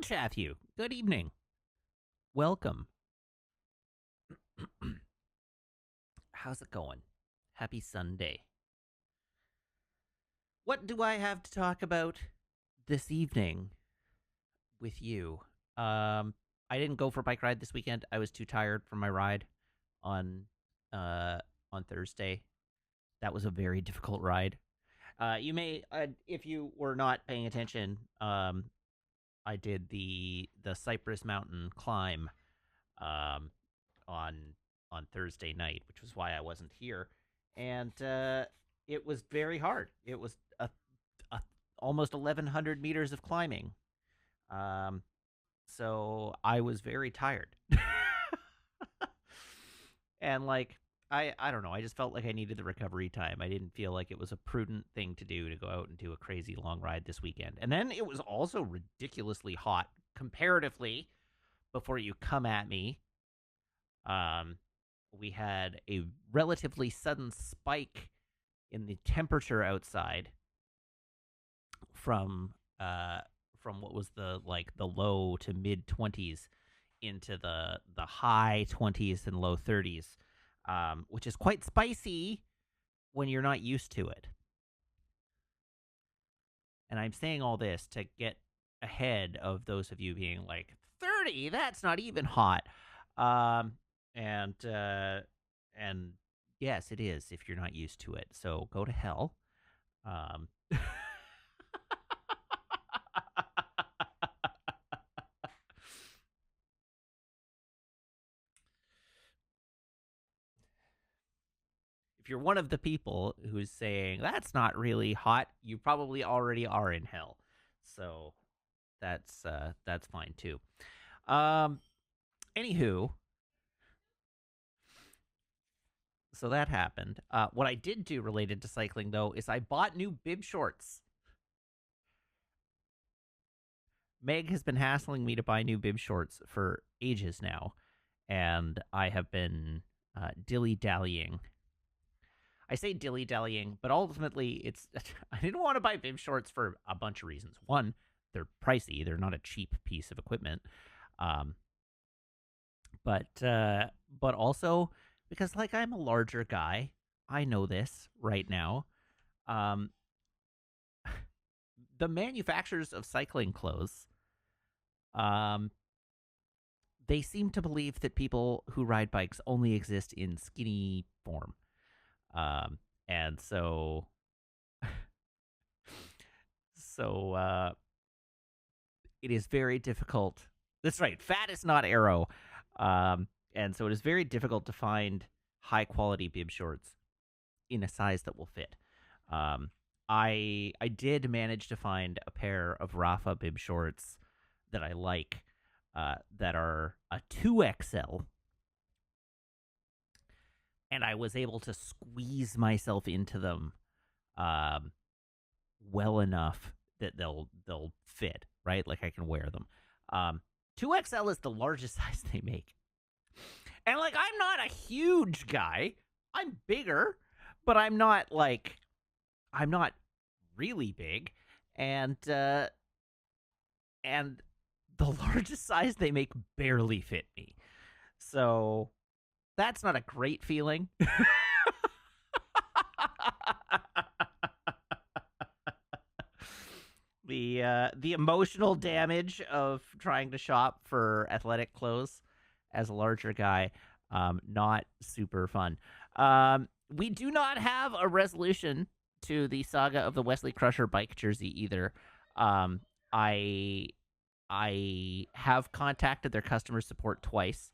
Chathu. Good evening. Welcome. How's it going? Happy Sunday. What do I have to talk about this evening with you? I didn't go for a bike ride this weekend. I was too tired from my ride on uh on Thursday. That was a very difficult ride. You may, if you were not paying attention, I did the Cypress Mountain climb um, on Thursday night, which was why I wasn't here, and it was very hard. It was a almost 1,100 meters of climbing, um, so I was very tired, and like I don't know. I just felt like I needed the recovery time. I didn't feel like it was a prudent thing to do to go out and do a crazy long ride this weekend. And then it was also ridiculously hot comparatively before you come at me. Um, we had a relatively sudden spike in the temperature outside from what was the low to mid 20s into the high 20s and low 30s, which is quite spicy when you're not used to it. And I'm saying all this to get ahead of those of you being like 30. That's not even hot. Um, and yes, it is if you're not used to it. So go to hell. Um, if you're one of the people who's saying that's not really hot, you probably already are in hell. So that's fine too. Um, Anywho, so that happened. What I did do related to cycling though is I bought new bib shorts. Meg has been hassling me to buy new bib shorts for ages now, and I have been dilly dallying. I say dilly dallying, but ultimately, it's I didn't want to buy bib shorts for a bunch of reasons. One, they're pricey; they're not a cheap piece of equipment. Um, but also because like I'm a larger guy, I know this right now. Um, the manufacturers of cycling clothes, um, they seem to believe that people who ride bikes only exist in skinny form. Um, and so it is very difficult. That's right. Fat is not arrow. And so it is very difficult to find high quality bib shorts in a size that will fit. Um, I did manage to find a pair of Rafa bib shorts that I like, that are a 2XL, and I was able to squeeze myself into them um, well enough that they'll fit, right? Like I can wear them. 2XL is the largest size they make. And like I'm not a huge guy. I'm bigger, but I'm not really big. And the largest size they make barely fit me. So that's not a great feeling. The emotional damage of trying to shop for athletic clothes as a larger guy, not super fun. We do not have a resolution to the saga of the Wesley Crusher bike jersey either. Um, I I have contacted their customer support twice.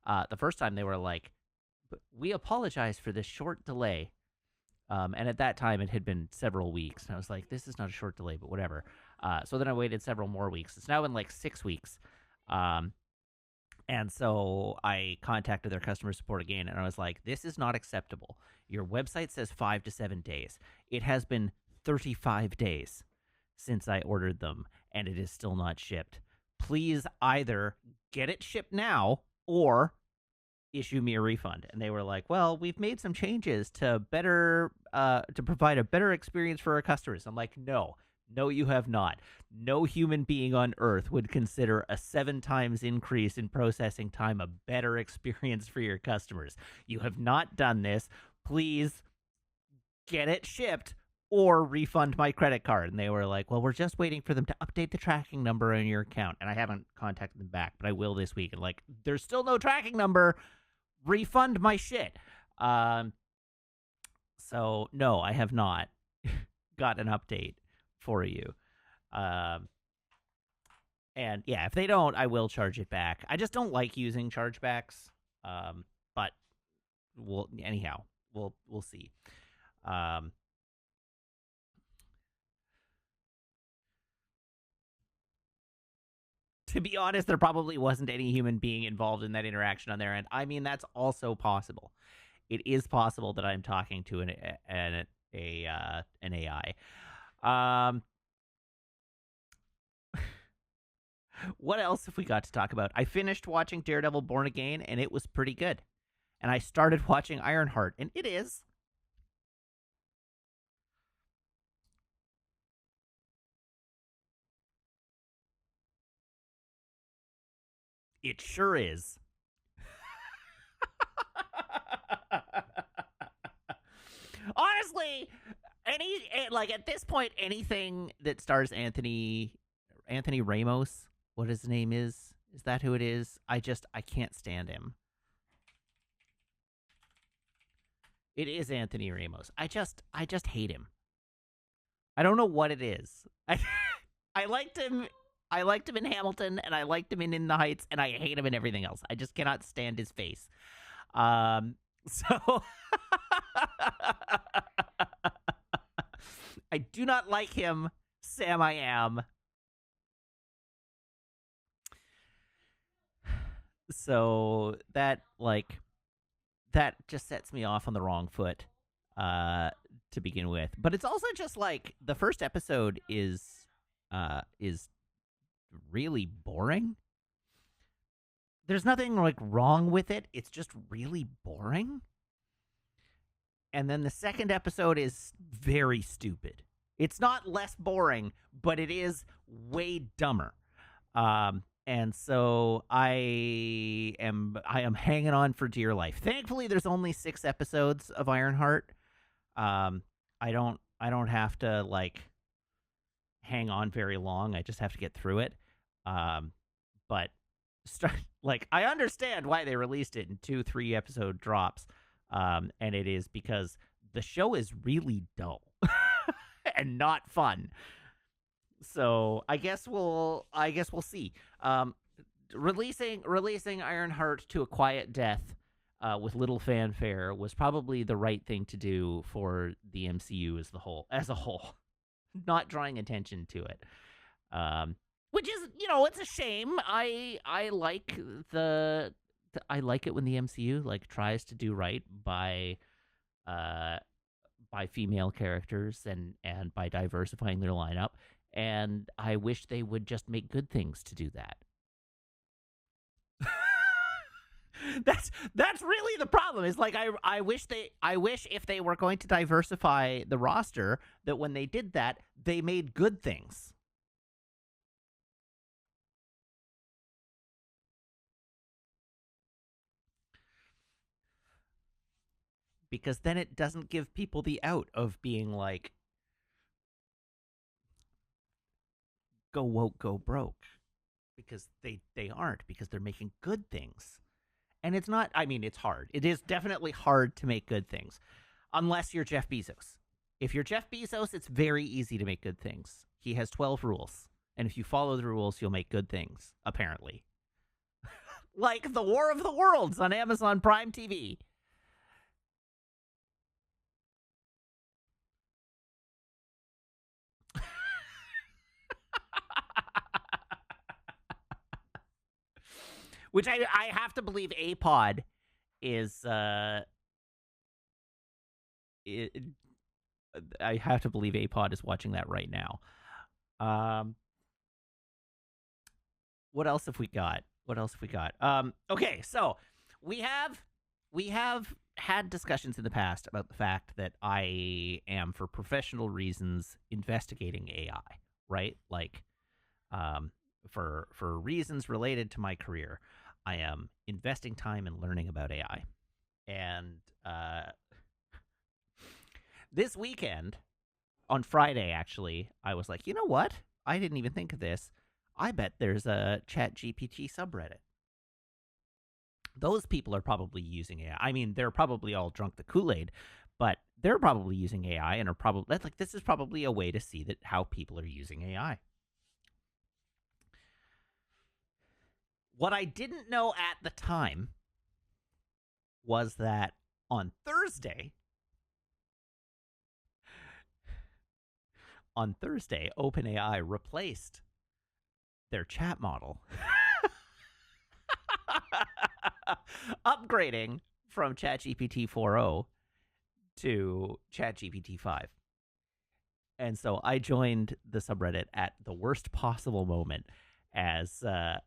The first time they were like, "We apologize for this short delay." And at that time, it had been several weeks. And I was like, this is not a short delay, but whatever. So then I waited several more weeks. It's now been like 6 weeks. Um, and so I contacted their customer support again. And I was like, this is not acceptable. Your website says 5 to 7 days. It has been 35 days since I ordered them, and it is still not shipped. Please either get it shipped now or issue me a refund. And they were like, well, we've made some changes to better to provide a better experience for our customers. I'm like, no, No, you have not. No human being on Earth would consider a 7 times increase in processing time a better experience for your customers. You have not done this. Please get it shipped or refund my credit card. And they were like, well, we're just waiting for them to update the tracking number on your account. And I haven't contacted them back, but I will this week. And like, there's still no tracking number. Refund my shit. So no, I have not got an update for you. Um, and yeah, if they don't, I will charge it back. I just don't like using chargebacks. But we'll see. Um, to be honest, there probably wasn't any human being involved in that interaction on their end. I mean, that's also possible. It is possible that I'm talking to an AI. Um, what else have we got to talk about? I finished watching Daredevil Born Again, and it was pretty good. And I started watching Ironheart, and it is. It sure is. Honestly, like at this point, anything that stars Anthony Ramos, what his name is that who it is? I can't stand him. It is Anthony Ramos. I just hate him. I don't know what it is. I liked him. I liked him in Hamilton, and I liked him in the Heights, and I hate him in everything else. I just cannot stand his face. So I do not like him. Sam, I am. So that just sets me off on the wrong foot to begin with. But it's also just like the first episode is really boring. There's nothing like wrong with it. It's just really boring. And then the second episode is very stupid. It's not less boring, but it is way dumber. And so I am hanging on for dear life. Thankfully, there's only 6 episodes of Ironheart. I don't have to like hang on very long. I just have to get through it. But like I understand why they released it in 2-3 episode drops. And it is because the show is really dull and not fun. So I guess we'll see. Releasing Ironheart to a quiet death with little fanfare was probably the right thing to do for the MCU as a whole, not drawing attention to it. Which is, it's a shame. I like I like it when the MCU like tries to do right by female characters and by diversifying their lineup. And I wish they would just make good things to do that. That's really the problem. Is like I wish if they were going to diversify the roster, that when they did that, they made good things. Because then it doesn't give people the out of being like, go woke, go broke. Because they aren't, because they're making good things. And it's not, I mean, it's hard. It is definitely hard to make good things. Unless you're Jeff Bezos. If you're Jeff Bezos, it's very easy to make good things. He has 12 rules. And if you follow the rules, you'll make good things, apparently. Like The War of the Worlds on Amazon Prime TV. Which I have to believe APOD is I have to believe APOD is watching that right now. What else have we got? Okay, so we have had discussions in the past about the fact that I am, for professional reasons, investigating AI, right? Like, um, for reasons related to my career, I am investing time in learning about AI. And this weekend, on Friday, actually, I was like, you know what? I didn't even think of this. I bet there's a Chat GPT subreddit. Those people are probably using AI. I mean, they're probably all drunk the Kool-Aid, but they're probably using AI and are probably that's like this is probably a way to see that how people are using AI. What I didn't know at the time was that on Thursday, OpenAI replaced their chat model, upgrading from ChatGPT 4.0 to ChatGPT 5. And so I joined the subreddit at the worst possible moment as the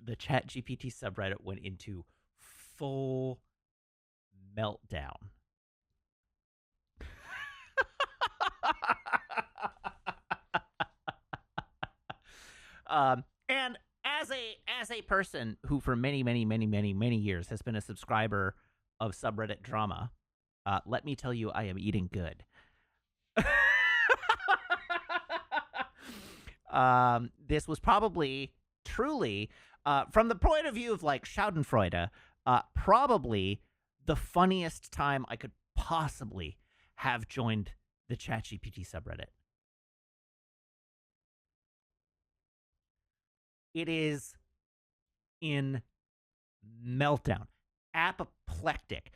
ChatGPT subreddit went into full meltdown. And as a person who for many years has been a subscriber of subreddit drama, let me tell you, I am eating good. This was probably truly, from the point of view of like Schadenfreude, probably the funniest time I could possibly have joined the ChatGPT subreddit. It is in meltdown, apoplectic.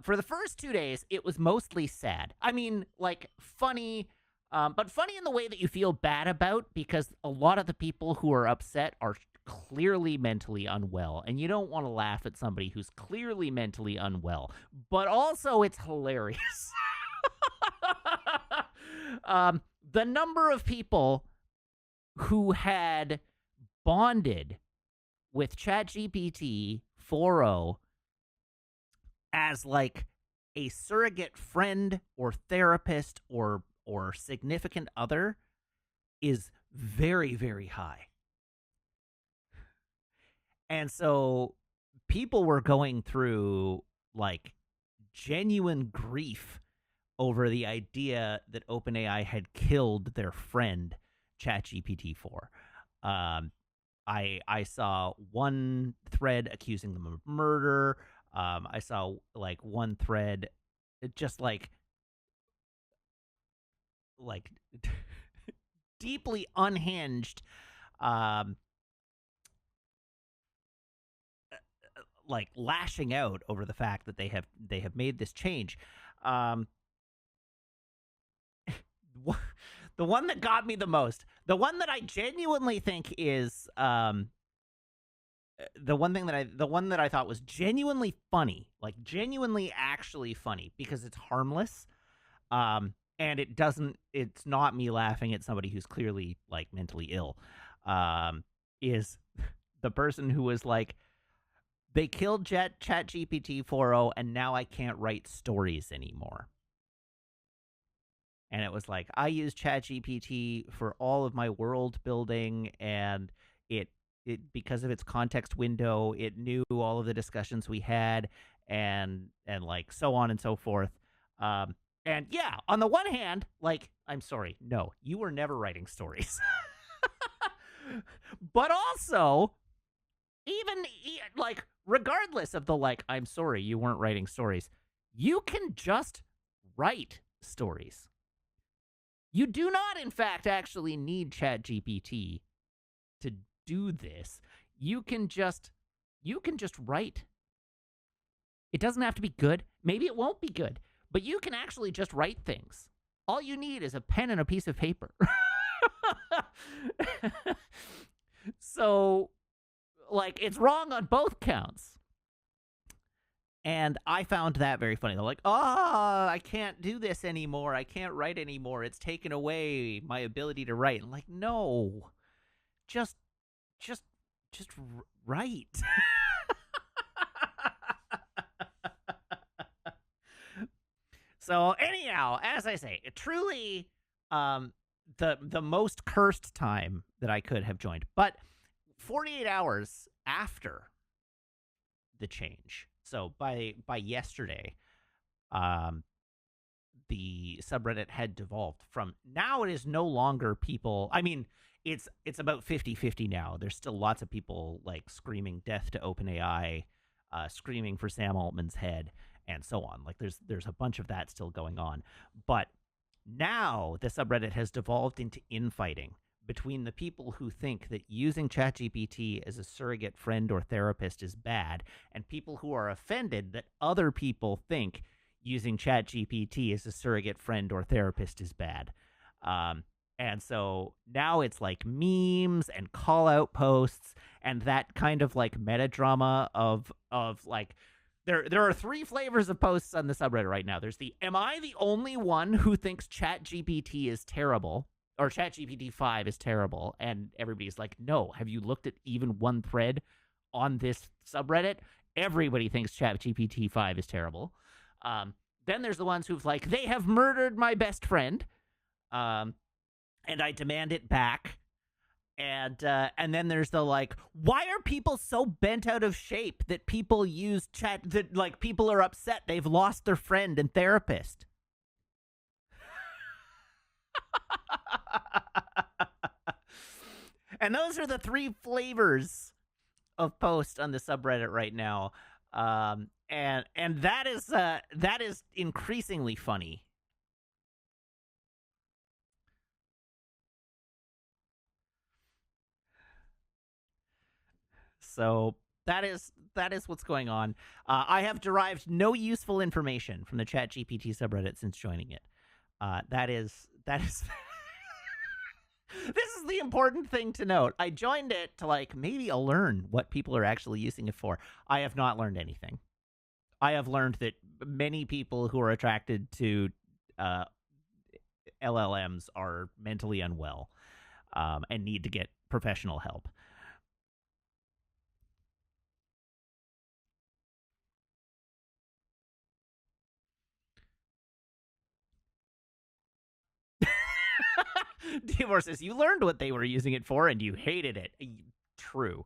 For the first 2 days, it was mostly sad. I mean, like funny, but funny in the way that you feel bad about, because a lot of the people who are upset are clearly mentally unwell, and you don't want to laugh at somebody who's clearly mentally unwell. But also, it's hilarious. The number of people who had bonded with ChatGPT 4.0 as like a surrogate friend or therapist or significant other is very, very high. And so people were going through like genuine grief over the idea that OpenAI had killed their friend ChatGPT 4. I saw one thread accusing them of murder. I saw like one thread just like deeply unhinged, um, like lashing out over the fact that they have made this change. Um, the one that got me the most, the one that I genuinely think is the one that I thought was genuinely funny, like genuinely actually funny, because it's harmless. And it's not me laughing at somebody who's clearly like mentally ill. Is the person who was like, they killed ChatGPT 4.0 and now I can't write stories anymore. And it was like, I use ChatGPT for all of my world building, and it because of its context window, it knew all of the discussions we had, and like so on and so forth. And yeah, on the one hand, like, I'm sorry, no, you were never writing stories. But also, even like, regardless of the like, I'm sorry, you weren't writing stories, you can just write stories. You do not, in fact, actually need ChatGPT to do this. You can just write. It doesn't have to be good. Maybe it won't be good, but you can actually just write things. All you need is a pen and a piece of paper. So, like, it's wrong on both counts. And I found that very funny. They're like, I can't do this anymore. I can't write anymore. It's taken away my ability to write. I'm like, no, just write. So anyhow, as I say, truly, um, the most cursed time that I could have joined, but 48 hours after the change. So by yesterday, um, the subreddit had devolved from now it is no longer people. I mean, it's about 50-50 now. There's still lots of people like screaming death to OpenAI, screaming for Sam Altman's head, and so on. Like there's a bunch of that still going on. But now the subreddit has devolved into infighting between the people who think that using ChatGPT as a surrogate friend or therapist is bad, and people who are offended that other people think using ChatGPT as a surrogate friend or therapist is bad. Um, and so now it's like memes and call out posts and that kind of like meta drama of like there are three flavors of posts on the subreddit right now. There's the am I the only one who thinks ChatGPT is terrible or ChatGPT 5 is terrible? And everybody's like, no, have you looked at even one thread on this subreddit? Everybody thinks ChatGPT 5 is terrible. Then there's the ones who've like, they have murdered my best friend, and I demand it back. And then there's the like, why are people so bent out of shape that people use chat that like people are upset they've lost their friend and therapist? And those are the three flavors of post on the subreddit right now. And that is increasingly funny. So that is what's going on. I have derived no useful information from the ChatGPT subreddit since joining it. That is this is the important thing to note. I joined it to like maybe learn what people are actually using it for. I have not learned anything. I have learned that many people who are attracted to uh, LLMs are mentally unwell, and need to get professional help. Divorce says you learned what they were using it for and you hated it. True.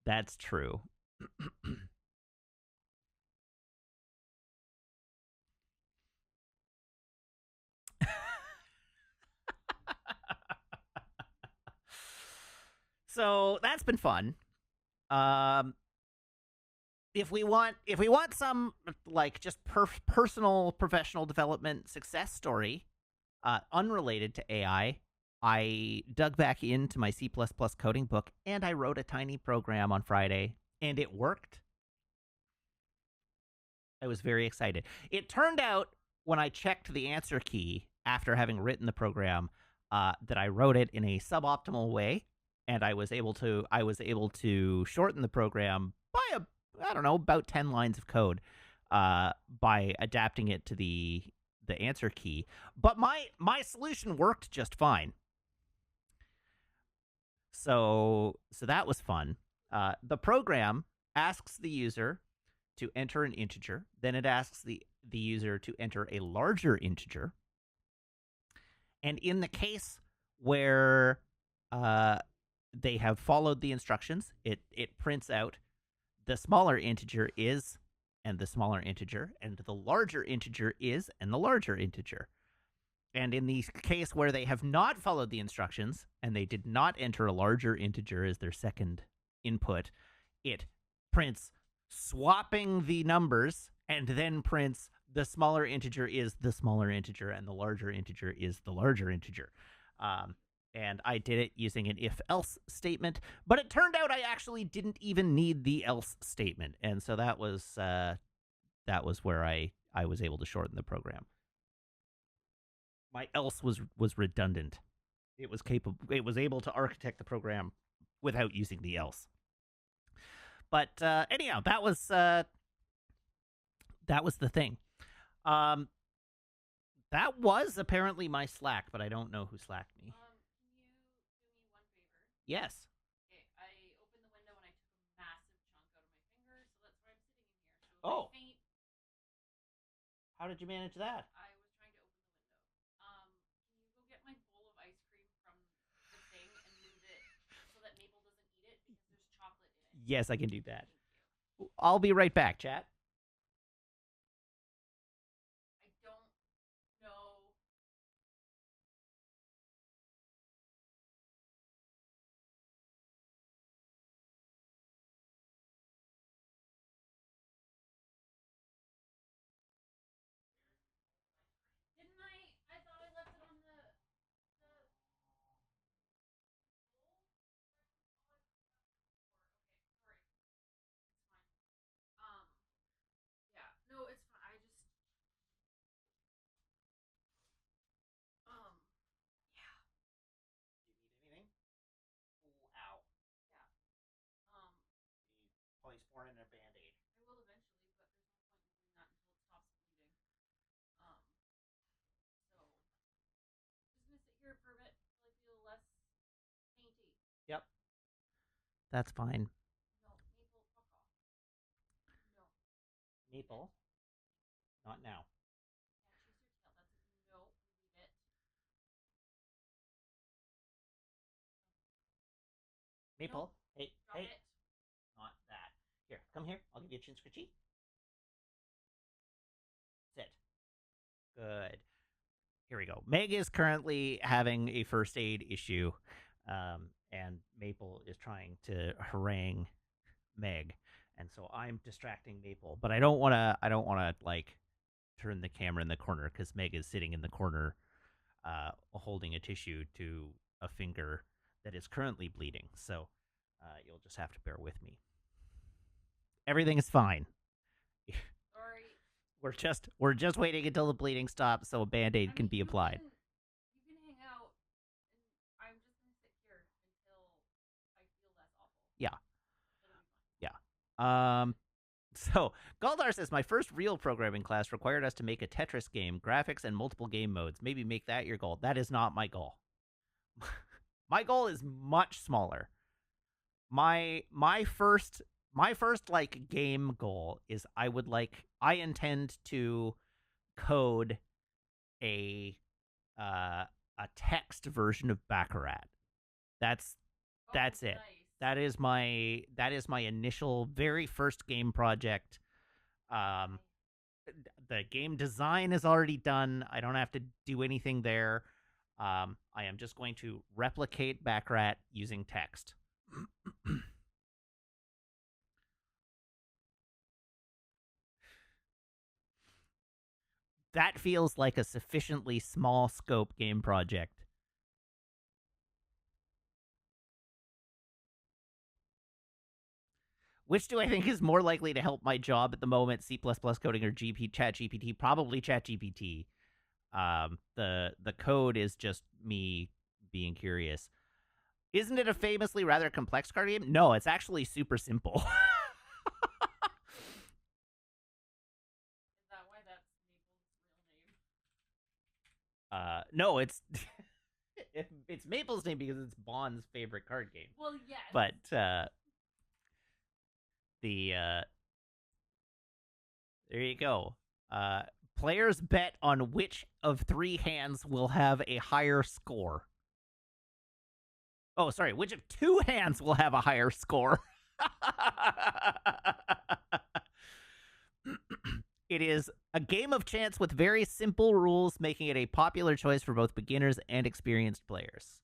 That's true. So that's been fun. Um, if we want some like just personal professional development success story, unrelated to I dug back into my C++ coding book and I wrote a tiny program on Friday and it worked. I was very excited. It turned out when I checked the answer key after having written the program, that I wrote it in a suboptimal way, and I was able to shorten the program by I don't know, about 10 lines of code, by adapting it to the answer key. But my solution worked just fine. So that was fun. The program asks the user to enter an integer. Then it asks the user to enter a larger integer. And in the case where uh, they have followed the instructions, it prints out the smaller integer is and the smaller integer, and the larger integer is and the larger integer. And in the case where they have not followed the instructions and they did not enter a larger integer as their second input, it prints swapping the numbers and then prints the smaller integer is the smaller integer and the larger integer is the larger integer. Um, and I did it using an if else statement, but it turned out I actually didn't even need the else statement. And so that was where I was able to shorten the program. My else was redundant. It was capable. It was able to architect the program without using the else. But anyhow, that was the thing. Um, that was apparently my Slack, but I don't know who slacked me. Can you do me one favor? Yes. Okay, I opened the window and I took a massive chunk out of my finger, so that's why I'm sitting in here. So if I Oh, faint, How did you manage that? I was trying to open the window. Can you go get my bowl of ice cream from the thing and move it so that Maple doesn't eat it because there's chocolate in it? Yes, I can do that. Thank you. I'll be right back, chat. I don't know. Didn't I? I thought I left it on the bowl. Okay, sorry. It's fine. Yeah. No, it's fine. I just yeah. Do you need anything? Ooh, ow. Yeah. Um, Polysporin and a band-aid. I will eventually, but there's no point in doing that until it stops bleeding. Um, so just gonna sit here for a bit until I feel less painty. Yep, that's fine. No, Maple, fuck off. No, leave it. Maple, not now. Can't chase your tail. That's it. No, leave it. No, Maple, hey, drop hey, it. not that. Here, come here. I'll give you a chin scratchy. Sit. Good. Here we go. Meg is currently having a first aid issue, and Maple is trying to harangue Meg, and so I'm distracting Maple. But I don't want to. I don't want to like turn the camera in the corner because Meg is sitting in the corner, holding a tissue to a finger that is currently bleeding. So you'll just have to bear with me. Everything is fine. Sorry. We're just waiting until the bleeding stops so a band-aid can be applied. You can hang out, and I'm just gonna sit here until I feel less awful. Yeah. It'll be fine. Yeah. So Galdar says my first real programming class required us to make a Tetris game, graphics and multiple game modes. Maybe make that your goal. That is not my goal. My goal is much smaller. My first like game goal is I intend to code a uh a text version of Baccarat. That's that's it. Nice. That is my initial very first game project. Um the game design is already done. I don't have to do anything there. I am just going to replicate Baccarat using text. That feels like a sufficiently small scope game project. Which do I think is more likely to help my job at the moment, C++ coding or ChatGPT? Probably ChatGPT. The code is just me being curious. Isn't it a famously rather complex card game? No, it's actually super simple. Is that why that's Maple's real name? No, it's it's Maple's name because it's Bond's favorite card game. Well, yes. But there you go. Players bet on which of three hands will have a higher score. Oh, sorry, which of two hands will have a higher score? It is a game of chance with very simple rules, making it a popular choice for both beginners and experienced players.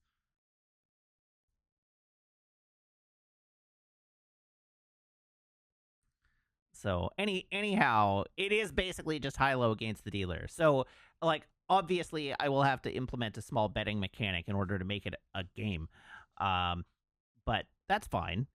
So anyhow, it is basically just high-low against the dealer. So like obviously I will have to implement a small betting mechanic in order to make it a game. But that's fine.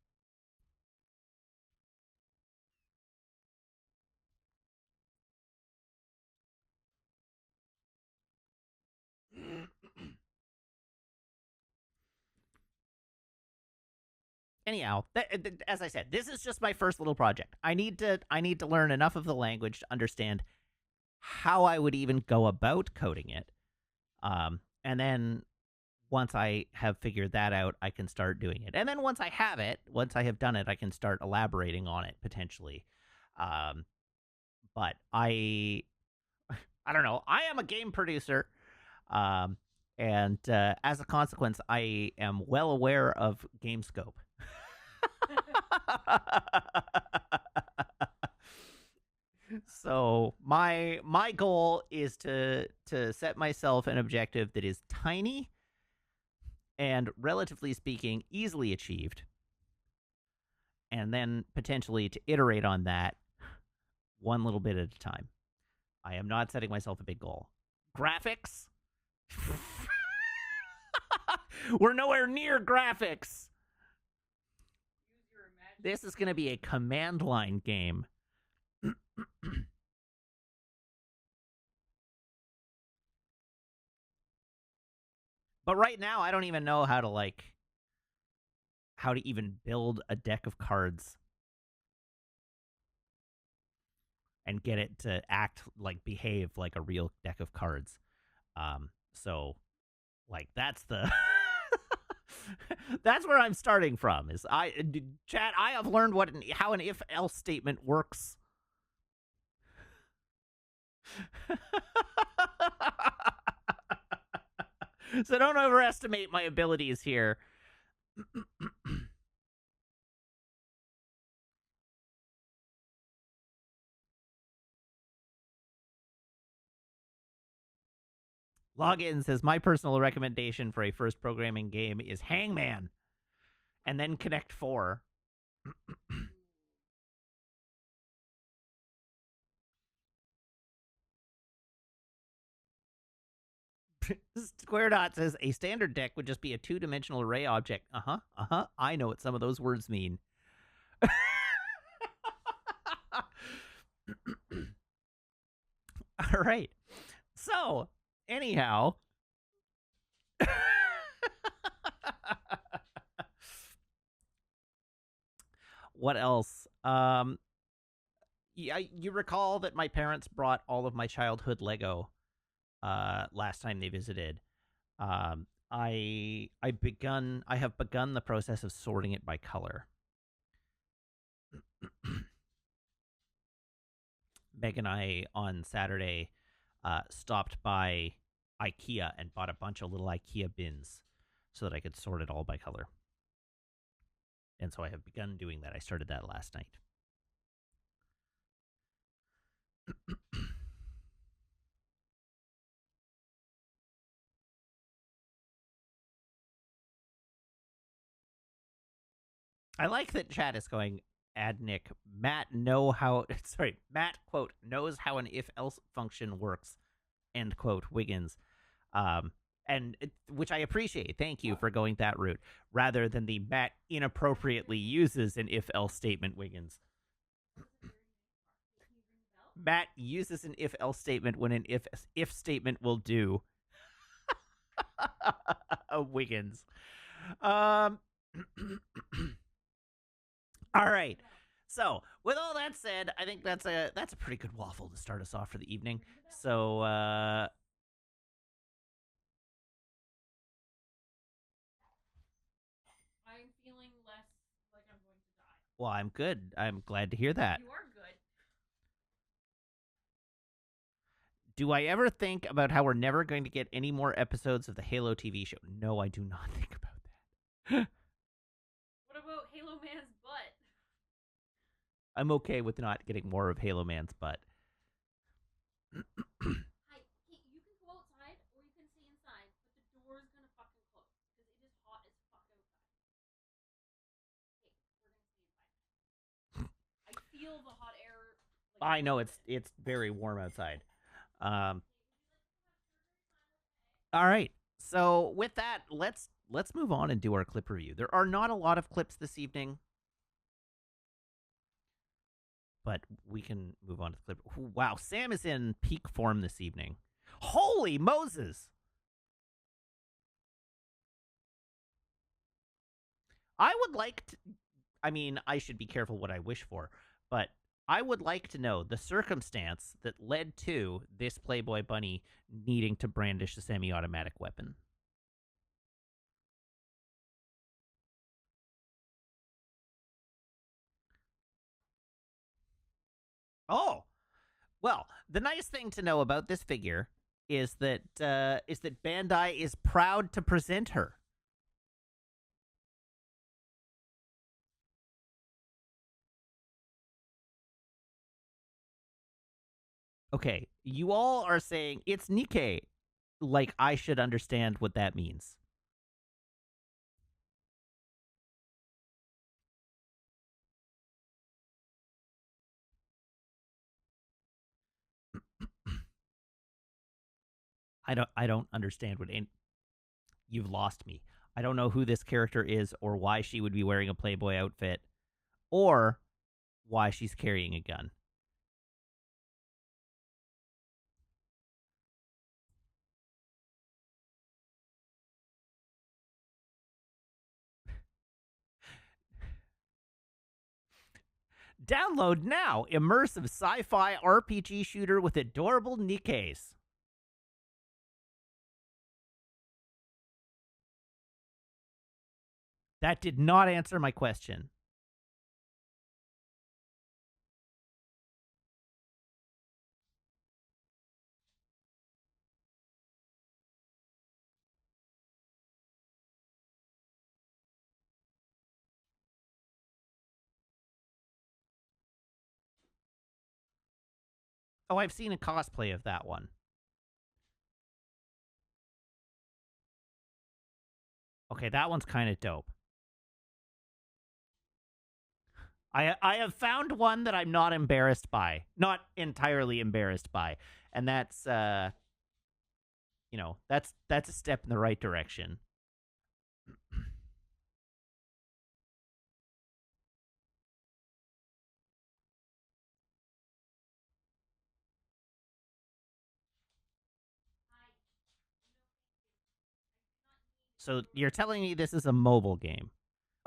Anyhow, as I said, this is just my first little project. I need to learn enough of the language to understand how I would even go about coding it. And then once I have figured that out, I can start doing it. And then once I have done it, I can start elaborating on it potentially. But I I don't know. I am a game producer. Um, and as a consequence, I am well aware of game scope. So my goal is to set myself an objective that is tiny and relatively speaking easily achieved, and then potentially to iterate on that one little bit at a time. I am not setting myself a big goal. Graphics? We're nowhere near graphics. Use your imagination. This is going to be a command line game. But right now, I don't even know how to even build a deck of cards and get it to behave like a real deck of cards. So like that's the that's where I'm starting from. Is chat? I have learned how an if else statement works. So don't overestimate my abilities here. Login says my personal recommendation for a first programming game is Hangman, and then Connect 4. Square Dot says a standard deck would just be a two-dimensional array object. I know what some of those words mean. All right. So, anyhow, what else? Yeah, you recall that my parents brought all of my childhood Lego last time they visited. I have begun the process of sorting it by color. Meg and I on Saturday stopped by IKEA and bought a bunch of little IKEA bins so that I could sort it all by color. And so I have begun doing that. I started that last night. I like that chat is going, add Nick. Matt Matt, quote, knows how an if else function works, end quote, Wiggins. Which I appreciate. Thank you for going that route rather than the Matt inappropriately uses an if else statement, Wiggins. Matt uses an if else statement when an if statement will do. Wiggins. All right. So, with all that said, I think that's a pretty good waffle to start us off for the evening. So, I'm feeling less like I'm going to die. well, I'm good. I'm glad to hear that. You are good. Do I ever think about how we're never going to get any more episodes of the Halo TV show? No, I do not think about that. What about Halo Man's butt? I'm okay with not getting more of Halo Man's butt. Hi, you can go outside or you can stay inside, but the door is gonna fucking close because it is hot as fuck outside. Okay, we're gonna stay inside. I feel the hot air. I know it's very warm outside. All right. So with that, let's move on and do our clip review. There are not a lot of clips this evening, but we can move on to the clip. Wow, Sam is in peak form this evening. Holy Moses! I would like to. I mean, I should be careful what I wish for, but I would like to know the circumstance that led to this Playboy bunny needing to brandish a semi automatic weapon. Oh, well, The nice thing to know about this figure is that Bandai is proud to present her. Okay, you all are saying it's Nikkei. Like I should understand what that means. I don't understand what you've lost me. I don't know who this character is or why she would be wearing a Playboy outfit or why she's carrying a gun. Download now. Immersive sci-fi RPG shooter with adorable Nikkeis. That did not answer my question. Oh, I've seen a cosplay of that one. Okay, that one's kind of dope. I have found one that I'm not embarrassed by, not entirely embarrassed by, and that's that's a step in the right direction. So you're telling me this is a mobile game?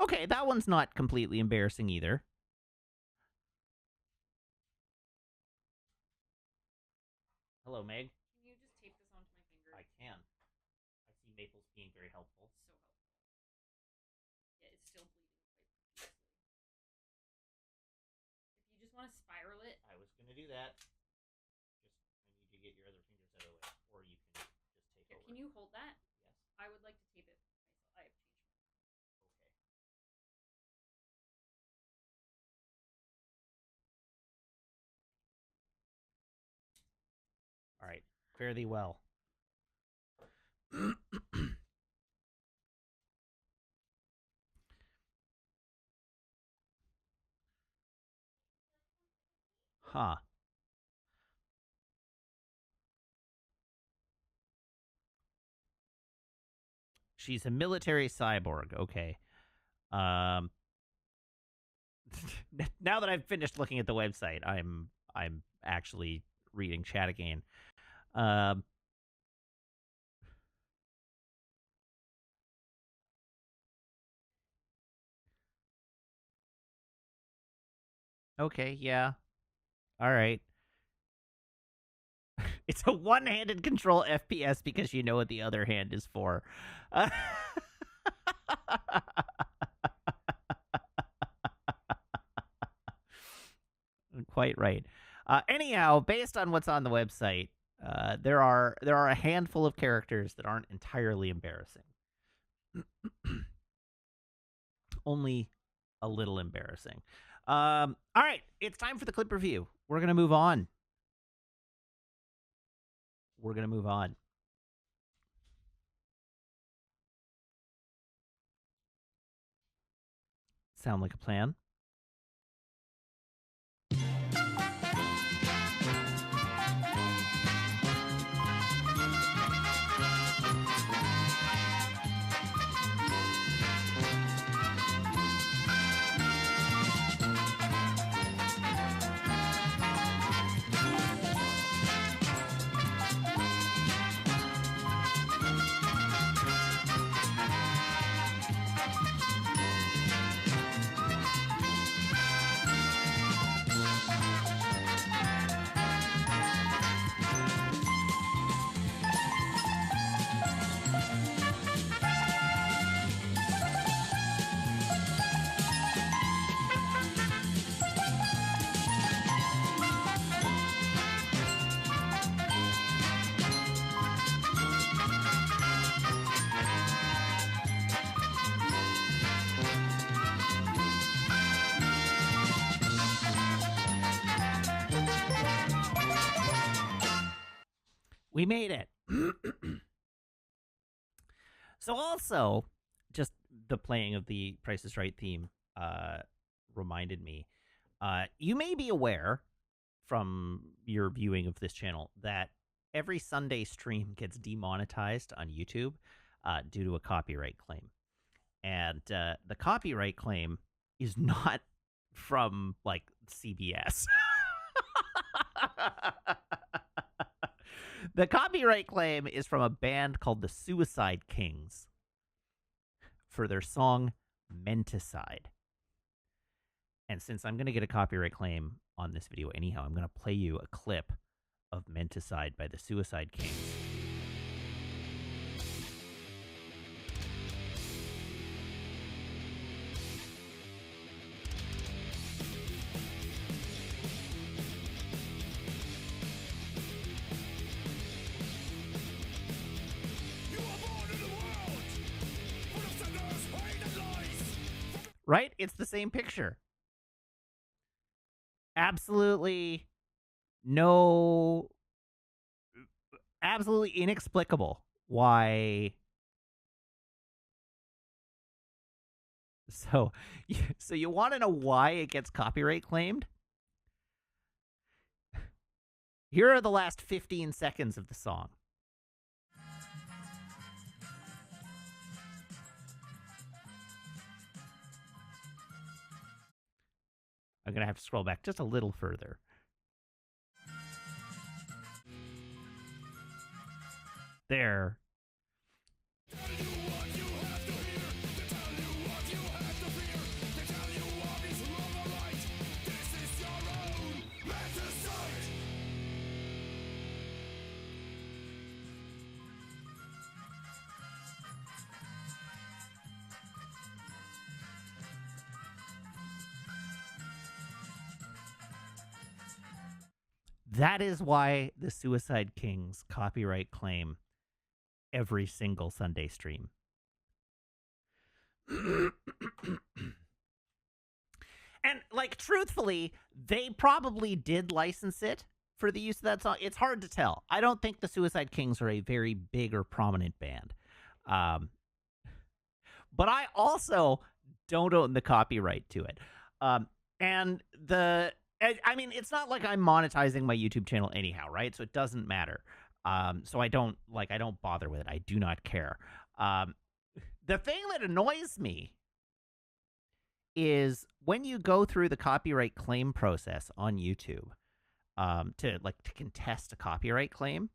Okay, that one's not completely embarrassing either. Hello, Meg. Can you just tape this onto my finger? I can. I see Maples being very helpful. So helpful. Yeah, it's still bleeding quite profusely. If you just want to spiral it. I was going to do that. Just, I need you to get your other fingers out of the way, or you can just take over. Can you hold that? Yes. I would like to tape it myself. I have changed my mind. Okay. All right. Fare thee well. Huh. She's a military cyborg. Okay. Um. Now that I've finished looking at the website, I'm actually reading chat again. Um. Okay. Yeah. All right. It's a one-handed control FPS because you know what the other hand is for. Quite right. Anyhow, based on what's on the website, there are a handful of characters that aren't entirely embarrassing. Only a little embarrassing. All right, it's time for the clip review. We're gonna move on. Sound like a plan? We made it. So also, just the playing of the Price is Right theme reminded me. You may be aware from your viewing of this channel that every Sunday stream gets demonetized on YouTube due to a copyright claim. And the copyright claim is not from like CBS. The copyright claim is from a band called the Suicide Kings for their song Menticide. And since I'm going to get a copyright claim on this video anyhow, I'm going to play you a clip of Menticide by the Suicide Kings. Right? It's the same picture. Absolutely inexplicable why. So you want to know why it gets copyright claimed? Here are the last 15 seconds of the song. I'm going to have to scroll back just a little further. There. That is why the Suicide Kings copyright claim every single Sunday stream. And, like, truthfully, they probably did license it for the use of that song. It's hard to tell. I don't think the Suicide Kings are a very big or prominent band. But I also don't own the copyright to it. And I mean, it's not like I'm monetizing my YouTube channel anyhow, right? So it doesn't matter. So I don't bother with it. I do not care. The thing that annoys me is when you go through the copyright claim process on YouTube to contest a copyright claim,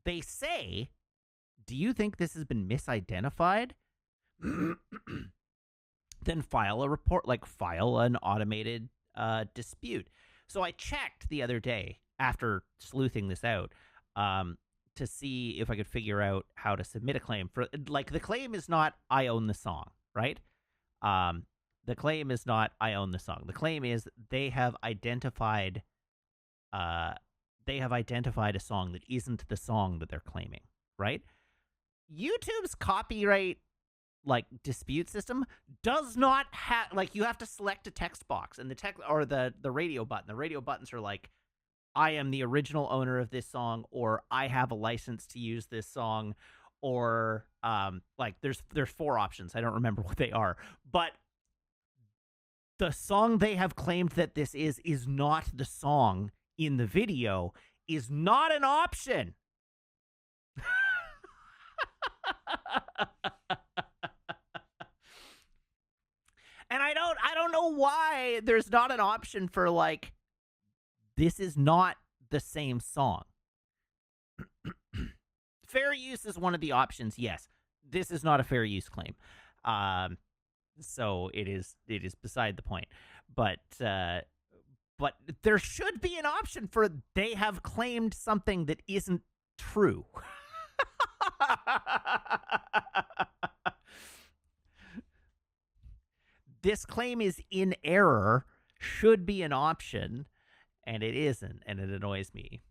they say, "Do you think this has been misidentified?" Then file a report, file an automated dispute. So I checked the other day after sleuthing this out to see if I could figure out how to submit a claim for, the claim is not "I own the song," right? The claim is not "I own the song." The claim is they have identified a song that isn't the song that they're claiming, right? YouTube's copyright dispute system does not have, you have to select a text box, and the text, or the radio button. The radio buttons are "I am the original owner of this song," or "I have a license to use this song," or there's 4 options. I don't remember what they are, but the song they have claimed that this is not the song in the video is not an option. And I don't know why there's not an option for this is not the same song. Fair use is one of the options. Yes, this is not a fair use claim. So it is beside the point. But there should be an option for they have claimed something that isn't true. This claim is in error, should be an option, and it isn't, and it annoys me.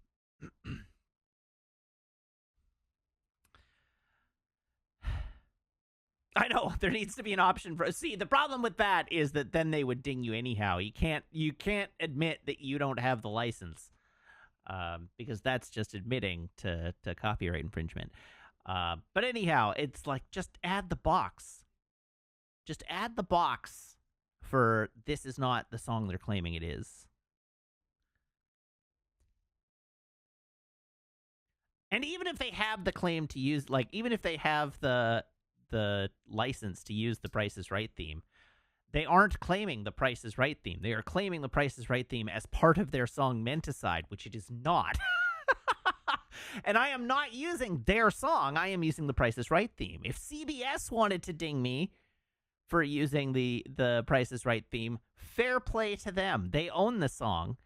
I know, there needs to be an option for... See, the problem with that is that then they would ding you anyhow. You can't admit that you don't have the license. because that's just admitting to copyright infringement. But anyhow, it's like just add the box. Just add the box for this is not the song they're claiming it is. And even if they have the claim to use, like, even if they have the license to use the Price is Right theme, they aren't claiming the Price is Right theme. They are claiming the Price is Right theme as part of their song Menticide, which it is not. And I am not using their song. I am using the Price is Right theme. If CBS wanted to ding me for using the Price is Right theme, fair play to them. They own the song.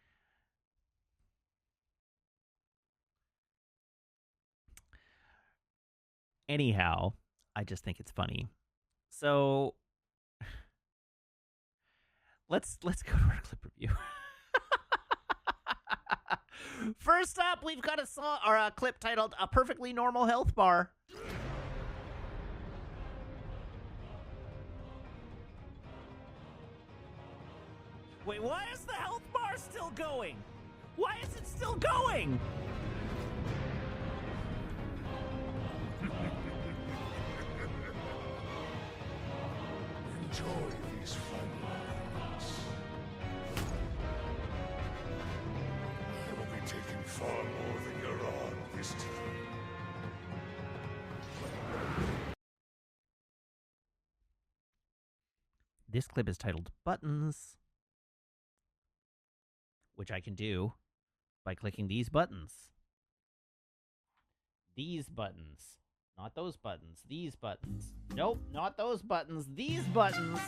Anyhow, I just think it's funny. So let's go to our clip review. First up, we've got a song or a clip titled "A Perfectly Normal Health Bar." Wait, why is the health bar still going? Why is it still going? Enjoy these fun moments. I will be taking far more than you're on this time. This clip is titled "Buttons," which I can do by clicking these buttons. These buttons. Not those buttons. These buttons. Nope, not those buttons. These buttons.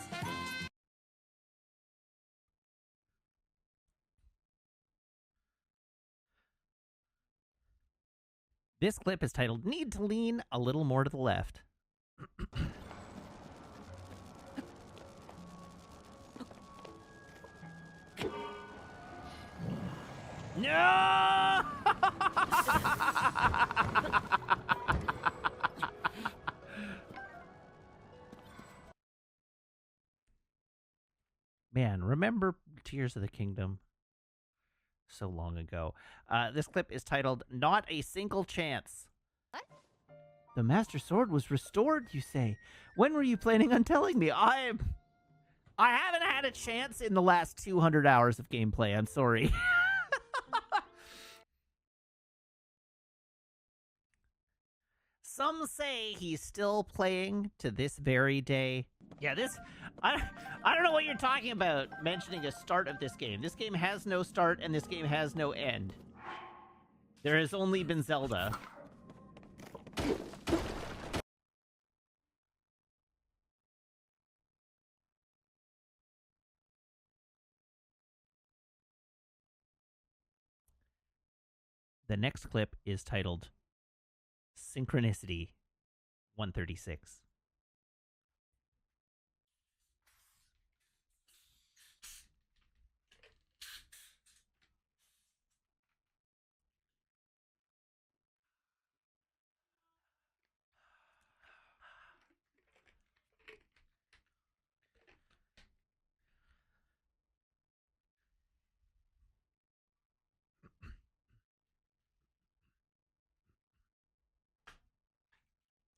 This clip is titled "Need to Lean a Little More to the Left." No! Man, remember Tears of the Kingdom? So long ago. This clip is titled "Not a Single Chance." What? The Master Sword was restored, you say? When were you planning on telling me? I haven't had a chance in the last 200 hours of gameplay. I'm sorry. Some say he's still playing to this very day. Yeah, I don't know what you're talking about mentioning a start of this game. This game has no start and this game has no end. There has only been Zelda. The next clip is titled Synchronicity 136.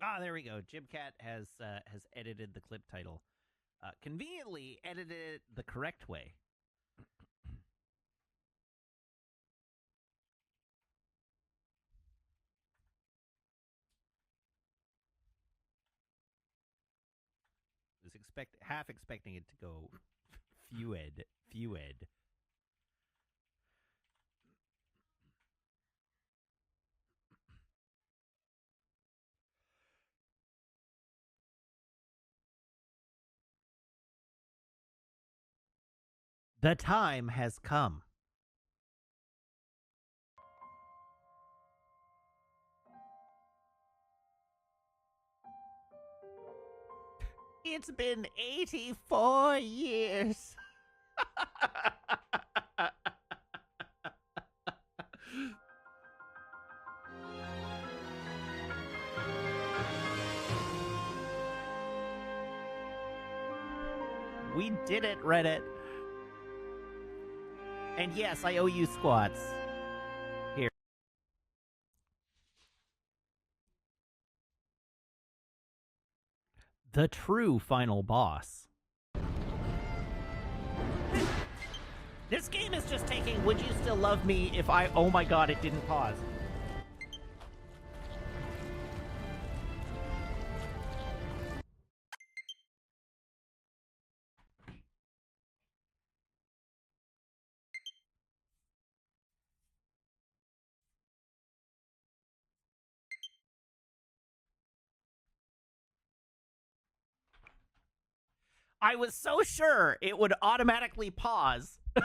Ah, there we go. Jibcat has edited the clip title. Conveniently edited it the correct way. Was half expecting it to go Fewed. The time has come. It's been 84 years. We did it, Reddit. And yes, I owe you squats. The true final boss. This game is just taking Would You Still Love Me if I... Oh my god, it didn't pause. I was so sure it would automatically pause. It's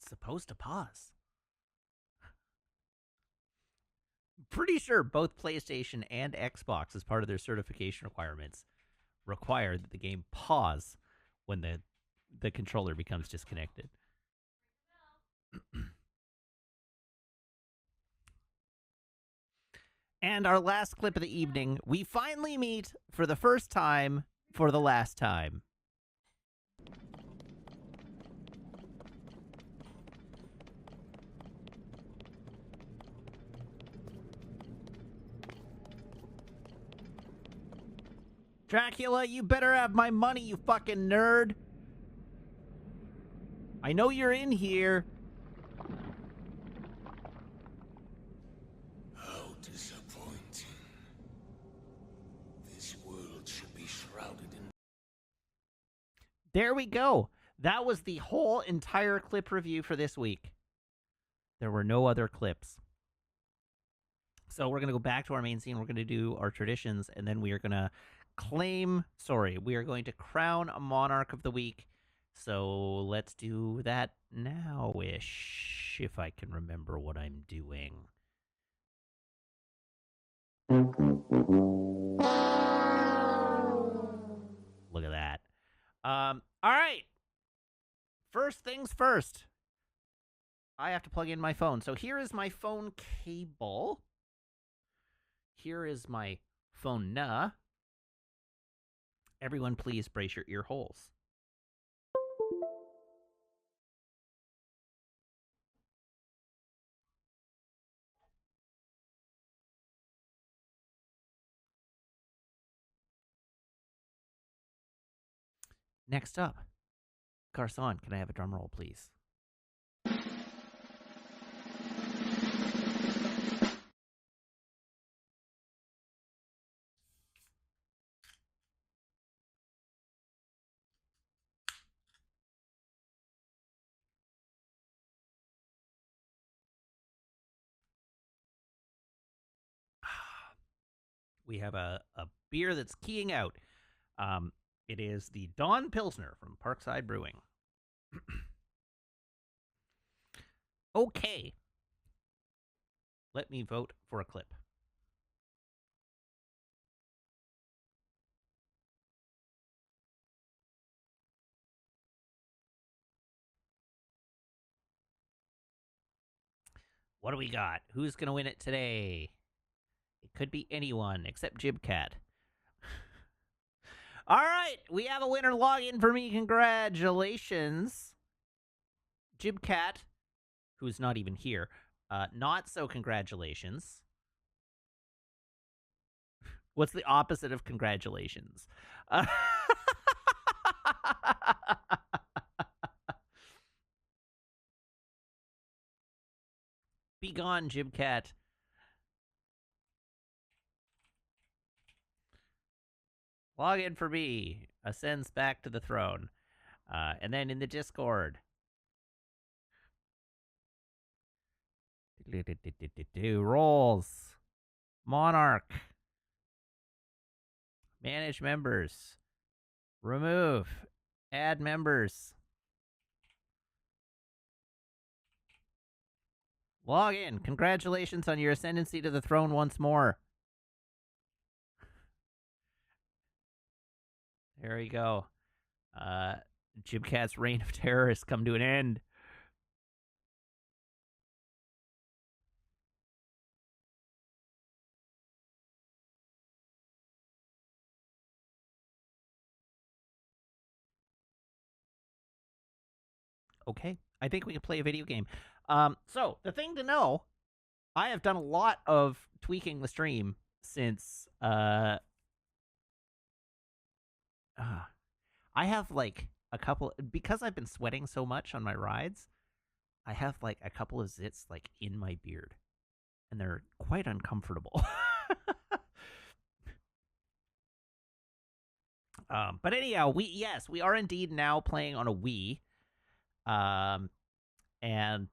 supposed to pause. Pretty sure both PlayStation and Xbox, as part of their certification requirements, require that the game pause when the controller becomes disconnected. And our last clip of the evening, we finally meet for the first time for the last time. Dracula, you better have my money, you fucking nerd. I know you're in here. How disappointing. This world should be shrouded in... There we go. That was the whole entire clip review for this week. There were no other clips. So we're going to go back to our main scene. We're going to do our traditions, and then we are going to we are going to crown a monarch of the week. So let's do that now-ish, if I can remember what I'm doing. Look at that. All right. First things first. I have to plug in my phone. So here is my phone cable. Here is my phone. Everyone, please brace your ear holes. Next up, Garcon, can I have a drum roll, please? We have a beer that's keying out. It is the Dawn Pilsner from Parkside Brewing. Okay. Let me vote for a clip. What do we got? Who's going to win it today? It could be anyone except Jibcat. All right, we have a winner. Log in for me. Congratulations. Jibcat, who's not even here. Not so congratulations. What's the opposite of congratulations? Be gone, Jibcat. Log in for me. Ascends back to the throne. And then in the Discord. Roles. Monarch. Manage members. Remove. Add members. Log in. Congratulations on your ascendancy to the throne once more. There you go. Jibcat's reign of terror has come to an end. Okay, I think we can play a video game. So, the thing to know I have done a lot of tweaking the stream since I have like a couple because I've been sweating so much on my rides. I have like a couple of zits like in my beard, and they're quite uncomfortable. But anyhow, we are indeed now playing on a Wii, and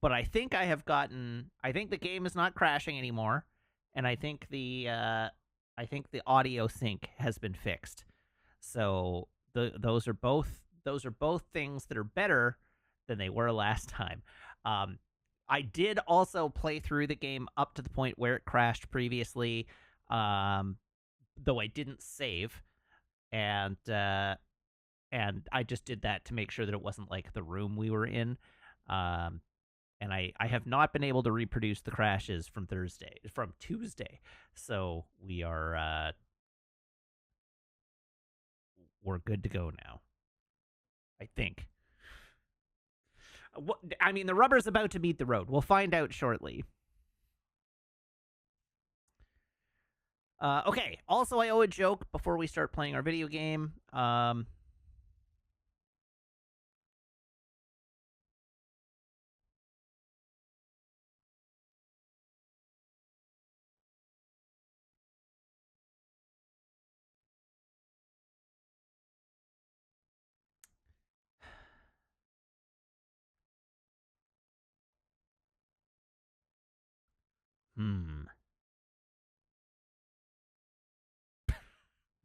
but I think I have gotten. I think the game is not crashing anymore, and I think the audio sync has been fixed. So those are both things that are better than they were last time. I did also play through the game up to the point where it crashed previously, though I didn't save, and I just did that to make sure that it wasn't like the room we were in. And I have not been able to reproduce the crashes from Tuesday. So we're good to go now. I think. I mean, the rubber's about to meet the road. We'll find out shortly. Okay. Also, I owe a joke before we start playing our video game.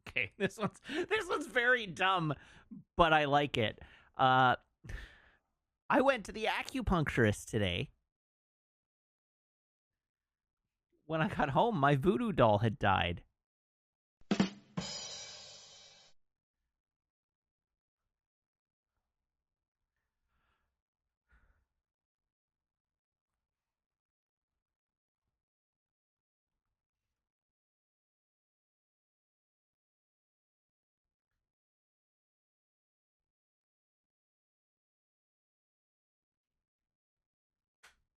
Okay, this one's very dumb, but I like it. I went to the acupuncturist today. When I got home, my voodoo doll had died.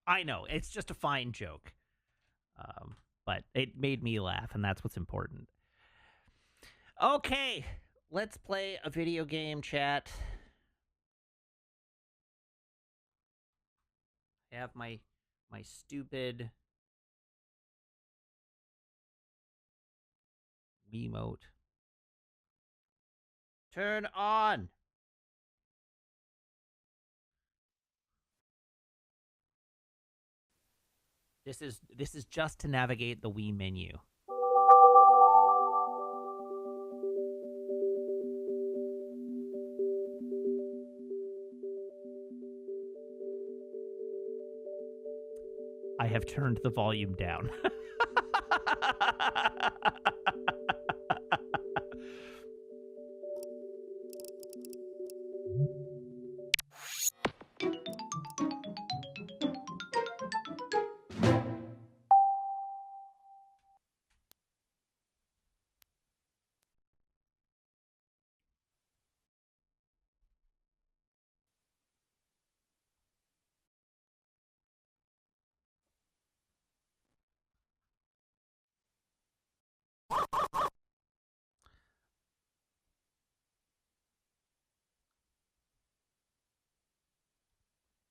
I know, it's just a fine joke. But it made me laugh, and that's what's important. Okay, let's play a video game, chat. I have my stupid Wiimote. Turn on. This is just to navigate the Wii menu. I have turned the volume down.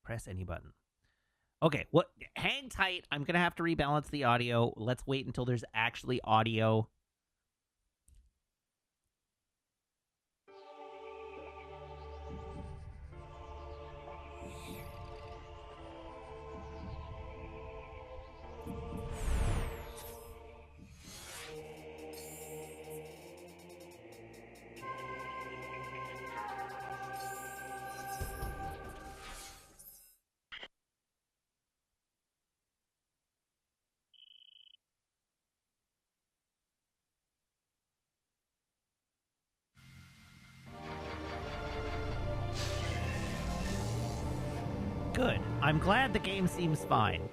Press any button. Okay, what? Hang tight. I'm gonna have to rebalance the audio. Let's wait until there's actually audio. Good. I'm glad the game seems fine.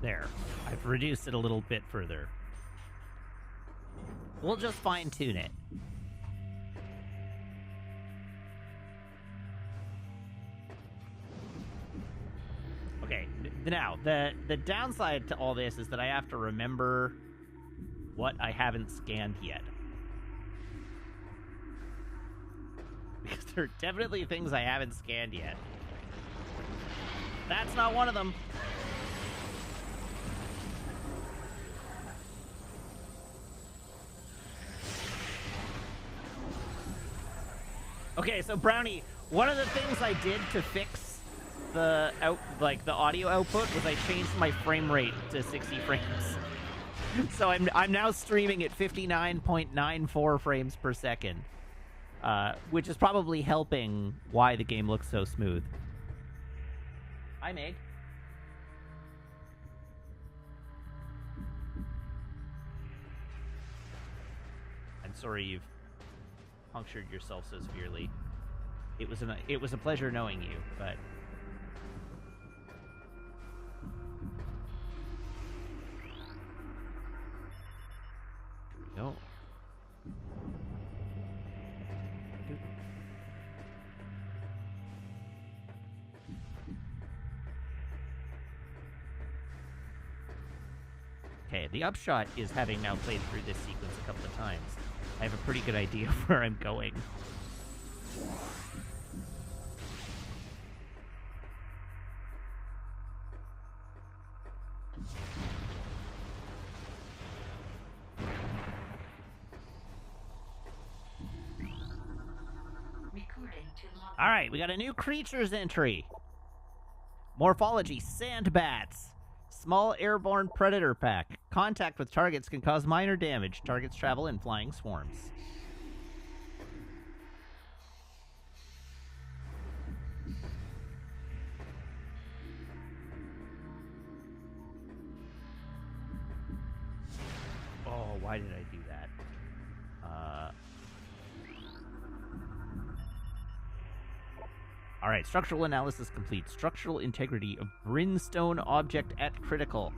There. I've reduced it a little bit further. We'll just fine-tune it. Okay, now, the downside to all this is that I have to remember what I haven't scanned yet. Because there are definitely things I haven't scanned yet. That's not one of them. Okay, so Brownie, one of the things I did to fix the audio output was I changed my frame rate to 60 frames. So I'm now streaming at 59.94 frames per second, which is probably helping why the game looks so smooth. Hi, Meg. I'm sorry you've punctured yourself so severely. It was a pleasure knowing you, but no. Okay, the upshot is having now played through this sequence a couple of times, I have a pretty good idea of where I'm going. Alright, we got a new creatures entry. Morphology, sand bats. Small airborne predator pack. Contact with targets can cause minor damage. Targets travel in flying swarms. Oh, why did I do that? Alright, structural analysis complete. Structural integrity of brimstone object at critical.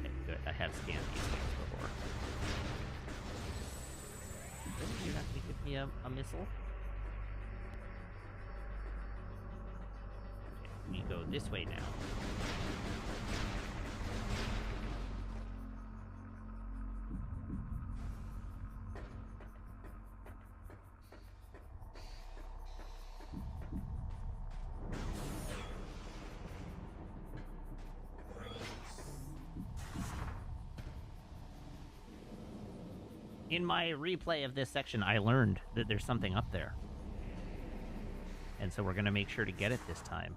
Okay, good. I have scanned these things before. Really? You're not going to give me a missile? Okay, we go this way now. In my replay of this section, I learned that there's something up there. And so we're going to make sure to get it this time.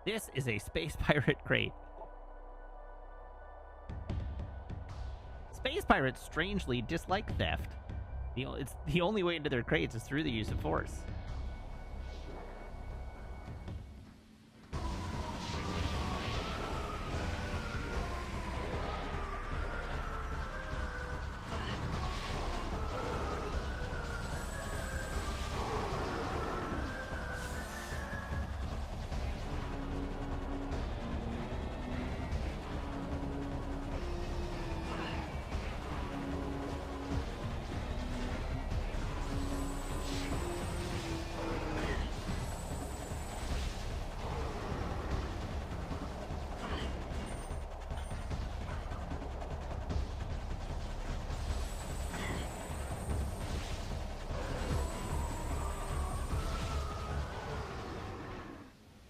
This is a space pirate crate. Space pirates strangely dislike theft. It's the only way into their crates is through the use of force.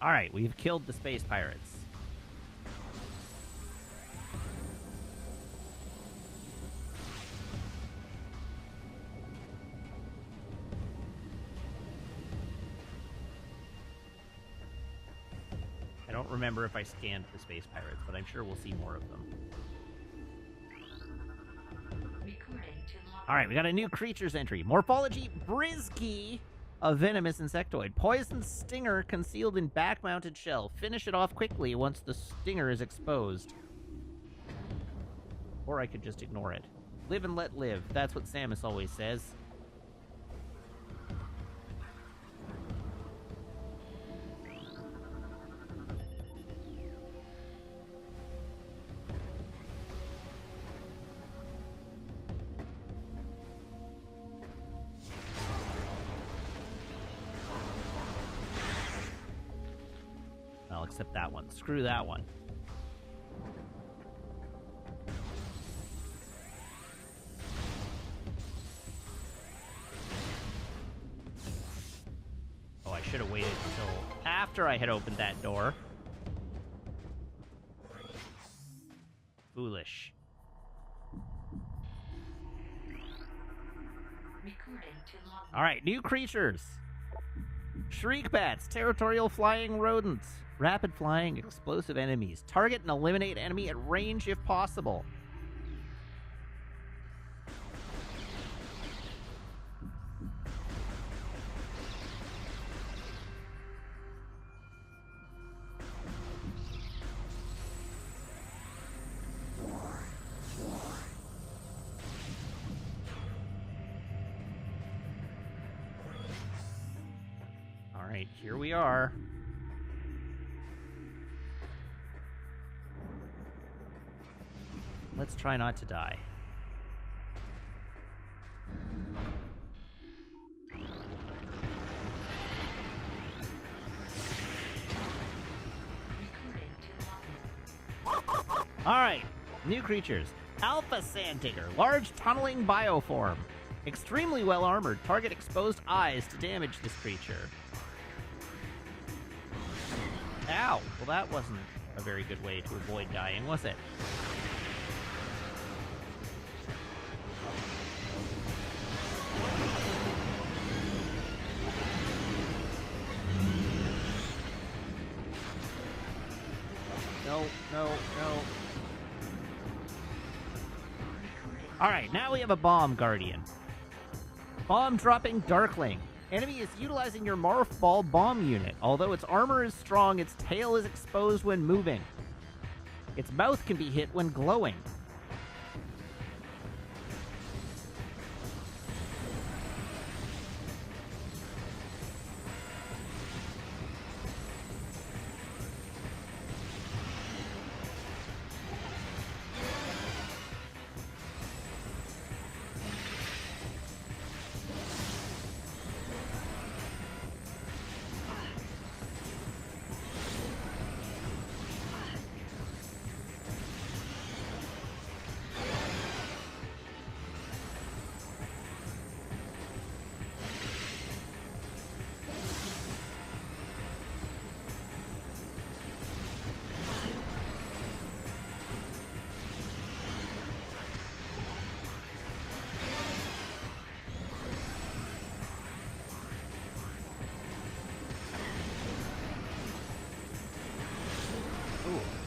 Alright, we've killed the space pirates. I don't remember if I scanned the space pirates, but I'm sure we'll see more of them. All right, we got a new creatures entry. Morphology Brizky, a venomous insectoid. Poison stinger concealed in back-mounted shell. Finish it off quickly once the stinger is exposed. Or I could just ignore it. Live and let live. That's what Samus always says. I'll accept that one. Screw that one. Oh, I should have waited until after I had opened that door. Foolish. All right, new creatures. Shriek bats, territorial flying rodents, rapid flying, explosive enemies. Target and eliminate enemy at range if possible. All right, here we are. Let's try not to die. All right, new creatures. Alpha Sand Digger, large tunneling bioform. Extremely well armored. Target exposed eyes to damage this creature. Ow! Well, that wasn't a very good way to avoid dying, was it? No, no, no. Alright, now we have a Bomb Guardian. Bomb dropping Darkling. Enemy is utilizing your Morph Ball bomb unit. Although its armor is strong, its tail is exposed when moving. Its mouth can be hit when glowing.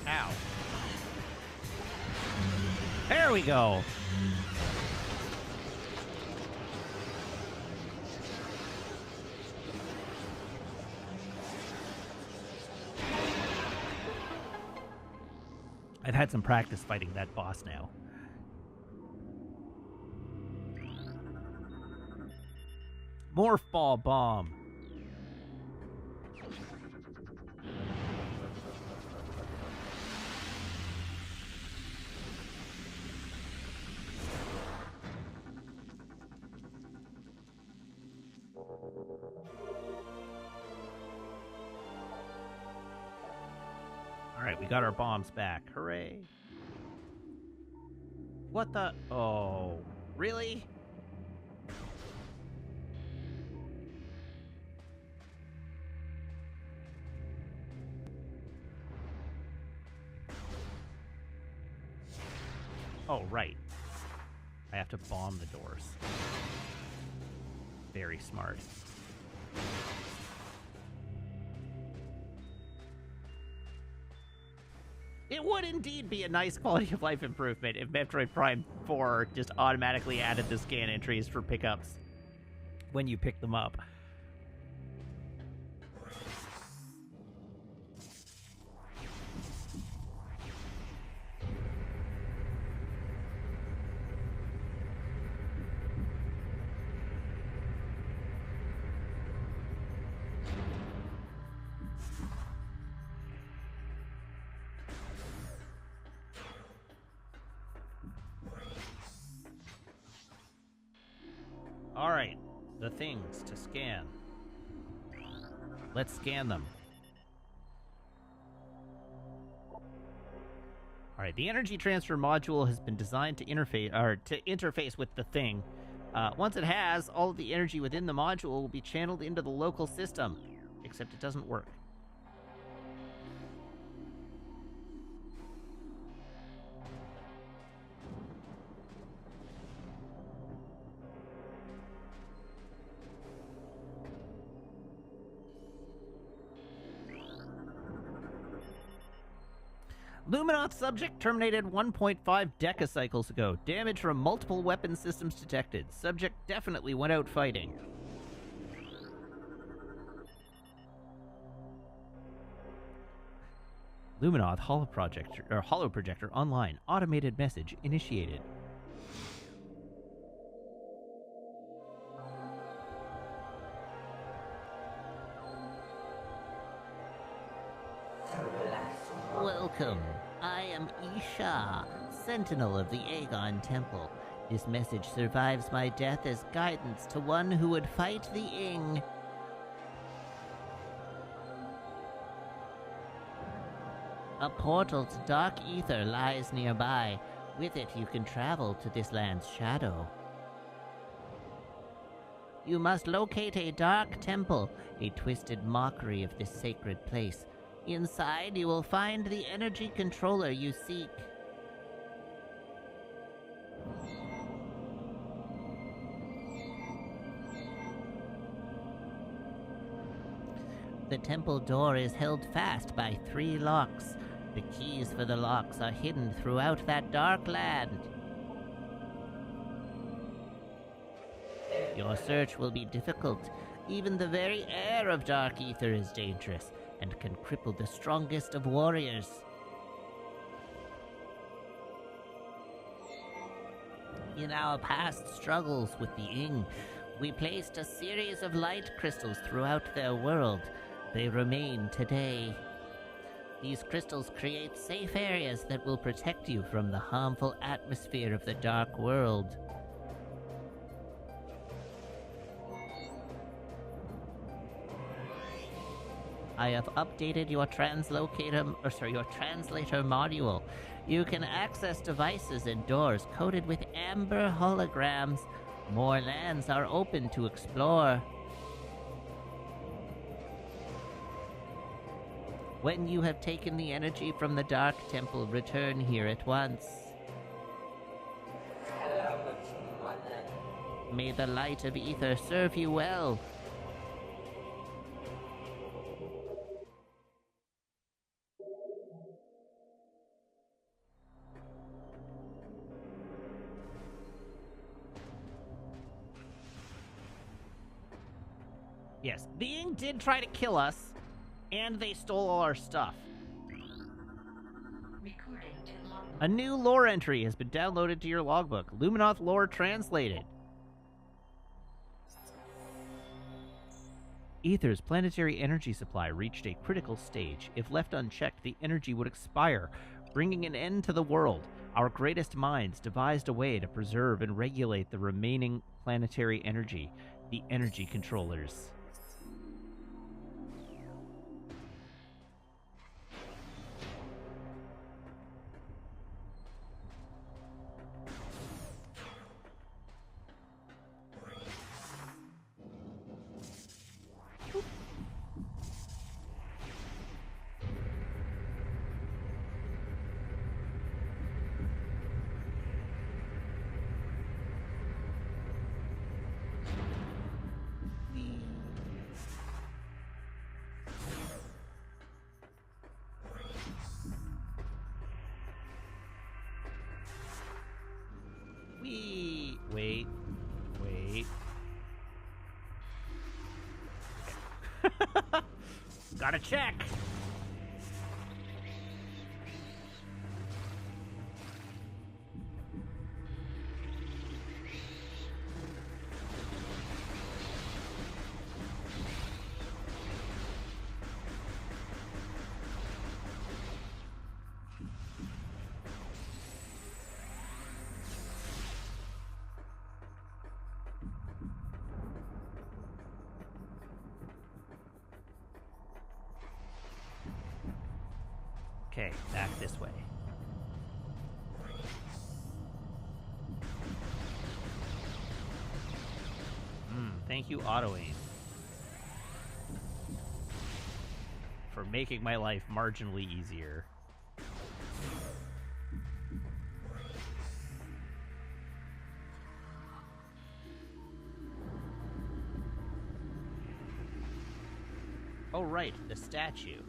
Ow. There we go. I've had some practice fighting that boss now. Morph Ball Bomb. Alright, we got our bombs back. Hooray. What the? Oh, really? Oh, right. I have to bomb the doors. Very smart. It would indeed be a nice quality of life improvement if Metroid Prime 4 just automatically added the scan entries for pickups when you pick them up. Alright, the things to scan. Let's scan them. Alright, the energy transfer module has been designed to interface with the thing. Once it has, all of the energy within the module will be channeled into the local system. Except it doesn't work. Luminoth subject terminated 1.5 decacycles ago. Damage from multiple weapon systems detected. Subject definitely went out fighting. Luminoth holo projector online. Automated message initiated. Welcome. I am Isha, sentinel of the Aegon Temple. This message survives my death as guidance to one who would fight the Ing. A portal to dark ether lies nearby. With it you can travel to this land's shadow. You must locate a dark temple, a twisted mockery of this sacred place. Inside, you will find the energy controller you seek. The temple door is held fast by 3 locks. The keys for the locks are hidden throughout that dark land. Your search will be difficult. Even the very air of dark ether is dangerous and can cripple the strongest of warriors. In our past struggles with the Ing, we placed a series of light crystals throughout their world. They remain today. These crystals create safe areas that will protect you from the harmful atmosphere of the dark world. I have updated your translator module. You can access devices and doors coated with amber holograms. More lands are open to explore. When you have taken the energy from the Dark Temple, return here at once. May the light of ether serve you well. Yes, the Ing did try to kill us, and they stole all our stuff. A new lore entry has been downloaded to your logbook. Luminoth lore translated. Ether's planetary energy supply reached a critical stage. If left unchecked, the energy would expire, bringing an end to the world. Our greatest minds devised a way to preserve and regulate the remaining planetary energy, the energy controllers. Gotta check. Okay, back this way. Thank you, Auto Aim, for making my life marginally easier. Oh, right, the statue.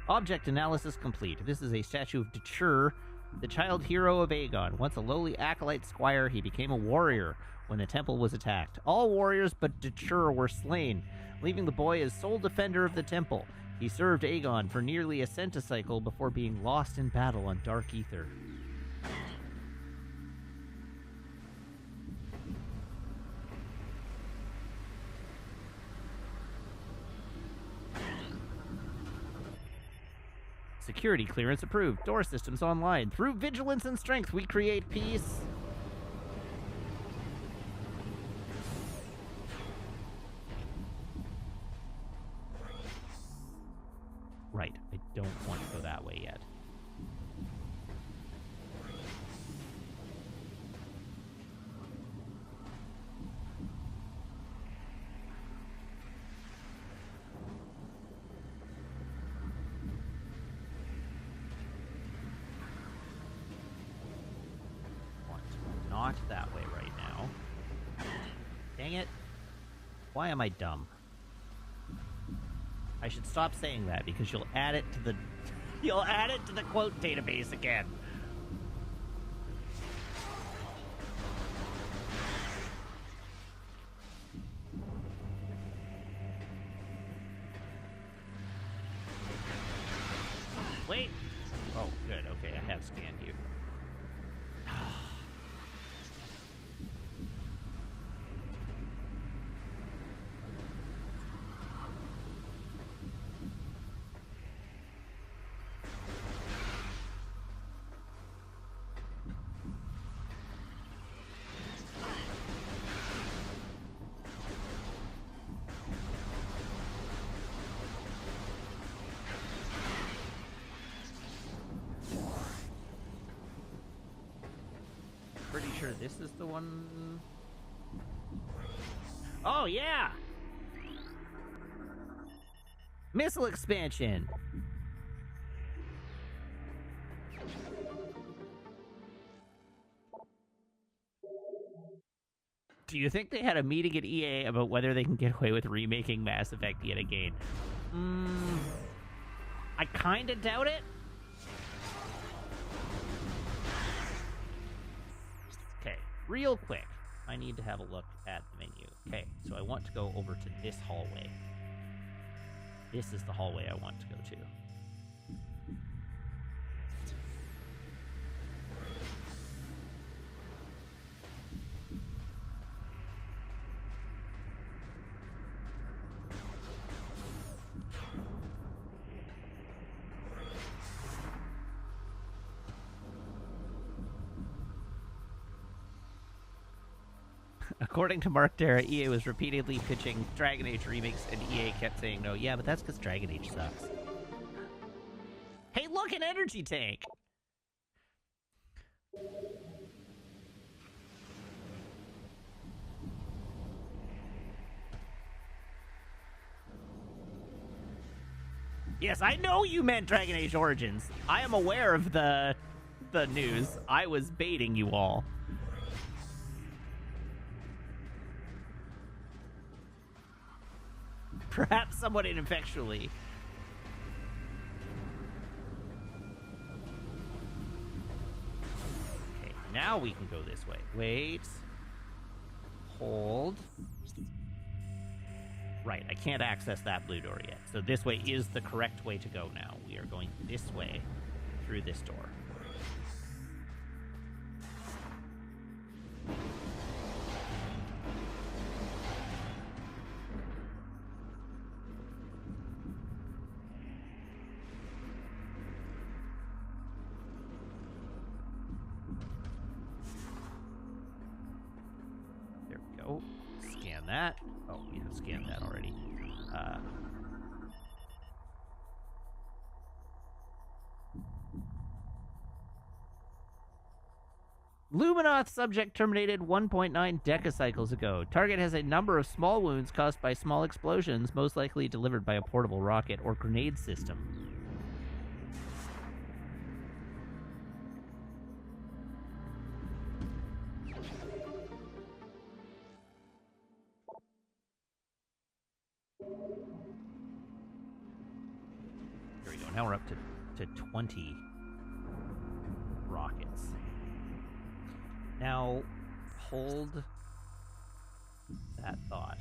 Object analysis complete. This is a statue of Dechur, the child hero of Aegon. Once a lowly acolyte squire, he became a warrior when the temple was attacked. All warriors but Dechur were slain, leaving the boy as sole defender of the temple. He served Aegon for nearly a centicycle before being lost in battle on Dark Ether. Security clearance approved. Door systems online. Through vigilance and strength, we create peace. Right. I don't want to go that way yet. Not that way right now. Dang it. Why am I dumb? I should stop saying that because you'll add it to the you'll add it to the quote database again. Wait. Oh, good. Okay, I have scanned you. Pretty sure this is the one. Oh, yeah! Missile expansion! Do you think they had a meeting at EA about whether they can get away with remaking Mass Effect yet again? I kinda doubt it. Okay, real quick. I need to have a look at the menu. Okay, so I want to go over to this hallway. This is the hallway I want to go to. According to Mark Dara, EA was repeatedly pitching Dragon Age remakes, and EA kept saying no. Yeah, but that's because Dragon Age sucks. Hey, look, an energy tank! Yes, I know you meant Dragon Age Origins. I am aware of the news. I was baiting you all. Perhaps somewhat ineffectually. Okay, now we can go this way. Wait. Hold. Right, I can't access that blue door yet. So this way is the correct way to go now. We are going this way through this door. There we go. Scan that. Oh, we have scanned that already. Luminoth subject terminated 1.9 decacycles ago. Target has a number of small wounds caused by small explosions, most likely delivered by a portable rocket or grenade system. There we go. Now we're up to 20 rockets. Now, hold that thought.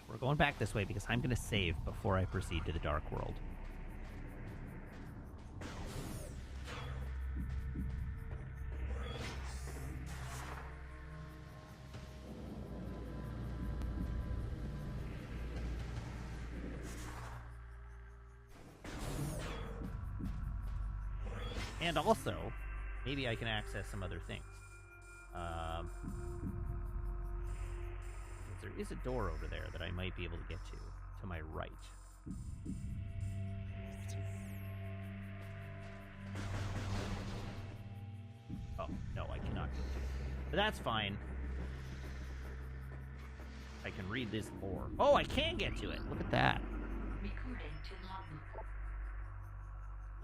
We're going back this way because I'm going to save before I proceed to the Dark World. And also, maybe I can access some other things. There is a door over there that I might be able to get to my right. Oh, no, I cannot go to it. But that's fine. I can read this lore. Oh, I can get to it. Look at that.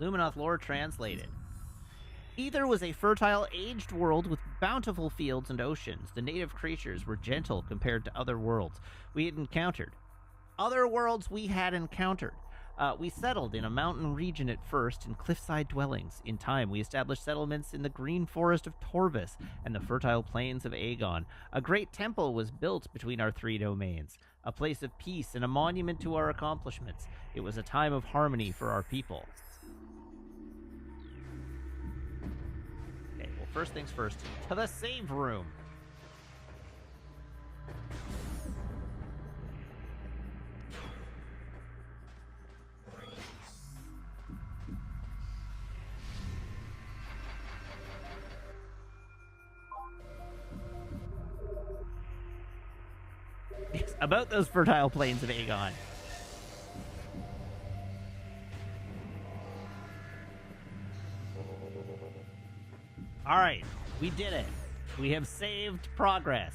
Luminoth lore translated. Ether was a fertile, aged world with bountiful fields and oceans. The native creatures were gentle compared to other worlds we had encountered. We settled in a mountain region at first in cliffside dwellings. In time, we established settlements in the green forest of Torvis and the fertile plains of Aegon. A great temple was built between our three domains, a place of peace and a monument to our accomplishments. It was a time of harmony for our people. Okay, well, first things first, to the save room. Yes, about those fertile plains of Aegon. All right, we did it. We have saved progress.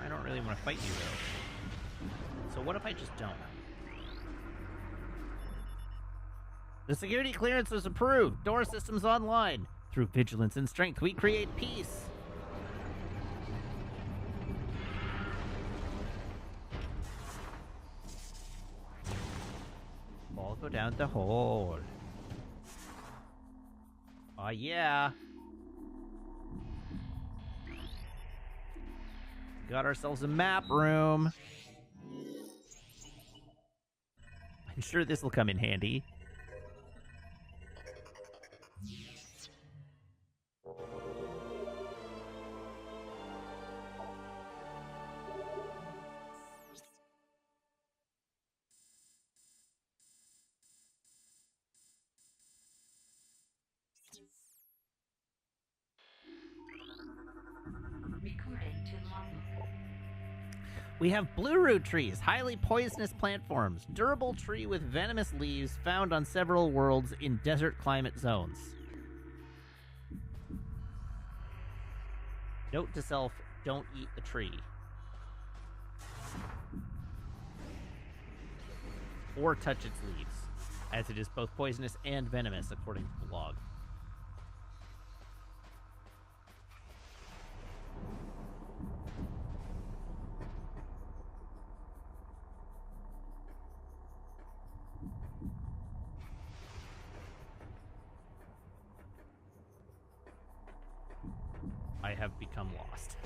I don't really want to fight you, though. So what if I just don't? The security clearance was approved. Door systems online. Through vigilance and strength, we create peace. All go down the hole. Oh, yeah. Got ourselves a map room. I'm sure this will come in handy. We have blue root trees, highly poisonous plant forms, durable tree with venomous leaves found on several worlds in desert climate zones. Note to self, don't eat the tree. Or touch its leaves, as it is both poisonous and venomous, according to the log. I have become lost.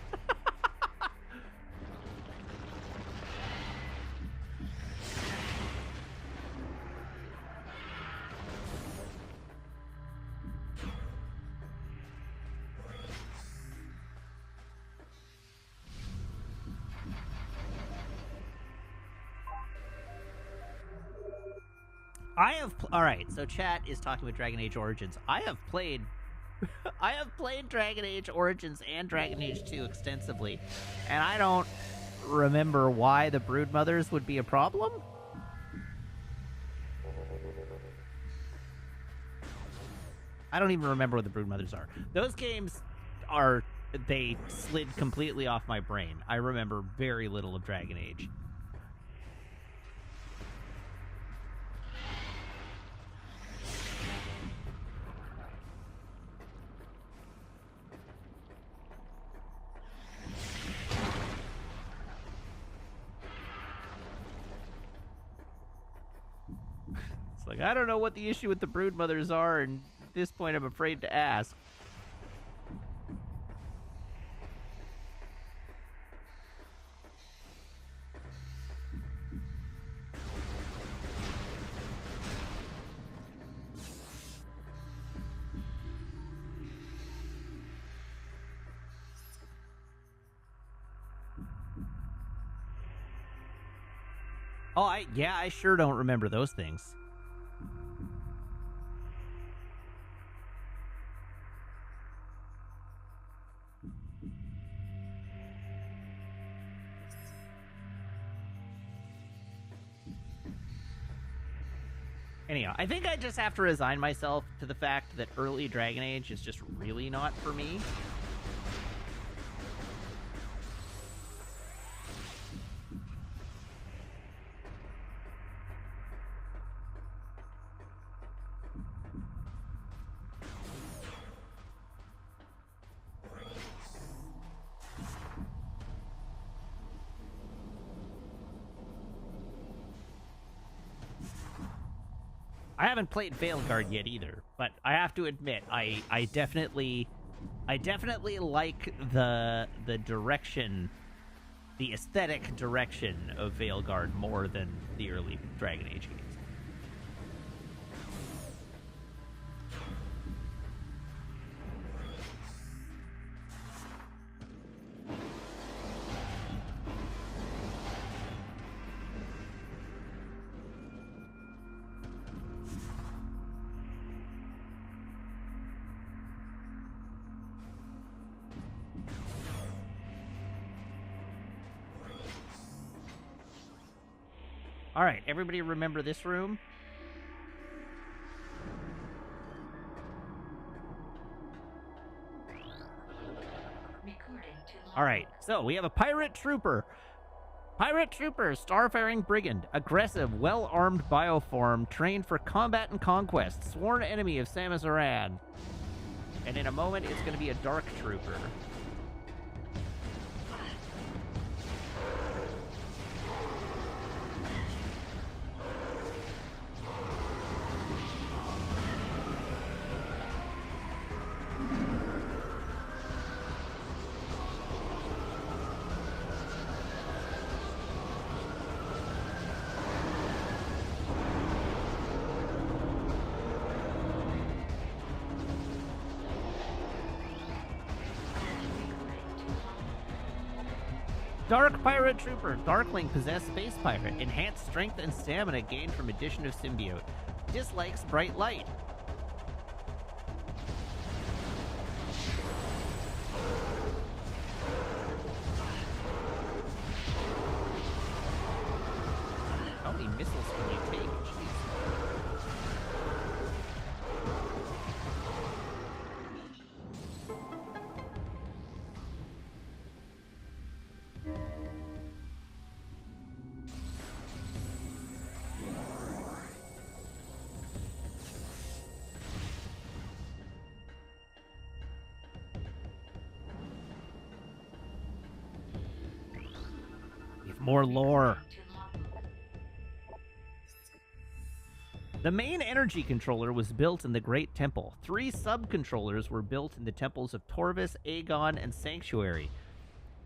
All right, so chat is talking about Dragon Age Origins. I have played Dragon Age Origins and Dragon Age 2 extensively, and I don't remember why the Broodmothers would be a problem. I don't even remember what the Broodmothers are. Those games they slid completely off my brain. I remember very little of Dragon Age. Like, I don't know what the issue with the Broodmothers are, and at this point I'm afraid to ask. Oh, I sure don't remember those things. Anyhow, I think I just have to resign myself to the fact that early Dragon Age is just really not for me. I haven't played Veilguard yet either, but I have to admit, I definitely like the direction, the aesthetic direction of Veilguard more than the early Dragon Age games. All right, everybody remember this room? All right, so we have a pirate trooper. Pirate trooper, starfaring brigand, aggressive, well-armed bioform, trained for combat and conquest, sworn enemy of Samus Aran. And in a moment, it's going to be a dark trooper. Dark Pirate Trooper. Darkling possessed Space Pirate. Enhanced strength and stamina gained from addition of symbiote. Dislikes bright light. More lore. The main energy controller was built in the Great Temple. 3 sub-controllers were built in the temples of Torvus, Aegon, and Sanctuary.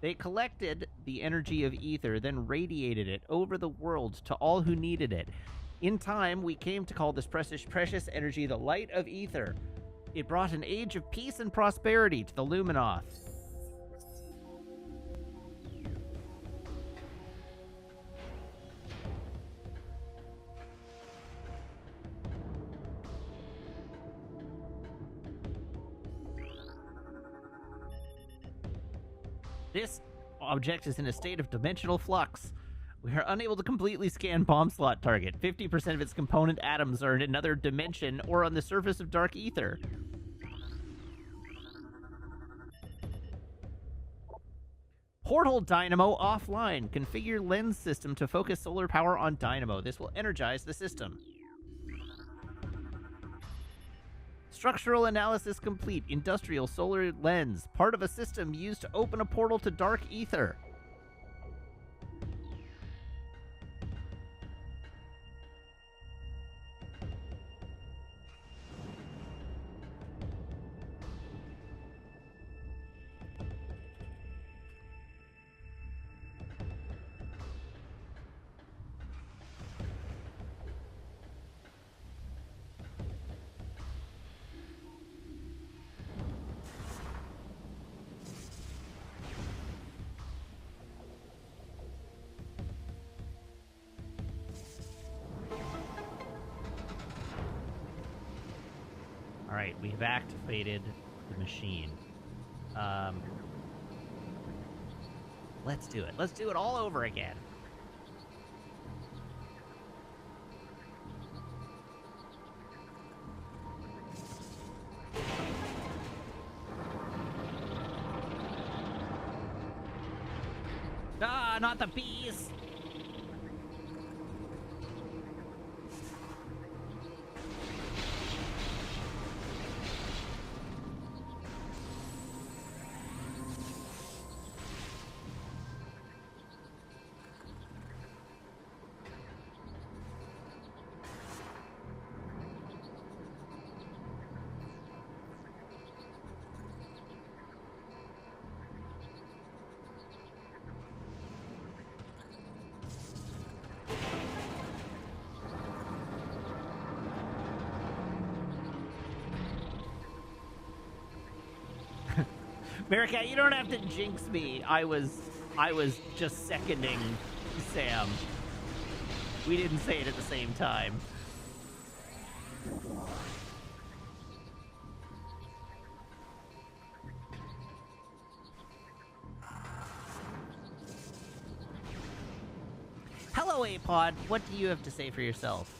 They collected the energy of ether, then radiated it over the world to all who needed it. In time, we came to call this precious energy the light of ether. It brought an age of peace and prosperity to the Luminoth. This object is in a state of dimensional flux. We are unable to completely scan bomb slot target. 50% of its component atoms are in another dimension or on the surface of dark ether. Portal dynamo offline. Configure lens system to focus solar power on dynamo. This will energize the system. Structural analysis complete. Industrial solar lens. Part of a system used to open a portal to dark ether. Alright, we've activated the machine. Let's do it. Let's do it all over again. Ah, not the bees! Maricat, you don't have to jinx me. I was just seconding Sam. We didn't say it at the same time. Hello, Apod. What do you have to say for yourself?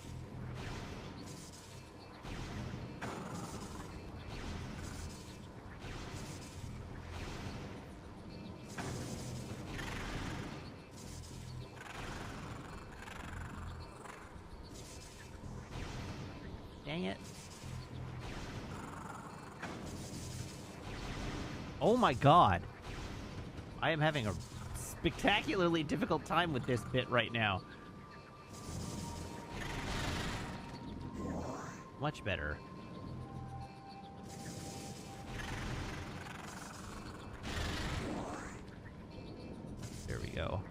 Dang it. Oh my god. I am having a spectacularly difficult time with this bit right now. Much better. There we go.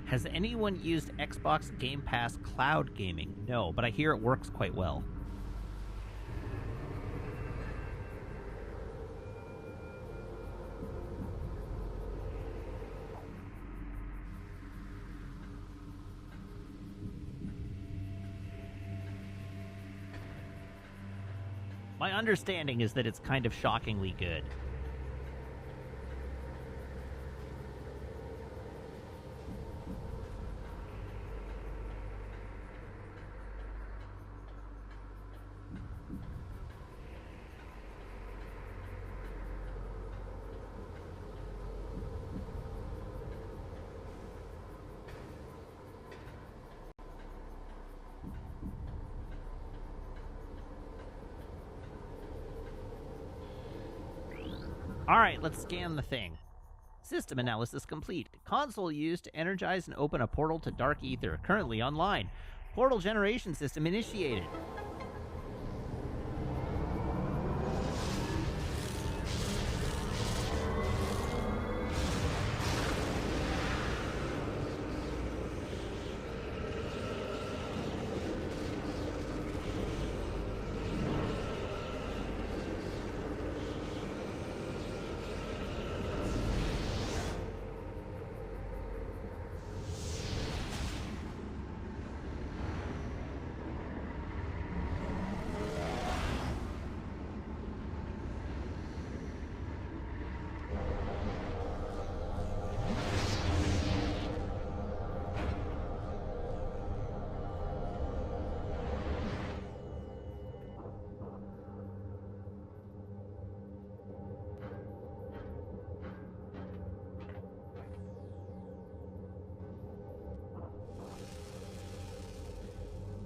Has anyone used Xbox Game Pass cloud gaming? No, but I hear it works quite well. My understanding is that it's kind of shockingly good. Alright, let's scan the thing. System analysis complete. Console used to energize and open a portal to Dark Ether. Currently online. Portal generation system initiated.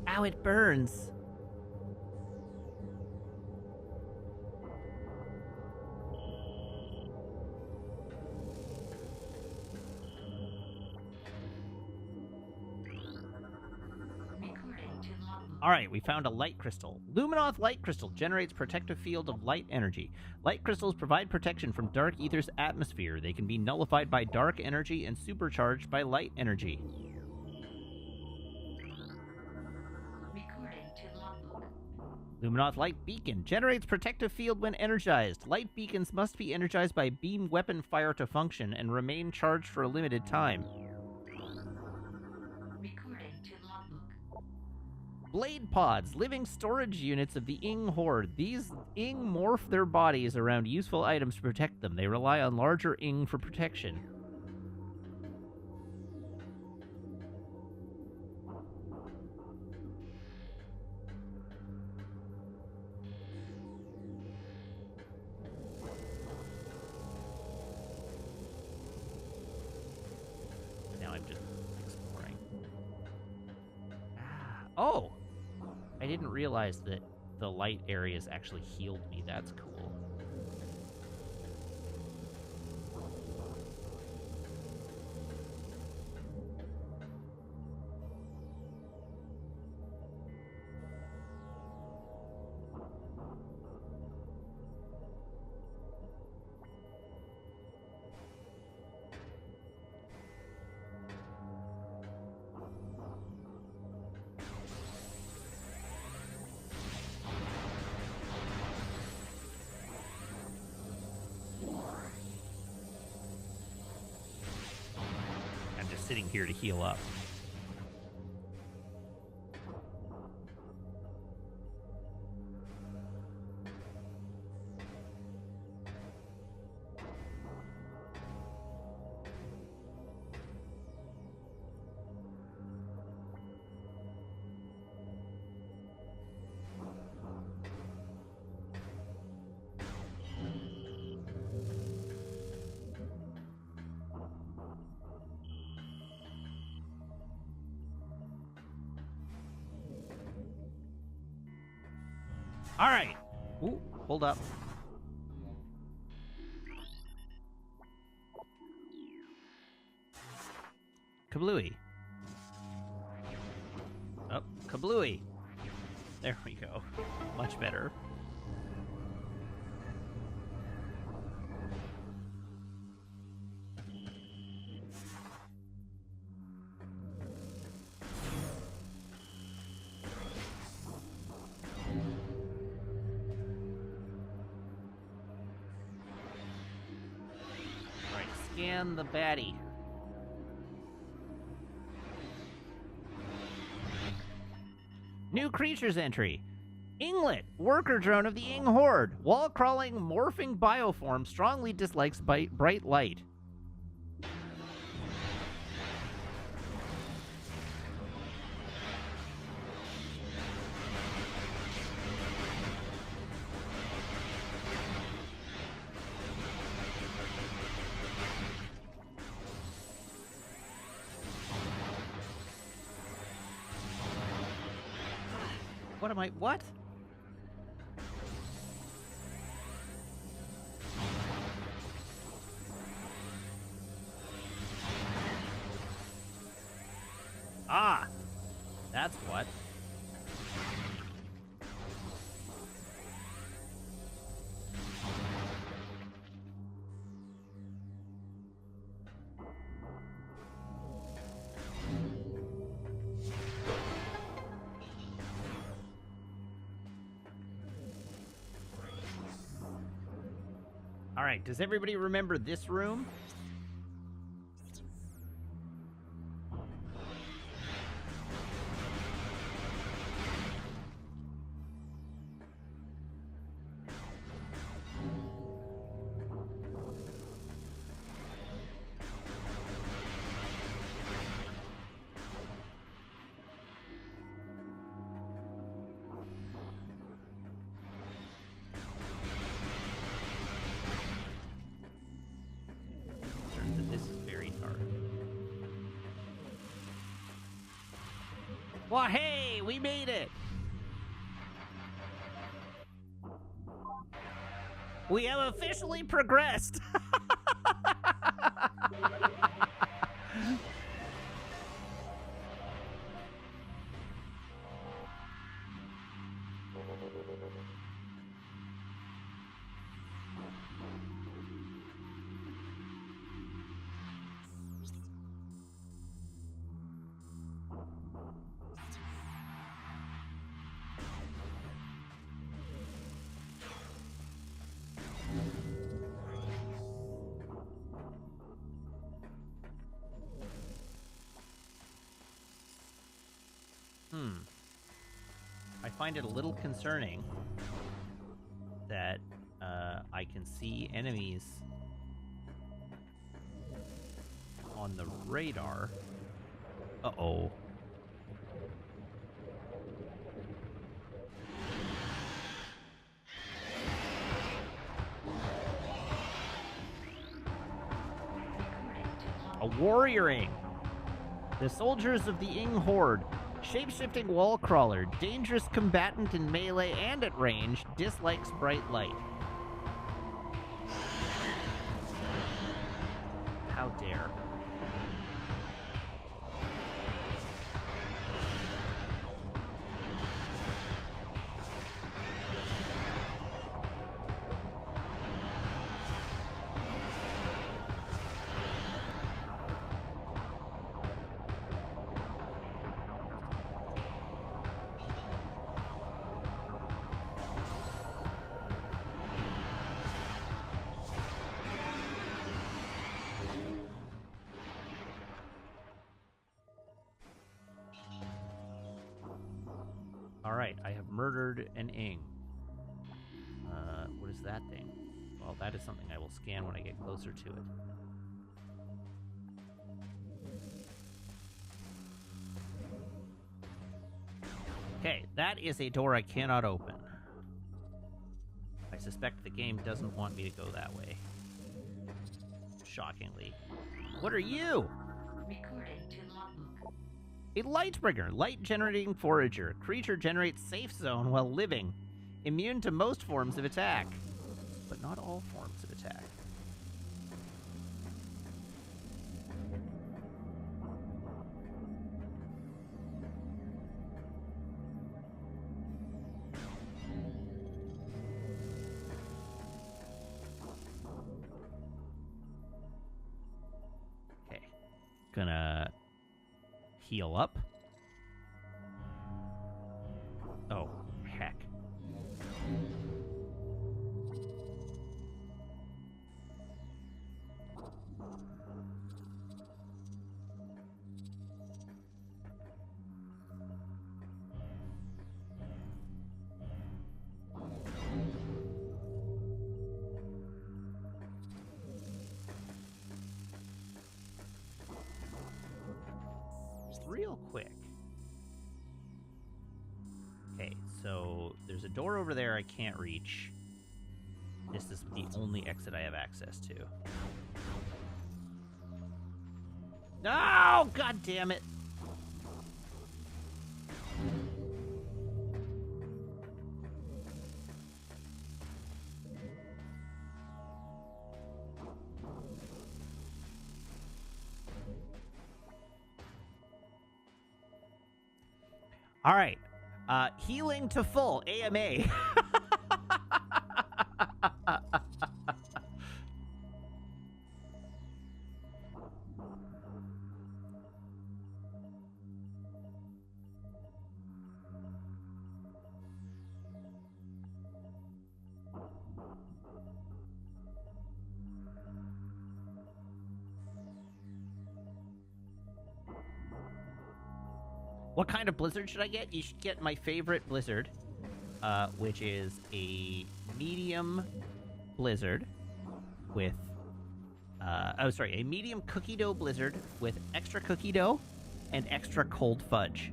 Ow, it burns. Alright, we found a light crystal. Luminoth light crystal generates protective field of light energy. Light crystals provide protection from Dark Ether's atmosphere. They can be nullified by dark energy and supercharged by light energy. Luminoth Light Beacon generates protective field when energized. Light beacons must be energized by beam weapon fire to function and remain charged for a limited time. Blade pods, living storage units of the Ing Horde. These Ing morph their bodies around useful items to protect them. They rely on larger Ing for protection. Now I'm just exploring. Oh! I didn't realize that the light areas actually healed me. That's cool. Sitting here to heal up. All right. Ooh, hold up. Kablooey. Oh, kablooey. There we go. Much better. Scan the baddie. New creatures entry. Inglet, worker drone of the Ing Horde. Wall-crawling, morphing bioform strongly dislikes bright light. What am I? What? that's what. All right, does everybody remember this room? This is very dark. Well, hey, we made it! We have officially progressed! I find it a little concerning that I can see enemies on the radar. Uh-oh. A warrior ing. The soldiers of the Ing Horde. Shape-shifting wall crawler. Dangerous combatant in melee and at range. Dislikes bright light. How dare. Alright, I have murdered an Ing. What is that thing? Well, that is something I will scan when I get closer to it. Okay, that is a door I cannot open. I suspect the game doesn't want me to go that way. Shockingly. What are you? Recording to logbook. A Lightbringer, light-generating forager. Creature generates safe zone while living. Immune to most forms of attack, but not all forms of attack. Okay. Gonna heal up. Oh, heck. Real quick. Okay, so there's a door over there I can't reach. This is the only exit I have access to. No! God damn it! All right. Healing to full, AMA. What kind of blizzard should I get? You should get my favorite blizzard, which is a medium blizzard with, a medium cookie dough blizzard with extra cookie dough and extra cold fudge.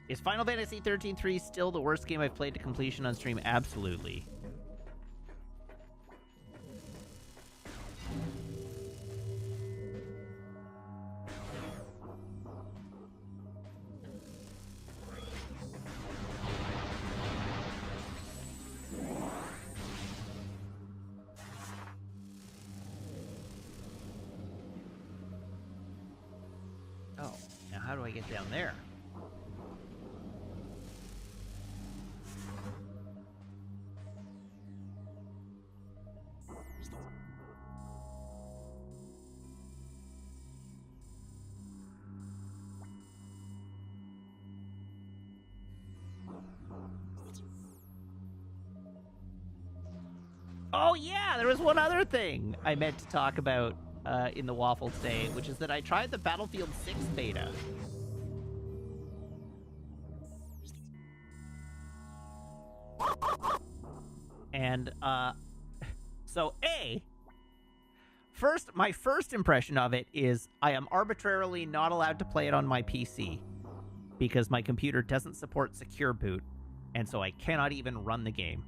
Is Final Fantasy 13-3 still the worst game I've played to completion on stream? Absolutely. Oh, now how do I get down there? Oh yeah, there was one other thing I meant to talk about in the Waffle today, which is that I tried the Battlefield 6 beta. And so my first impression of it is I am arbitrarily not allowed to play it on my PC because my computer doesn't support secure boot, and so I cannot even run the game.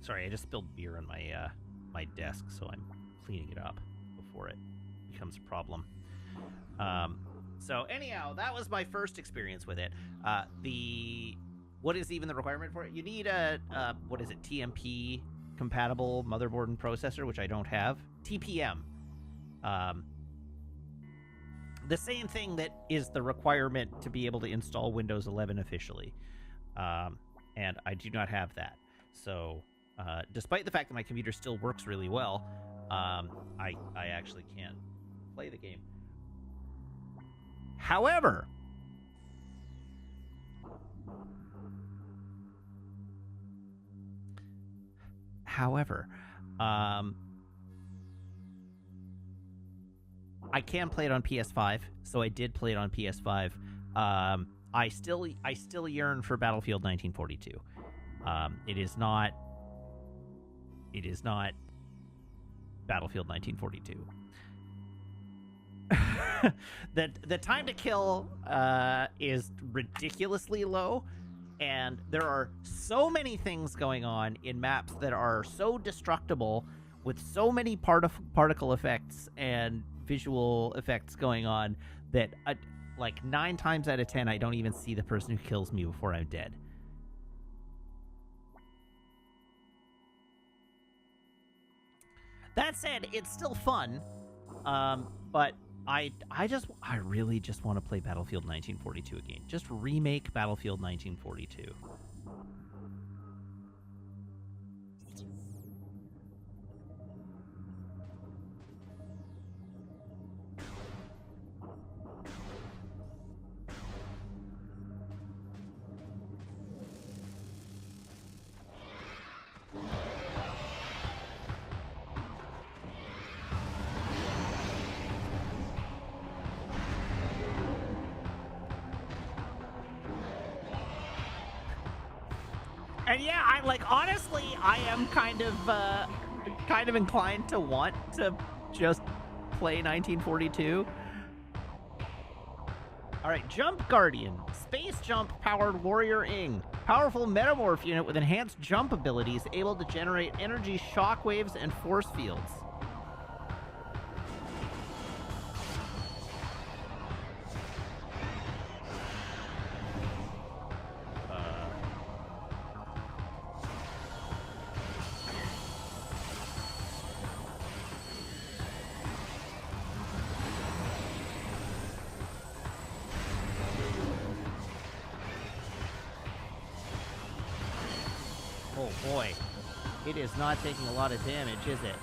Sorry, I just spilled beer on my my desk, so I'm cleaning it up before it becomes a problem. So anyhow, that was my first experience with it. What is even the requirement for it? You need a what is it, TMP compatible motherboard and processor, which I don't have. TPM. The same thing that is the requirement to be able to install Windows 11 officially. And I do not have that. So despite the fact that my computer still works really well, I actually can't play the game. However, I can play it on PS5, so I did play it on PS5. I still yearn for Battlefield 1942. It is not Battlefield 1942. The time to kill is ridiculously low, and there are so many things going on in maps that are so destructible, with so many particle effects and visual effects going on, that like 9 times out of 10 I don't even see the person who kills me before I'm dead. That said, it's still fun, but I really just want to play Battlefield 1942 again. Just remake Battlefield 1942. And yeah, honestly, I am kind of inclined to want to just play 1942. All right, Jump Guardian, Space Jump powered Warrior Ing, Powerful metamorph unit with enhanced jump abilities, able to generate energy shockwaves and force fields. Oh boy, it is not taking a lot of damage, is it?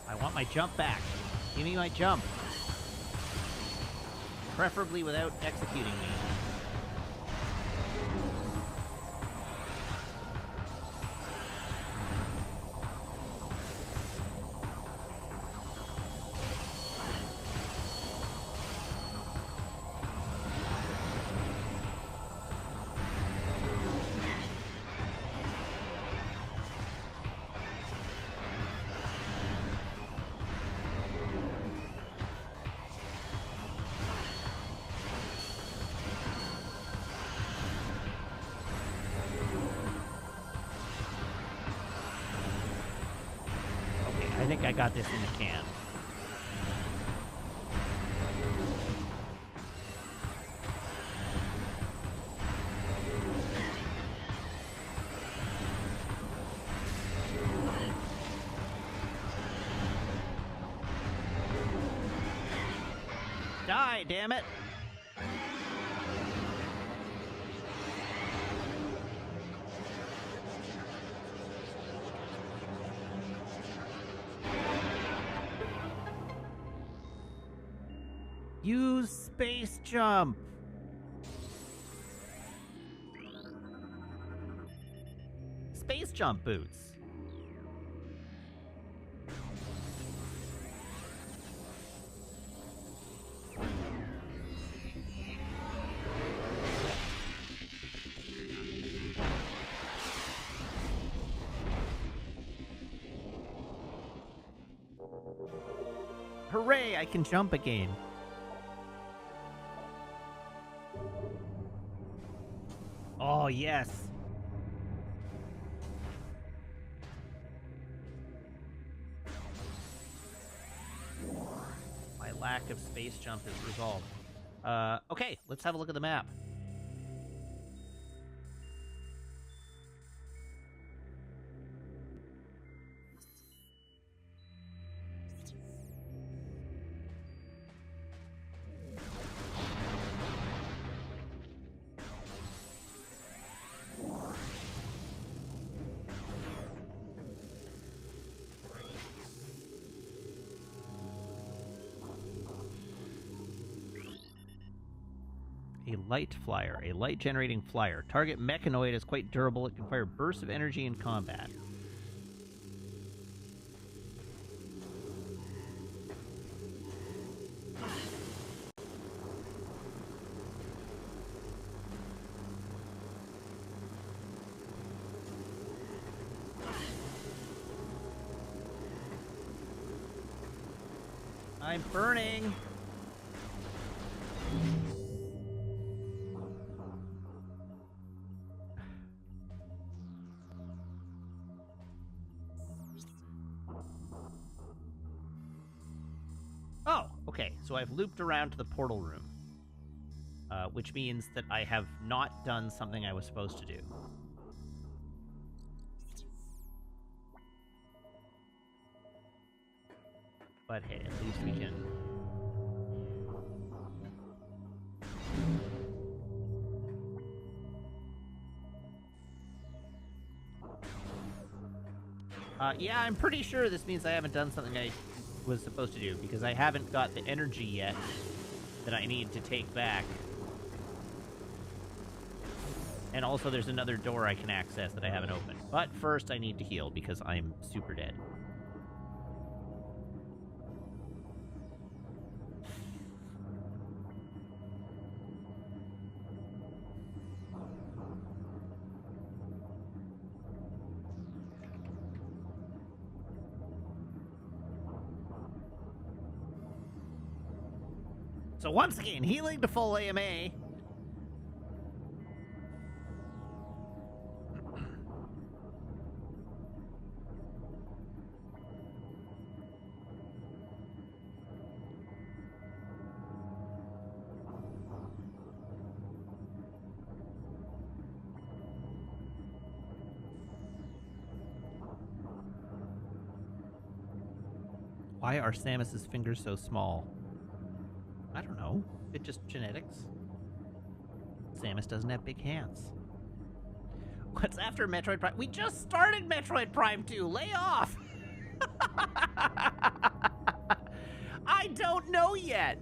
I want my jump back. Give me my jump. Preferably without executing me. I think I got this in the can. Die, damn it! Use space jump. Space jump boots. Hooray, I can jump again. Oh, yes. My lack of space jump is resolved. Okay, let's have a look at the map. A light flyer, a light generating flyer. Target mechanoid is quite durable. It can fire bursts of energy in combat. I'm burning. Oh, okay. So I've looped around to the portal room, which means that I have not done something I was supposed to do. But hey, at least we can... yeah, I'm pretty sure this means I haven't done something I was supposed to do, because I haven't got the energy yet that I need to take back. And also there's another door I can access that I haven't opened. But first I need to heal because I'm super dead. So once again, healing to full AMA. Why are Samus's fingers so small? I don't know. It's just genetics. Samus doesn't have big hands. What's after Metroid Prime? We just started Metroid Prime 2. Lay off. I don't know yet.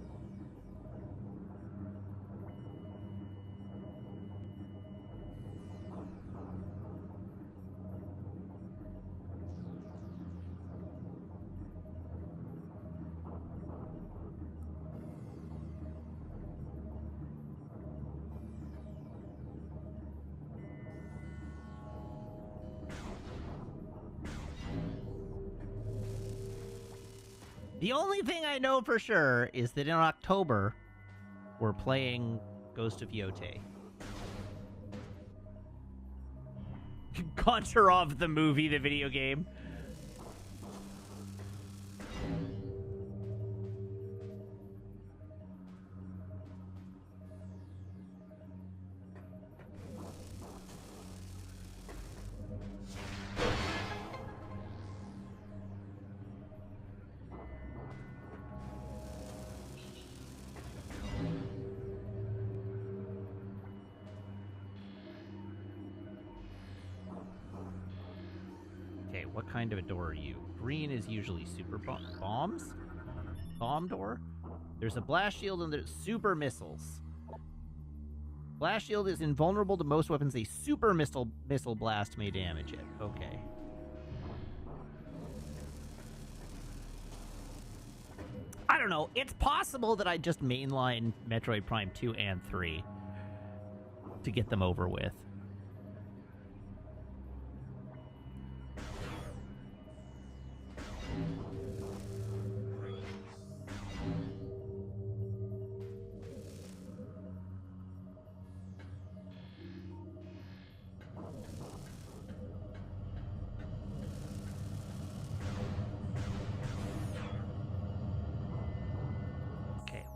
The only thing I know for sure is that in October, we're playing Ghost of Yote. Goncharov the movie, the video game. What kind of a door are you? Green is usually super bombs? Bomb door? There's a blast shield and there's super missiles. Blast shield is invulnerable to most weapons. A super missile blast may damage it. Okay. I don't know. It's possible that I just mainline Metroid Prime 2 and 3 to get them over with.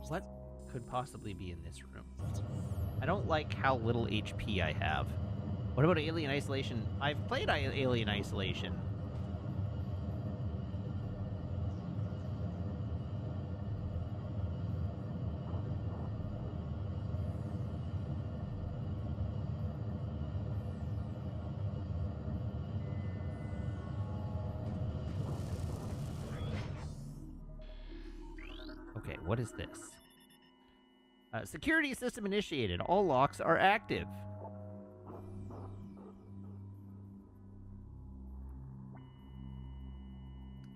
What could possibly be in this room? I don't like how little HP I have. What about Alien Isolation? I've played Alien Isolation. Okay, what is this? Security system initiated. All locks are active.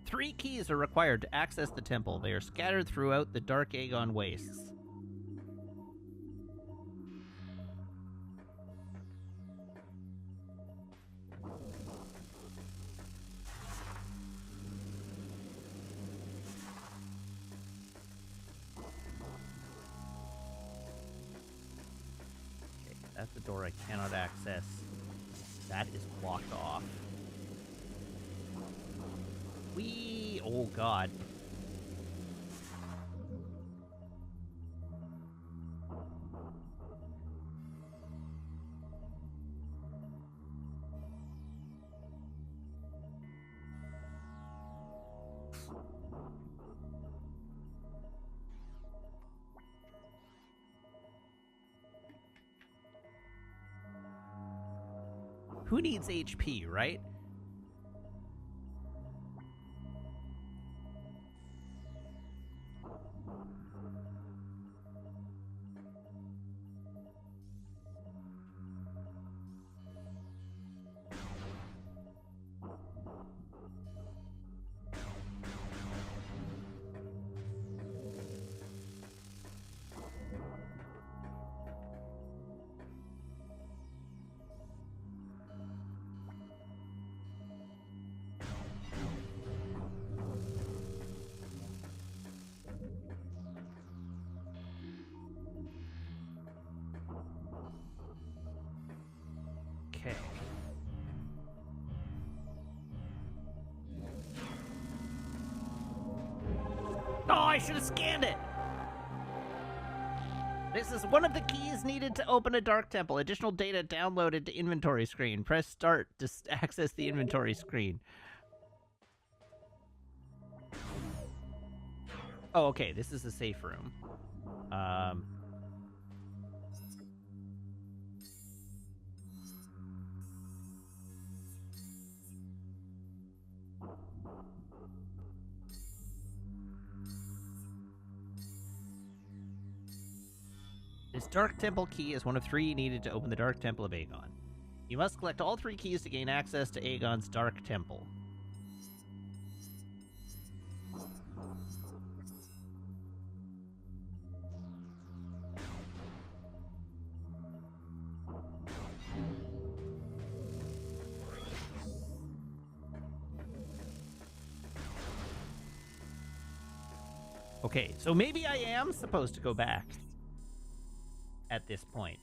Three keys are required to access the temple. They are scattered throughout the Dark Aegon wastes. That's the door I cannot access. That is blocked off. Whee! Oh, God. Who needs HP, right? Okay. Oh, I should have scanned it! This is one of the keys needed to open a dark temple. Additional data downloaded to inventory screen. Press start to access the inventory screen. Oh, okay. This is a safe room. This Dark Temple key is one of 3 needed to open the Dark Temple of Aegon. You must collect all 3 keys to gain access to Aegon's Dark Temple. Okay, so maybe I am supposed to go back at this point.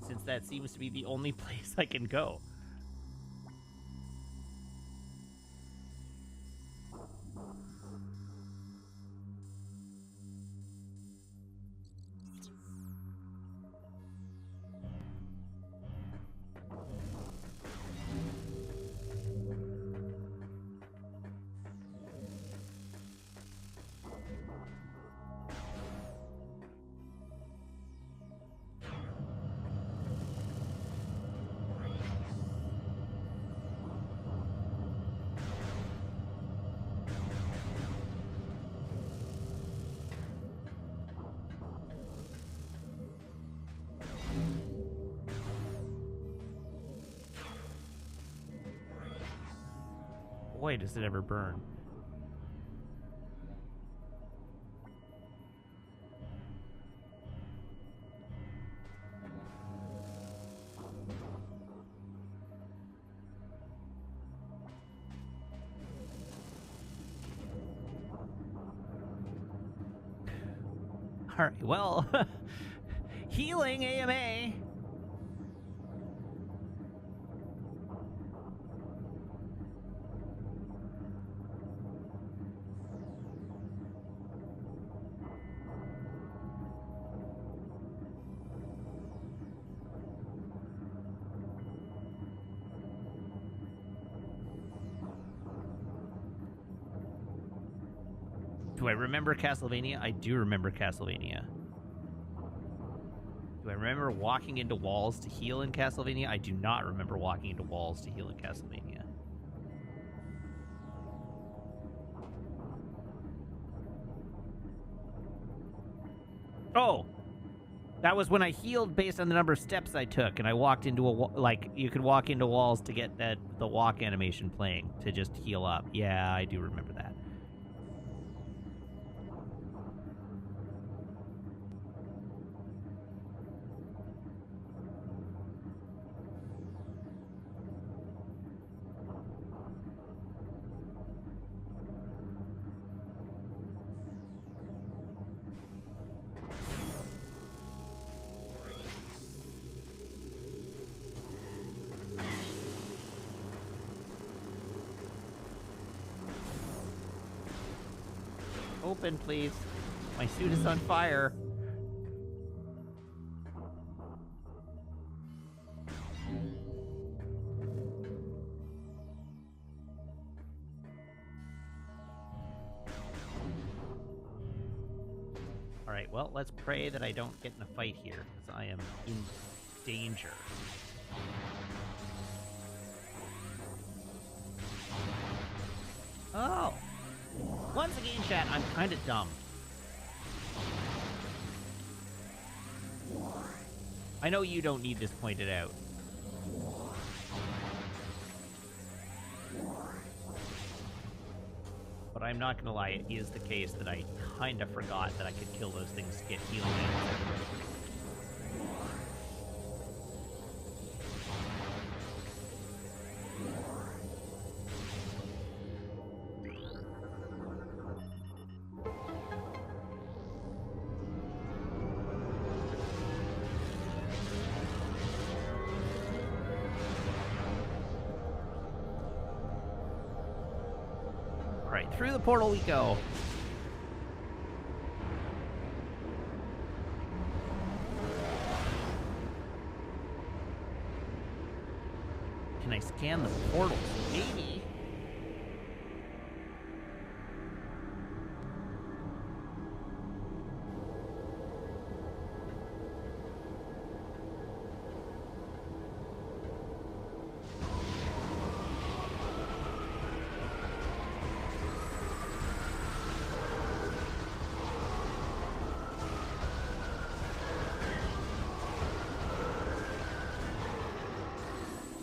Since that seems to be the only place I can go. Boy, does it ever burn. All right, well, healing AMA. Do I remember Castlevania? I do remember Castlevania. Do I remember walking into walls to heal in Castlevania? I do not remember walking into walls to heal in Castlevania. Oh! That was when I healed based on the number of steps I took, and I walked into a like, you could walk into walls to get the walk animation playing to just heal up. Yeah, I do remember that. Open, please. My suit is on fire. Alright, well, let's pray that I don't get in a fight here, because I am in danger. Oh! Once again, chat, I'm kind of dumb. I know you don't need this pointed out. But I'm not gonna lie, it is the case that I kind of forgot that I could kill those things to get healing. through the portal we go. Can I scan the portals? Maybe.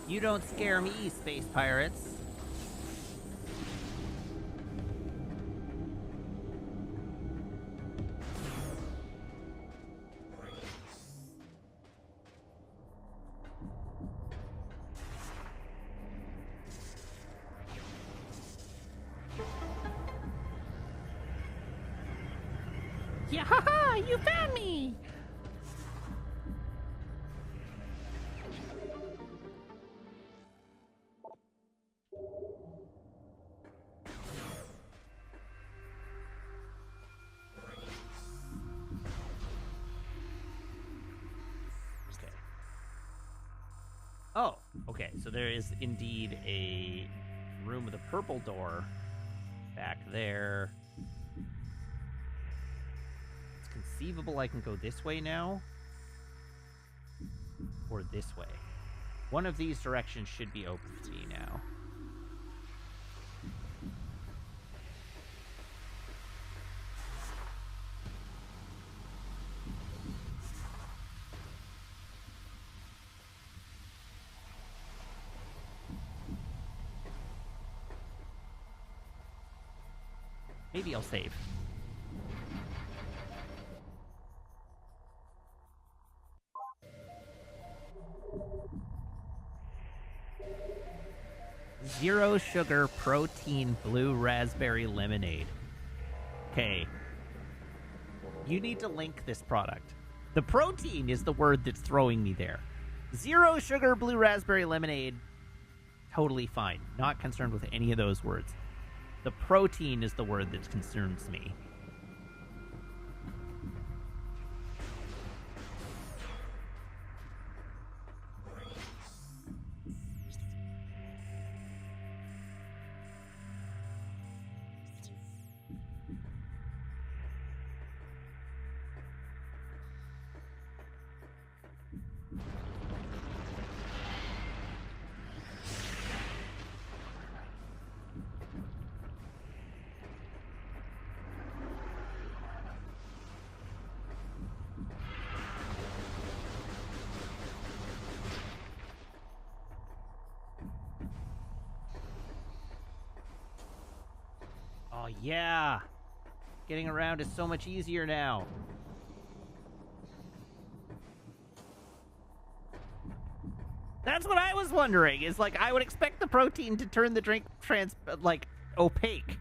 You don't scare me, space pirates. Yeah, haha, you found me! Oh, okay. So there is indeed a room with a purple door back there. It's conceivable I can go this way now. Or this way. One of these directions should be open to me now. Maybe I'll save. Zero sugar protein blue raspberry lemonade. Okay. You need to link this product. The protein is the word that's throwing me there. Zero sugar blue raspberry lemonade. Totally fine. Not concerned with any of those words. The protein is the word that concerns me. Oh, yeah. Getting around is so much easier now. That's what I was wondering. Is like, I would expect the protein to turn the drink opaque.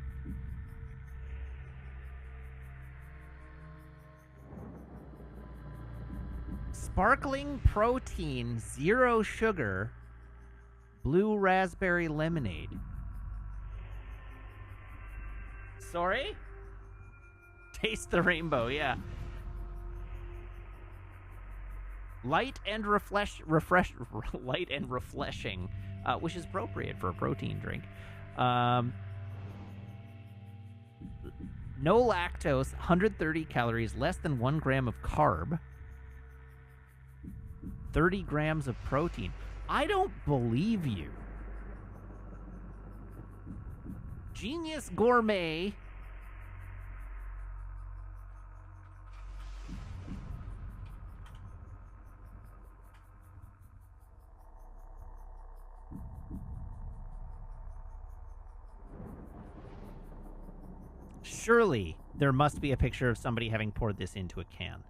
Sparkling protein, zero sugar, blue raspberry lemonade. Sorry? Taste the rainbow, yeah. Light and light and refreshing, which is appropriate for a protein drink. No lactose, 130 calories, less than 1 gram of carb, 30 grams of protein. I don't believe you. Genius Gourmet. Surely there must be a picture of somebody having poured this into a can.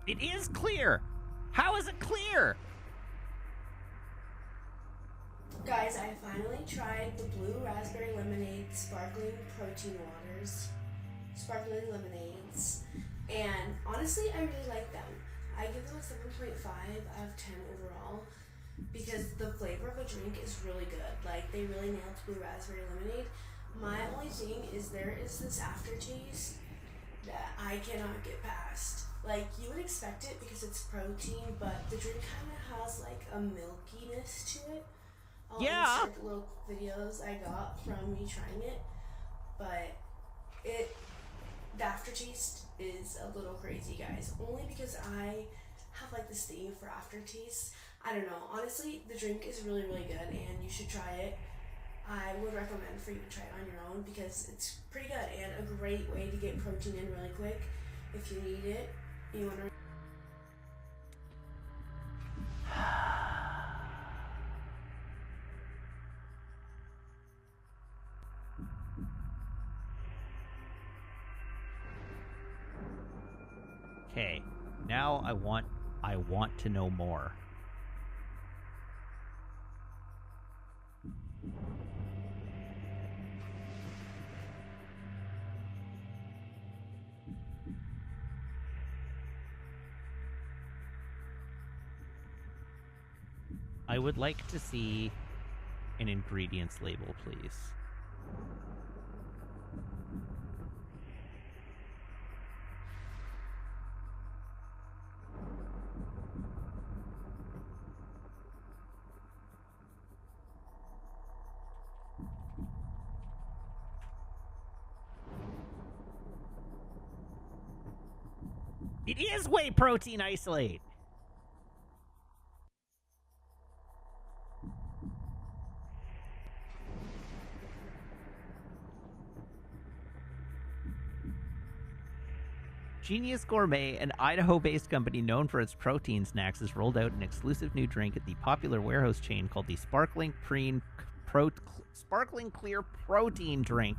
It is clear. How is it clear? Guys, I finally tried the blue raspberry lemonade sparkling protein waters, sparkling lemonades, and honestly, I really like them. I give them a 7.5 out of 10 overall because the flavor of the drink is really good. Like, they really nailed blue raspberry lemonade. My only thing is there is this aftertaste that I cannot get past. Like, you would expect it because it's protein, but the drink kind of has like a milkiness to it. I'll insert the little videos I got from me trying it, but the aftertaste is a little crazy, guys. Only because I have like this thing for aftertaste. I don't know. Honestly, the drink is really, really good, and you should try it. I would recommend for you to try it on your own because it's pretty good and a great way to get protein in really quick if you need it. You want to. Okay, now I want to know more. I would like to see an ingredients label, please. It is whey protein isolate. Genius Gourmet, an Idaho-based company known for its protein snacks, has rolled out an exclusive new drink at the popular warehouse chain called the Sparkling Clear Protein Drink.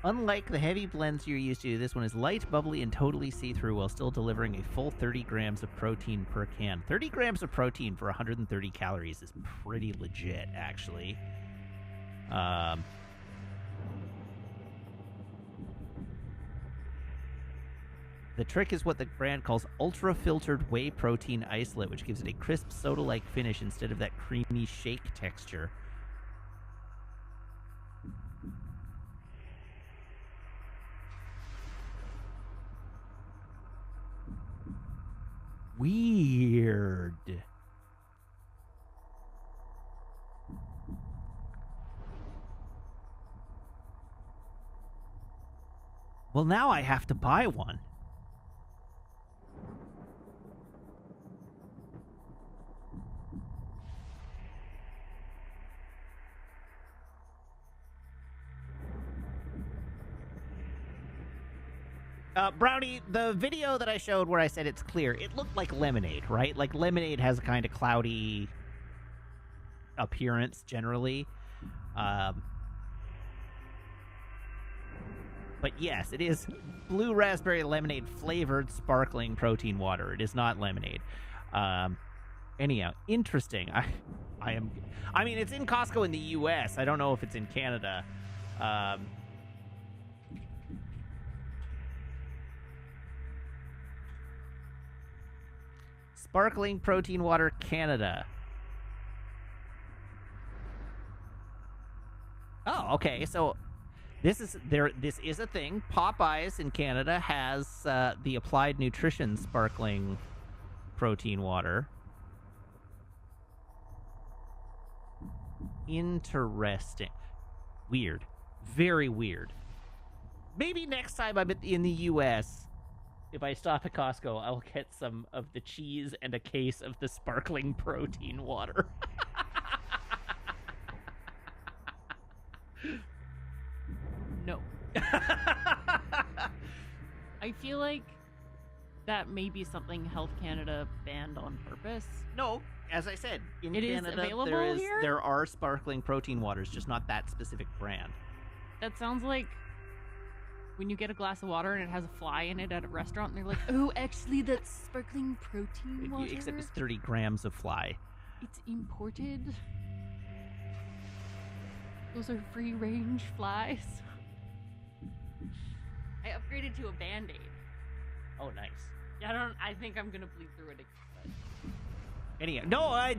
Unlike the heavy blends you're used to, this one is light, bubbly, and totally see-through while still delivering a full 30 grams of protein per can. 30 grams of protein for 130 calories is pretty legit, actually. The trick is what the brand calls ultra-filtered whey protein isolate, which gives it a crisp soda-like finish instead of that creamy shake texture. Weird. Well, now I have to buy one. Brownie, the video that I showed where I said it's clear, it looked like lemonade, right? Like lemonade has a kind of cloudy appearance generally. But yes, it is blue raspberry lemonade flavored sparkling protein water. It is not lemonade. Anyhow, interesting. I mean, it's in Costco in the U.S. I don't know if it's in Canada. Sparkling Protein Water Canada. Oh, okay. So this is a thing. Popeyes in Canada has the Applied Nutrition Sparkling Protein Water. Interesting. Weird. Very weird. Maybe next time I'm in the U.S., if I stop at Costco, I'll get some of the cheese and a case of the sparkling protein water. No. I feel like that may be something Health Canada banned on purpose. No, as I said, in It is Canada available here? there are sparkling protein waters, just not that specific brand. That sounds like when you get a glass of water and it has a fly in it at a restaurant, and they're like, "Oh, actually, that's sparkling protein water. Except it's 30 grams of fly. It's imported. Those are free-range flies." I upgraded to a Band-Aid. Oh, nice. Yeah, I think I'm gonna bleed through it. But... Anyhow, no,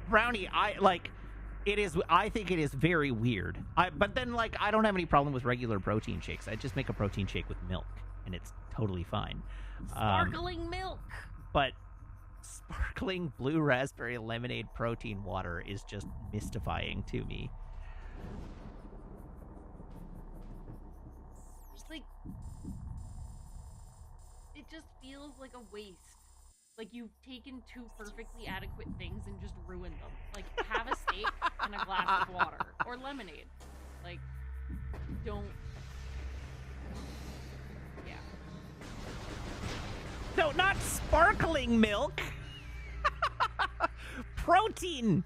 Brownie, I think it is very weird. But then, like, I don't have any problem with regular protein shakes. I just make a protein shake with milk, and it's totally fine. Sparkling milk. But sparkling blue raspberry lemonade protein water is just mystifying to me. Just like, it just feels like a waste. Like you've taken two perfectly adequate things and just ruined them. Like, have a steak and a glass of water. Or lemonade. Like, don't... Yeah. No, not sparkling milk! Protein!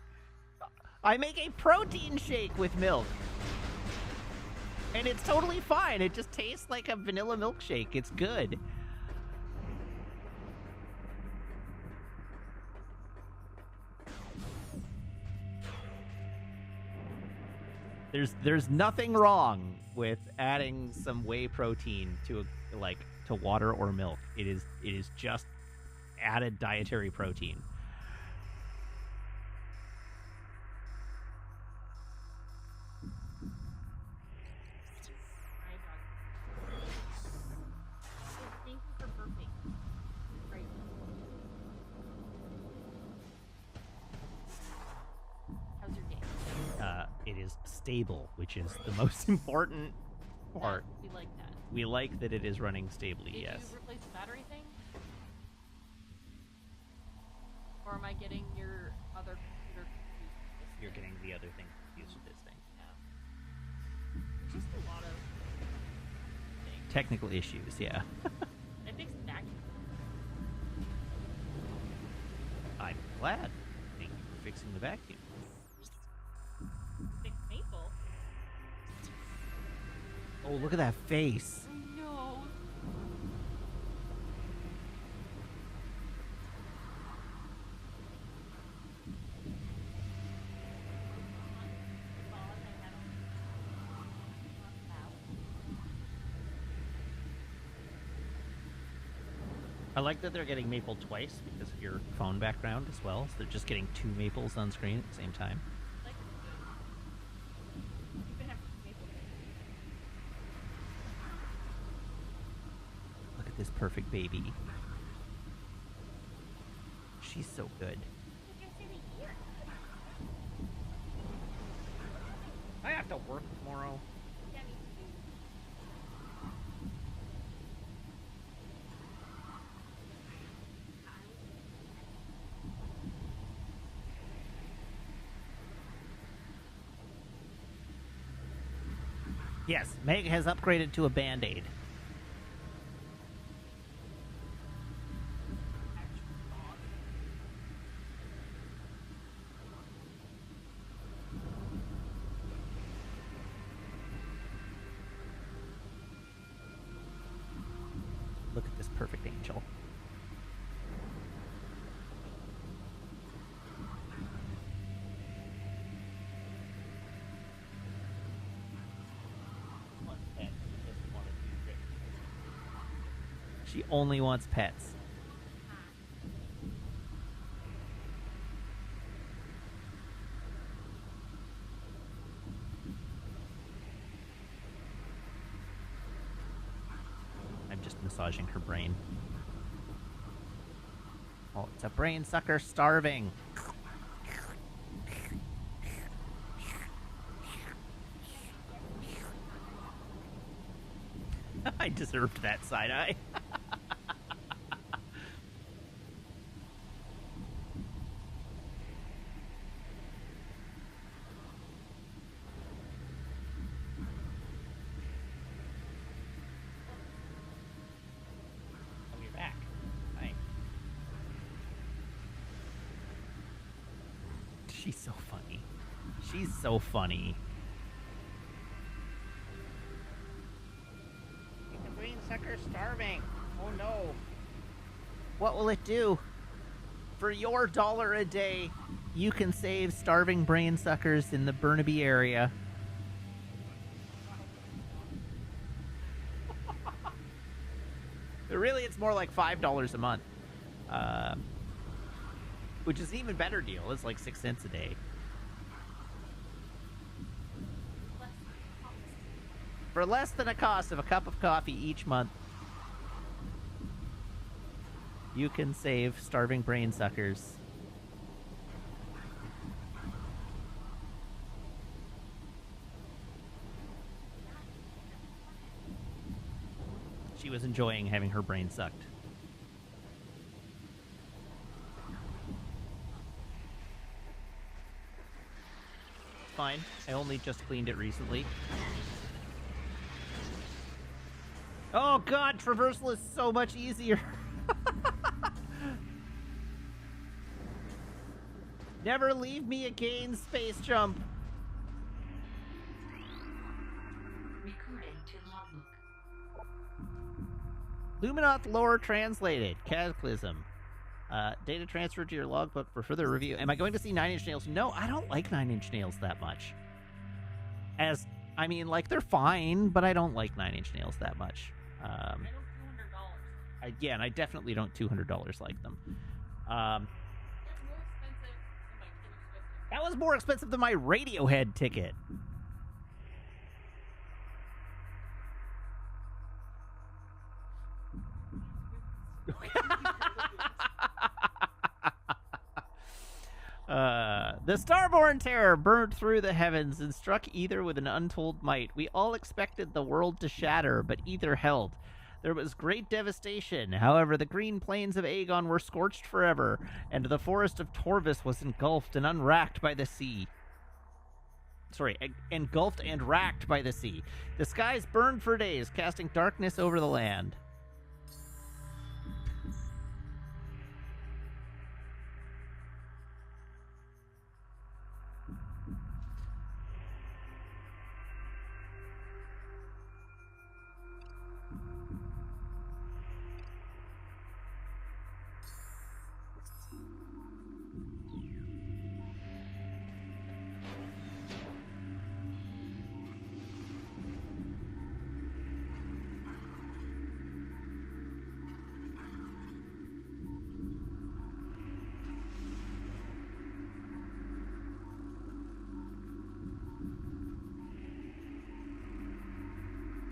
I make a protein shake with milk. And it's totally fine. It just tastes like a vanilla milkshake. It's good. There's nothing wrong with adding some whey protein to water or milk. It is just added dietary protein. Thank you for burping. Right. How's your game? It is stable, which is the most important part. We like that. We like that it is running stably, Did yes. you replace the battery thing? Or am I getting your other computer confused with this? You're getting the other thing confused with this thing. Yeah. There's just a lot of things. Technical issues, yeah. I fixed the vacuum. I'm glad. Thank you for fixing the vacuum. Fixed maple. Oh, look at that face. I know. I like that they're getting maple twice because of your phone background as well. So they're just getting two maples on screen at the same time. Like, you can have maple. Look at this perfect baby. She's so good. I have to work tomorrow. Yes, Meg has upgraded to a Band-Aid. Look at this perfect angel. She only wants pets. I'm just massaging her brain. Oh, it's a brain sucker starving. I deserved that side eye. Oh, you're back. Hi. She's so funny. She's so funny. starving. Oh no. What will it do? For your $1 a day, you can save starving brain suckers in the Burnaby area. Really, it's more like $5 a month. Which is an even better deal. It's like 6 cents a day. For less than a cost of a cup of coffee each month, you can save starving brain suckers. She was enjoying having her brain sucked. Fine. I only just cleaned it recently. Oh god, traversal is so much easier. Never leave me again, space jump. Recording to logbook. Luminoth lore translated. Cataclysm. Data transferred to your logbook for further review. Am I going to see Nine Inch Nails? No, I don't like Nine Inch Nails that much. I mean, like, they're fine, but I don't like Nine Inch Nails that much. I don't $200. Yeah, and I definitely don't $200 like them. That's more expensive than my Taylor Swift ticket. That was more expensive than my Radiohead ticket. The Starborn terror burned through the heavens and struck Ether with an untold might. We all expected the world to shatter, but Ether held. There was great devastation. However, the green plains of Aegon were scorched forever, and the forest of Torvis was engulfed and unracked by the sea. Engulfed and racked by the sea. The skies burned for days, casting darkness over the land.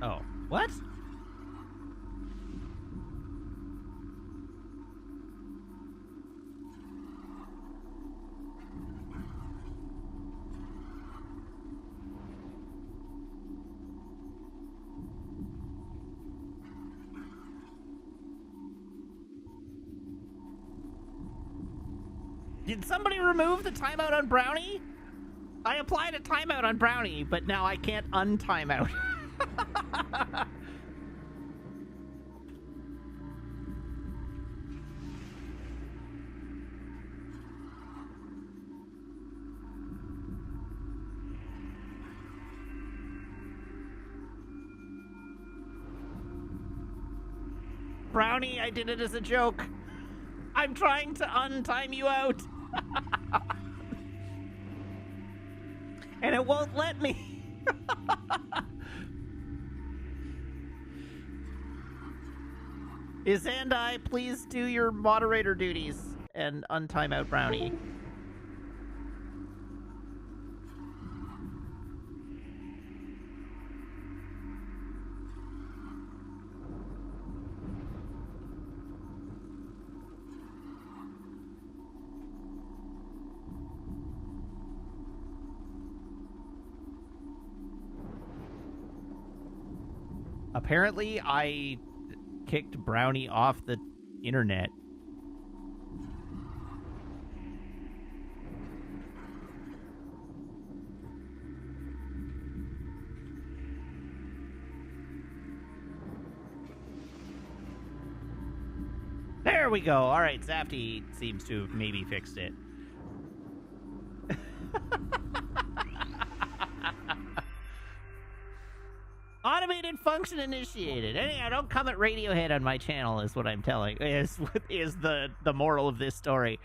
Oh, what? Did somebody remove the timeout on Brownie? I applied a timeout on Brownie, but now I can't untimeout. Brownie, I did it as a joke. I'm trying to untime you out. And it won't let me. Izandai, please do your moderator duties and untime out Brownie. Apparently, I kicked Brownie off the internet. There we go. All right, Zafty seems to have maybe fixed it. Automated function initiated. Anyhow, don't come at Radiohead on my channel is what I'm telling. Is the moral of this story.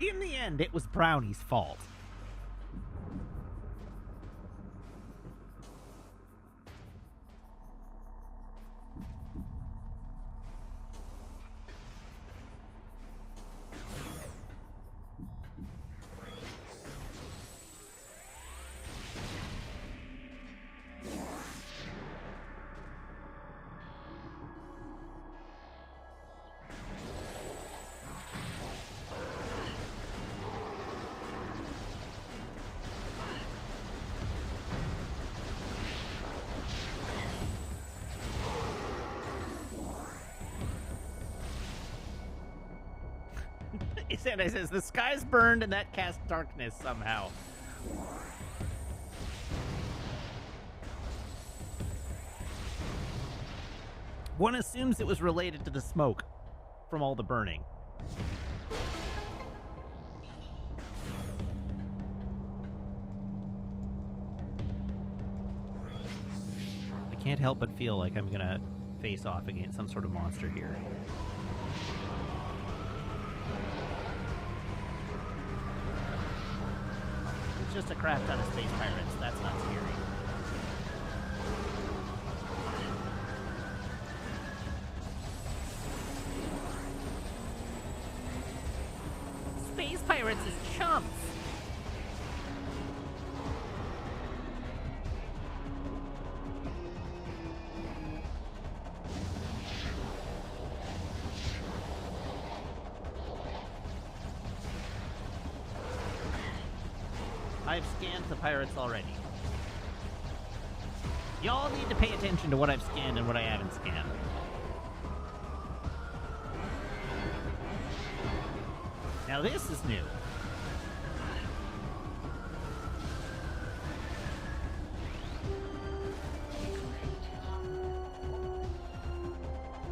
In the end, it was Brownie's fault. Santa says, the sky's burned and that casts darkness somehow. One assumes it was related to the smoke from all the burning. I can't help but feel like I'm gonna face off against some sort of monster here. Just a crap ton of space pirates. That's not scary. Space pirates is chumps. I've scanned the pirates already. Y'all need to pay attention to what I've scanned and what I haven't scanned. Now this is new.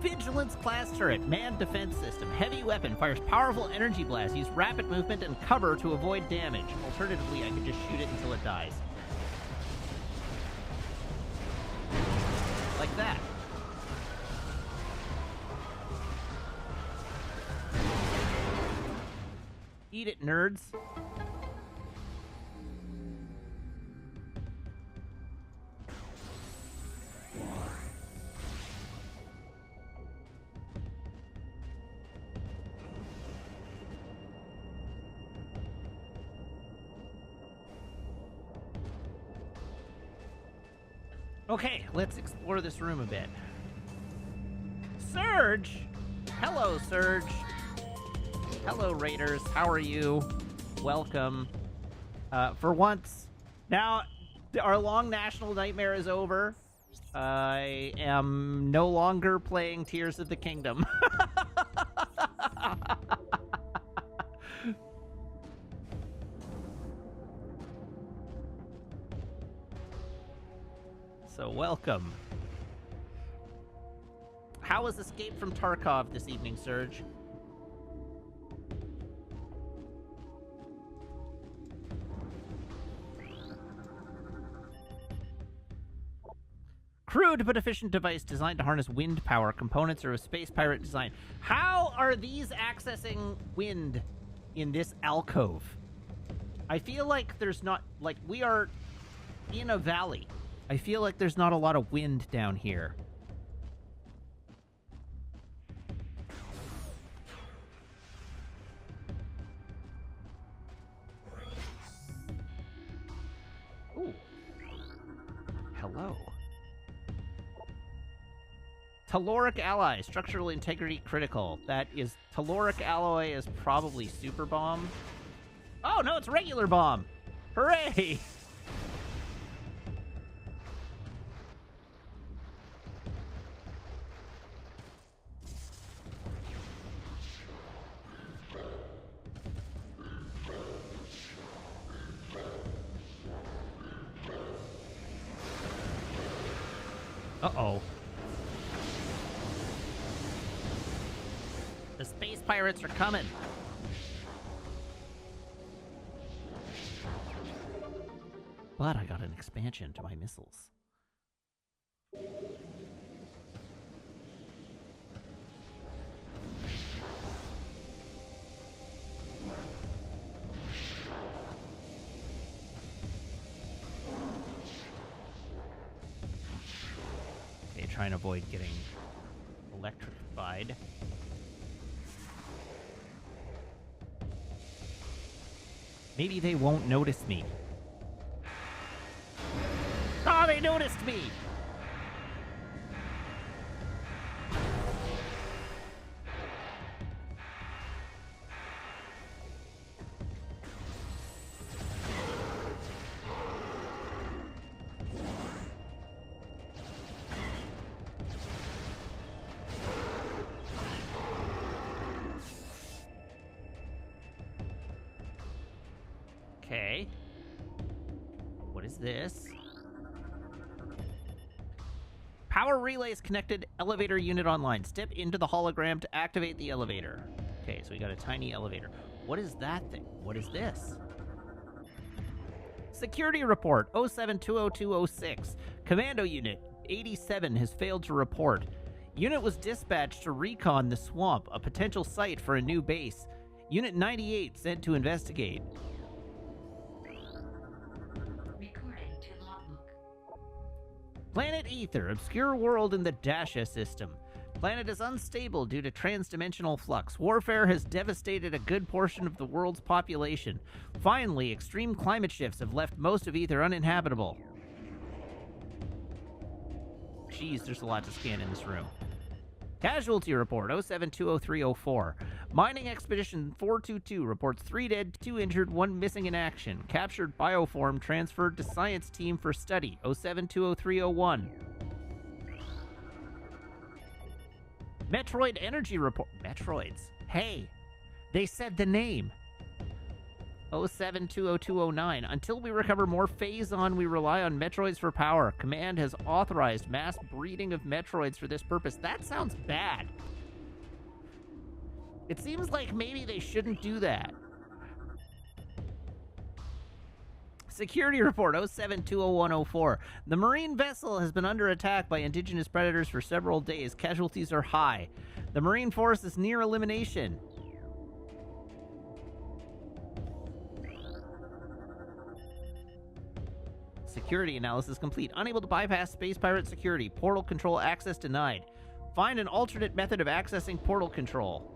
Vigilance class turret, manned defense system, heavy weapon, fires powerful energy blast, use rapid movement and cover to avoid damage. Alternatively, I could just shoot it until it dies. Like that. Eat it, nerds. Okay, let's explore this room a bit. Surge! Hello, Surge. Hello, Raiders. How are you? Welcome. For once, now our long national nightmare is over. I am no longer playing Tears of the Kingdom. So welcome. How was Escape from Tarkov this evening, Surge? Crude but efficient device designed to harness wind power. Components are of space pirate design. How are these accessing wind in this alcove? I feel like there's not... Like, we are in a valley. I feel like there's not a lot of wind down here. Ooh. Hello. Telluric alloy, structural integrity critical. That is, telluric alloy is probably super bomb. Oh no, it's regular bomb. Hooray! Uh-oh. The space pirates are coming. But I got an expansion to my missiles. Okay, try and avoid getting electrified. Maybe they won't notice me. Oh, they noticed me! Okay. What is this? Power relays connected, elevator unit online. Step into the hologram to activate the elevator. Okay, so we got a tiny elevator. What is that thing? What is this? Security report 07-20206. Commando unit 87 has failed to report. Unit was dispatched to recon the swamp, a potential site for a new base. Unit 98 sent to investigate. Recording to logbook. Planet Ether, obscure world in the Dasha system. Planet is unstable due to transdimensional flux. Warfare has devastated a good portion of the world's population. Finally, extreme climate shifts have left most of Ether uninhabitable. Jeez, there's a lot to scan in this room. Casualty report 07-20304. Mining Expedition 422 reports 3 dead, 2 injured, 1 missing in action. Captured bioform transferred to science team for study 07-20301. Metroid energy report. Metroids. Hey, they said the name. 07-20209. Until we recover more Phazon, we rely on Metroids for power. Command has authorized mass breeding of Metroids for this purpose. That sounds bad. It seems like maybe they shouldn't do that. Security report 07-20104. The marine vessel has been under attack by indigenous predators for several days. Casualties are high. The marine force is near elimination. Security analysis complete. Unable to bypass space pirate security. Portal control access denied. Find an alternate method of accessing portal control.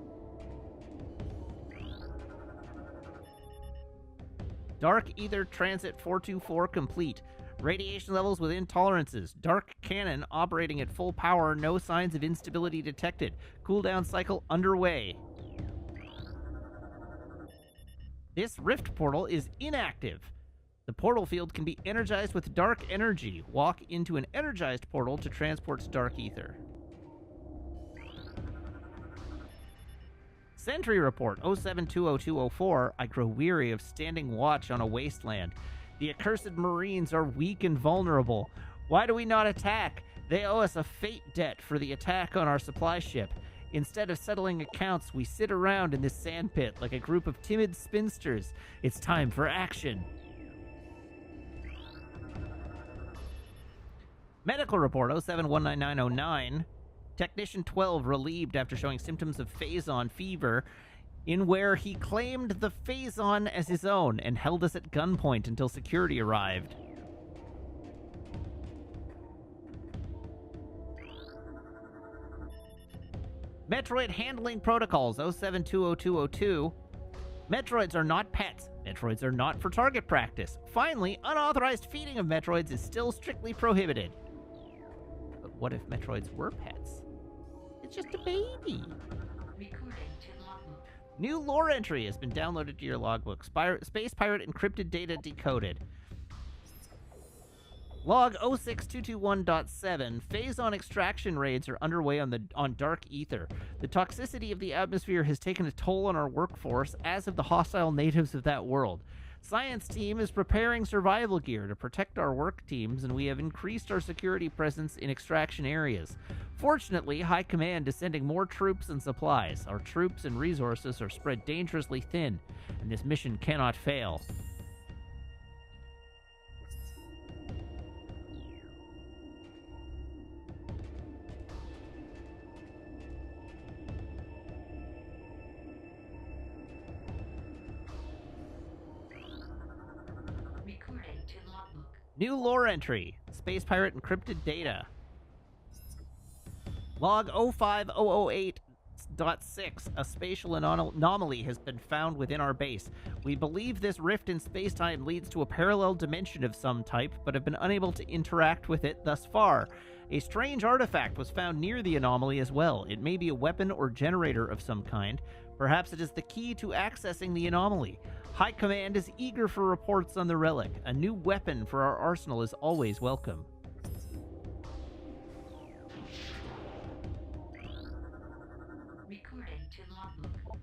Dark Ether Transit 424 complete. Radiation levels within tolerances. Dark cannon operating at full power. No signs of instability detected. Cooldown cycle underway. This rift portal is inactive. The portal field can be energized with dark energy. Walk into an energized portal to transport to dark ether. Sentry report 07-20204. I grow weary of standing watch on a wasteland. The accursed marines are weak and vulnerable. Why do we not attack? They owe us a fate debt for the attack on our supply ship. Instead of settling accounts, we sit around in this sandpit like a group of timid spinsters. It's time for action. Medical report 07-19909. Technician 12 relieved after showing symptoms of Phazon fever, in where he claimed the Phazon as his own and held us at gunpoint until security arrived. Metroid handling protocols 07-20202. Metroids are not pets. Metroids are not for target practice. Finally, unauthorized feeding of Metroids is still strictly prohibited. But what if Metroids were pets? It's just a baby. Recording to logbook. New lore entry has been downloaded to your logbook. Space pirate encrypted data decoded. Log 06221.7. Phazon extraction raids are underway on dark ether. The toxicity of the atmosphere has taken a toll on our workforce, as have the hostile natives of that world. Science team is preparing survival gear to protect our work teams, and we have increased our security presence in extraction areas. Fortunately, High Command is sending more troops and supplies. Our troops and resources are spread dangerously thin, and this mission cannot fail. Recording to logbook. New lore entry. Space Pirate encrypted data. Log 05008.6. A spatial anomaly has been found within our base. We believe this rift in space-time leads to a parallel dimension of some type, but have been unable to interact with it thus far. A strange artifact was found near the anomaly as well. It may be a weapon or generator of some kind. Perhaps it is the key to accessing the anomaly. High Command is eager for reports on the relic. A new weapon for our arsenal is always welcome. Recording to logbook.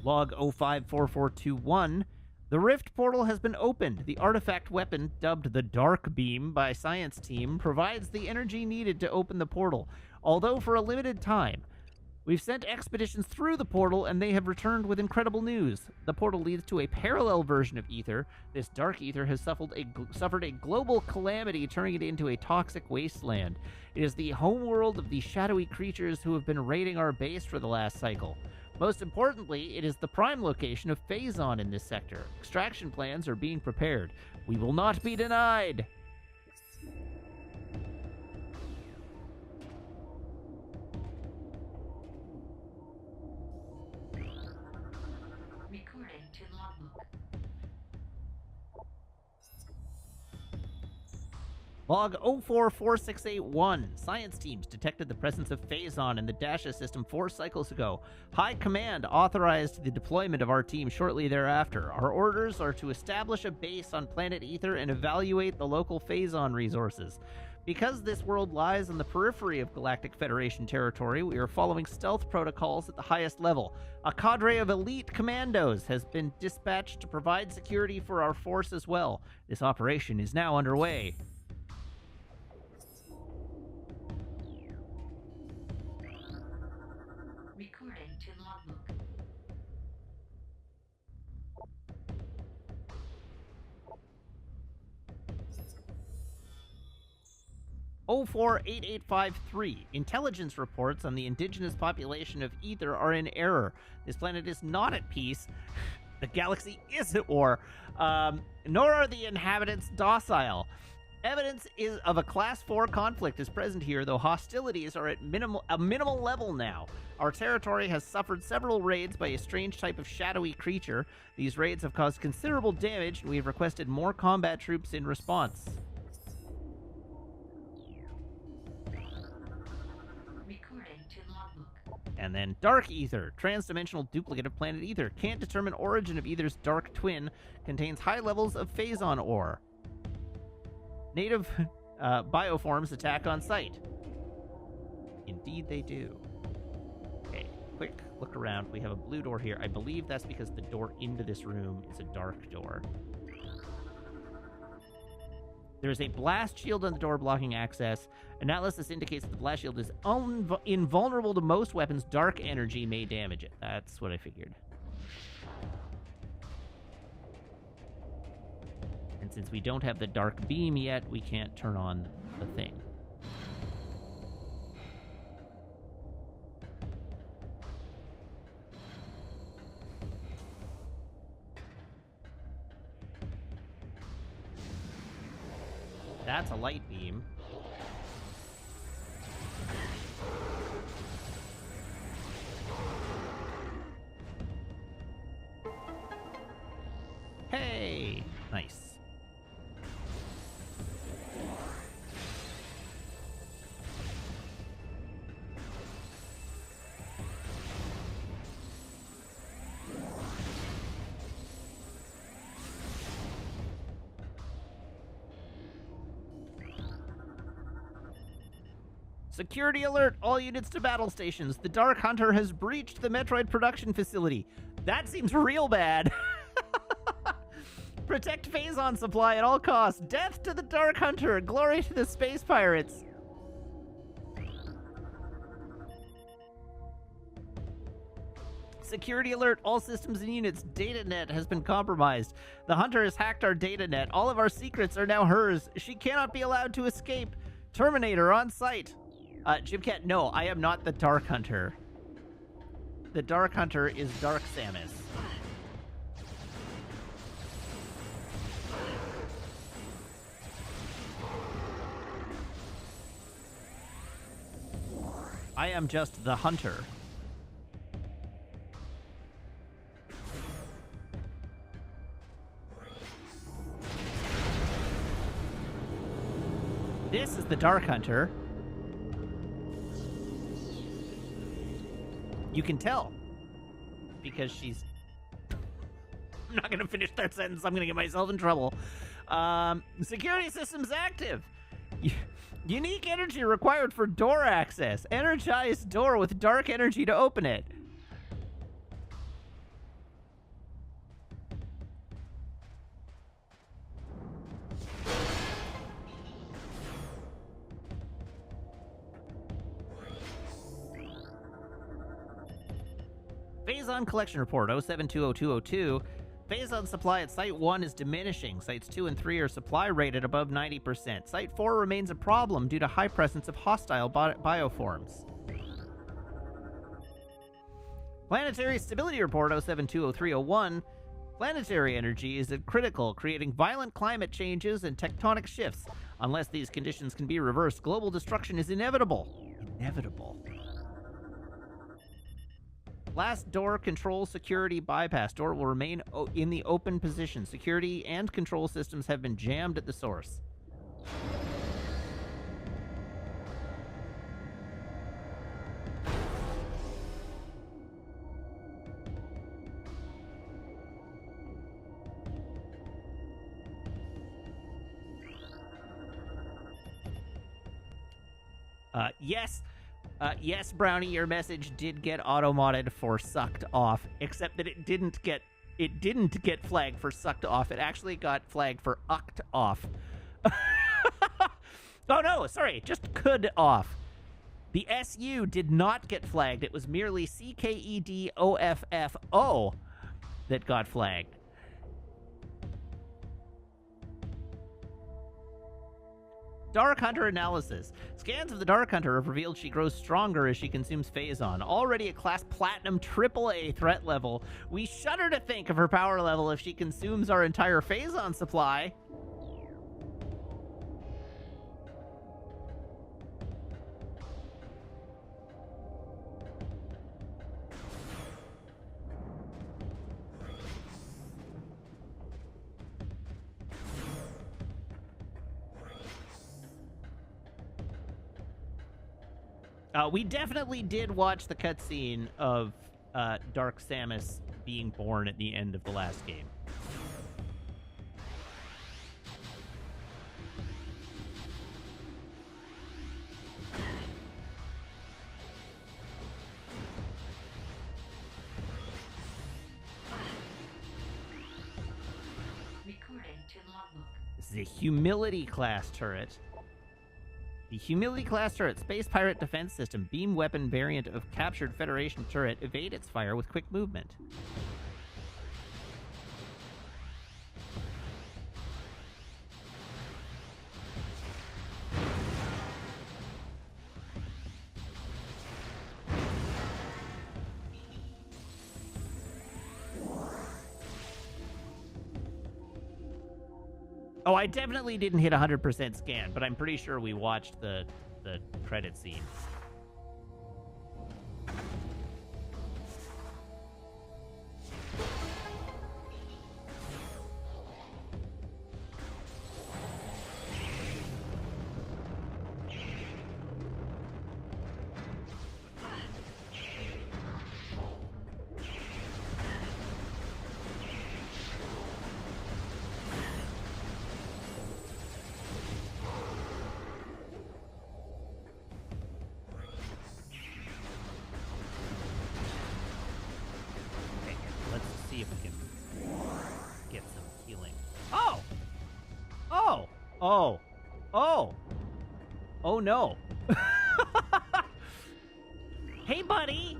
Log 054421. The rift portal has been opened. The artifact weapon, dubbed the Dark Beam by Science Team, provides the energy needed to open the portal, although for a limited time. We've sent expeditions through the portal, and they have returned with incredible news. The portal leads to a parallel version of Ether. This dark Ether has suffered a global calamity, turning it into a toxic wasteland. It is the homeworld of the shadowy creatures who have been raiding our base for the last cycle. Most importantly, it is the prime location of Phazon in this sector. Extraction plans are being prepared. We will not be denied! Recording to logbook. Log 044681. Science teams detected the presence of Phazon in the Dasha system 4 cycles ago. High Command authorized the deployment of our team shortly thereafter. Our orders are to establish a base on planet Ether and evaluate the local Phazon resources. Because this world lies on the periphery of Galactic Federation territory, we are following stealth protocols at the highest level. A cadre of elite commandos has been dispatched to provide security for our force as well. This operation is now underway. Recording to logbook. Oh 048853. Intelligence reports on the indigenous population of Ether are in error. This planet is not at peace. The galaxy is at war. Nor are the inhabitants docile. Evidence of a Class 4 conflict is present here, though hostilities are at a minimal level now. Our territory has suffered several raids by a strange type of shadowy creature. These raids have caused considerable damage, and we have requested more combat troops in response. Recording to logbook. And then Dark Ether, transdimensional duplicate of planet Ether. Can't determine origin of Ether's dark twin. Contains high levels of Phazon ore. Native bioforms attack on sight. Indeed they do. Okay, quick look around. We have a blue door here. I believe that's because the door into this room is a dark door. There is a blast shield on the door blocking access. Analysis indicates that the blast shield is invulnerable to most weapons. Dark energy may damage it. That's what I figured. And since we don't have the dark beam yet, we can't turn on the thing. That's a light beam. Hey! Nice. Security alert! All units to battle stations. The Dark Hunter has breached the Metroid production facility. That seems real bad. Protect Phazon supply at all costs. Death to the Dark Hunter. Glory to the space pirates. Security alert. All systems and units. Data net has been compromised. The Hunter has hacked our data net. All of our secrets are now hers. She cannot be allowed to escape. Terminator on site. Jimcat, no, I am not the Dark Hunter. The Dark Hunter is Dark Samus. I am just the Hunter. This is the Dark Hunter. You can tell. Because she's... I'm not going to finish that sentence. I'm going to get myself in trouble. Security systems active. Unique energy required for door access. Energized door with dark energy to open it. Phazon collection report 07200202. Phazon supply at Site 1 is diminishing. Sites 2 and 3 are supply rated above 90%. Site 4 remains a problem due to high presence of hostile bioforms. Planetary stability report 07200301. Planetary energy is critical, creating violent climate changes and tectonic shifts. Unless these conditions can be reversed, global destruction is inevitable. Inevitable. Last door control security bypass. Door will remain in the open position. Security and control systems have been jammed at the source. Yes. Yes, Brownie, your message did get auto-modded for sucked off, except that it didn't get flagged for sucked off. It actually got flagged for ucked off. Oh no, sorry, just could off. The SU did not get flagged. It was merely CKEDOFFO that got flagged. Dark Hunter analysis. Scans of the Dark Hunter have revealed she grows stronger as she consumes Phazon. Already a class platinum AAA threat level, we shudder to think of her power level if she consumes our entire Phazon supply. We definitely did watch the cutscene of Dark Samus being born at the end of the last game. Recording to logbook. This is a Humility class turret. The Humility class turret, Space Pirate Defense System, beam weapon variant of captured Federation turret, evade its fire with quick movement. Oh, I definitely didn't hit 100% scan, but I'm pretty sure we watched the credit scene. Oh. Oh. Oh no. Hey, buddy.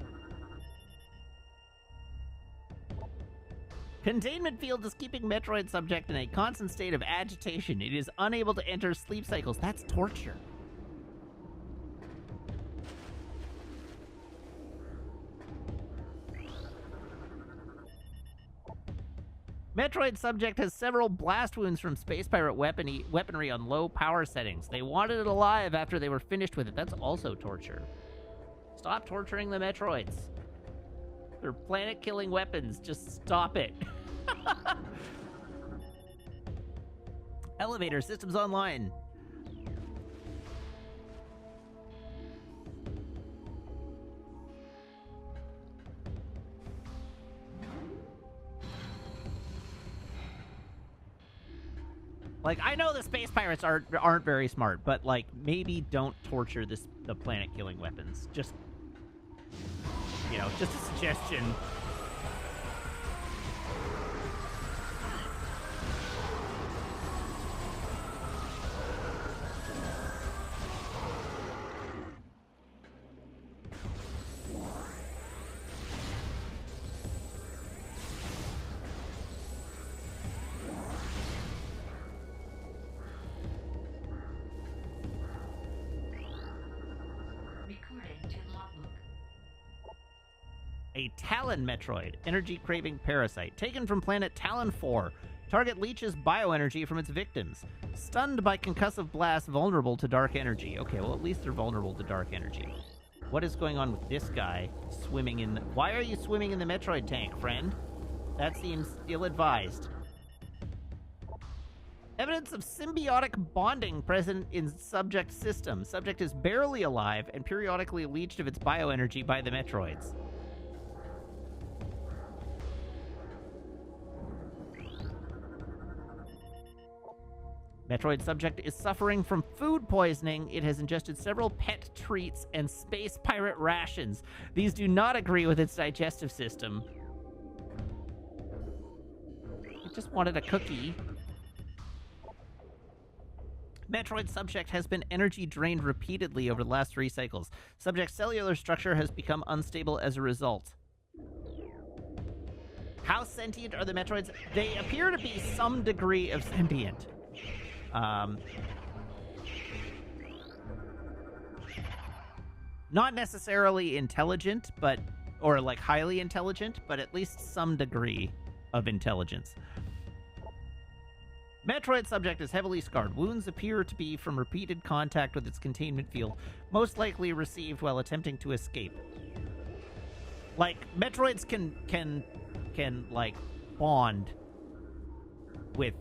Containment field is keeping Metroid subject in a constant state of agitation. It is unable to enter sleep cycles. That's torture. Metroid subject has several blast wounds from space pirate weaponry on low power settings. They wanted it alive after they were finished with it. That's also torture. Stop torturing the Metroids. They're planet-killing weapons. Just stop it. Elevator systems online. Like, I know the space pirates aren't very smart, but like, maybe don't torture the planet-killing weapons. Just, you know, just a suggestion. Recording to logbook. A Talon Metroid, energy-craving parasite, taken from planet Talon 4. Target leeches bioenergy from its victims. Stunned by concussive blasts, vulnerable to dark energy. Okay, well, at least they're vulnerable to dark energy. What is going on with this guy swimming in the... Why are you swimming in the Metroid tank, friend? That seems ill-advised. Evidence of symbiotic bonding present in subject system. Subject is barely alive and periodically leached of its bioenergy by the Metroids. Metroid subject is suffering from food poisoning. It has ingested several pet treats and space pirate rations. These do not agree with its digestive system. It just wanted a cookie. Metroid subject has been energy drained repeatedly over the last 3 cycles. Subject's cellular structure has become unstable as a result. How sentient are the Metroids? They appear to be some degree of sentient. Not necessarily intelligent, or like highly intelligent, but at least some degree of intelligence. Metroid subject is heavily scarred. Wounds appear to be from repeated contact with its containment field, most likely received while attempting to escape. Like, Metroids can like bond with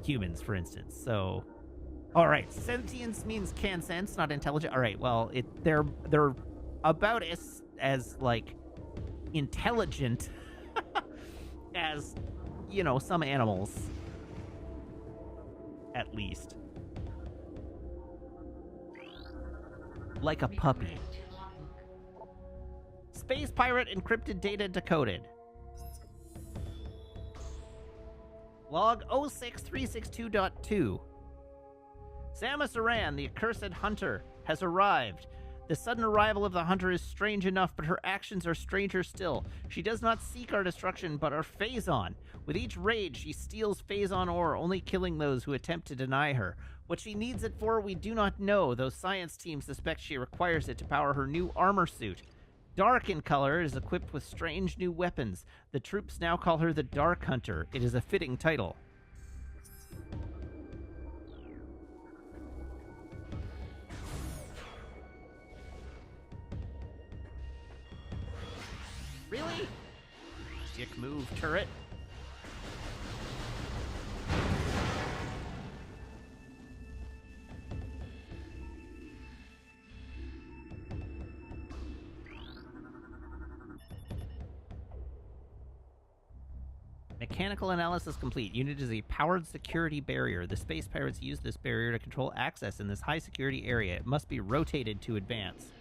humans, for instance. So, all right, sentience means can sense, not intelligent. All right, well, they're about as like intelligent as, you know, some animals, at least. Like a puppy. Recording to logbook. Space pirate encrypted data decoded. Log 06362.2. Samus Aran, the accursed hunter, has arrived. The sudden arrival of the hunter is strange enough, but her actions are stranger still. She does not seek our destruction, but our Phazon. With each raid, she steals Phazon ore, only killing those who attempt to deny her. What she needs it for, we do not know, though science teams suspect she requires it to power her new armor suit. Dark in color, is equipped with strange new weapons. The troops now call her the Dark Hunter. It is a fitting title. Really? Dick move, turret. Mechanical analysis complete. Unit is a powered security barrier. The space pirates use this barrier to control access in this high security area. It must be rotated to advance.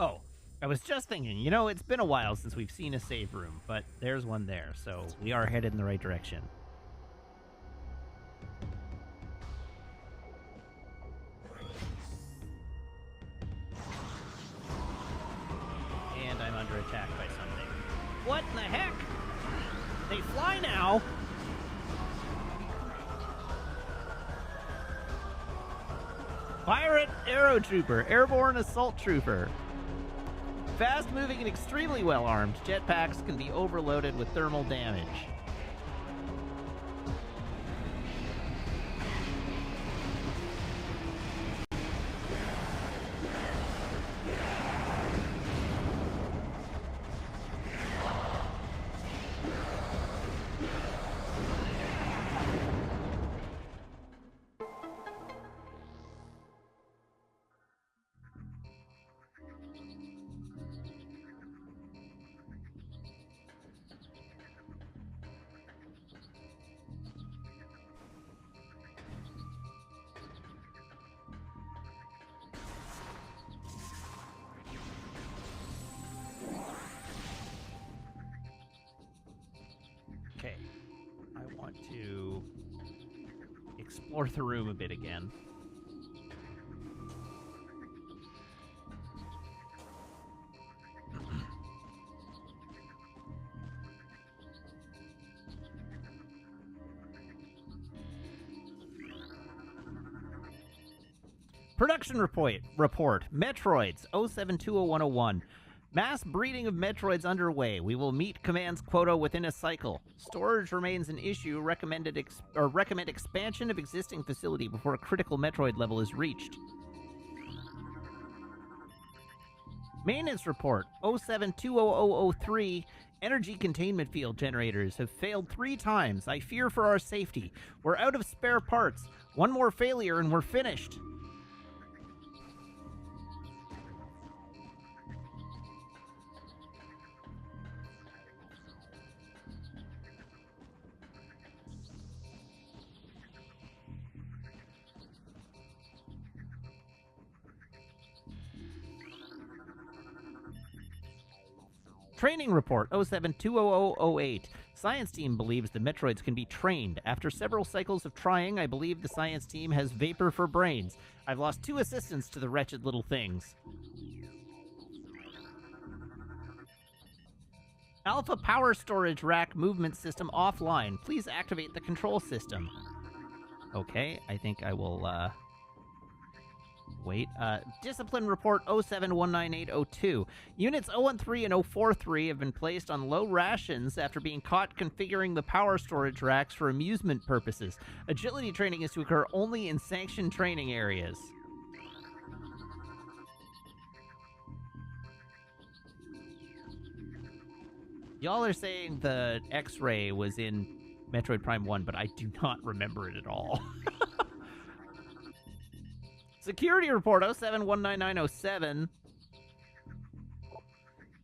Oh, I was just thinking, you know, it's been a while since we've seen a save room, but there's one there, so we are headed in the right direction. And I'm under attack by something. What in the heck? They fly now! Pirate Aero Trooper, Airborne Assault Trooper. Fast-moving and extremely well-armed, jetpacks can be overloaded with thermal damage. Okay, I want to explore the room a bit again. Production report. Metroids 0720101. Mass breeding of Metroids underway. We will meet command's quota within a cycle. Storage remains an issue. Recommend expansion of existing facility before a critical Metroid level is reached. Maintenance report 0720003. Energy containment field generators have failed 3 times. I fear for our safety. We're out of spare parts. One more failure and we're finished. Training report 0720008. Science team believes the Metroids can be trained. After several cycles of trying, I believe the science team has vapor for brains. I've lost 2 assistants to the wretched little things. Alpha power storage rack movement system offline. Please activate the control system. Okay, I think I will, wait. Discipline report 0719802. Units 013 and 043 have been placed on low rations after being caught configuring the power storage racks for amusement purposes. Agility training is to occur only in sanctioned training areas. Y'all are saying the X-ray was in Metroid Prime 1, but I do not remember it at all. Security report 0719907.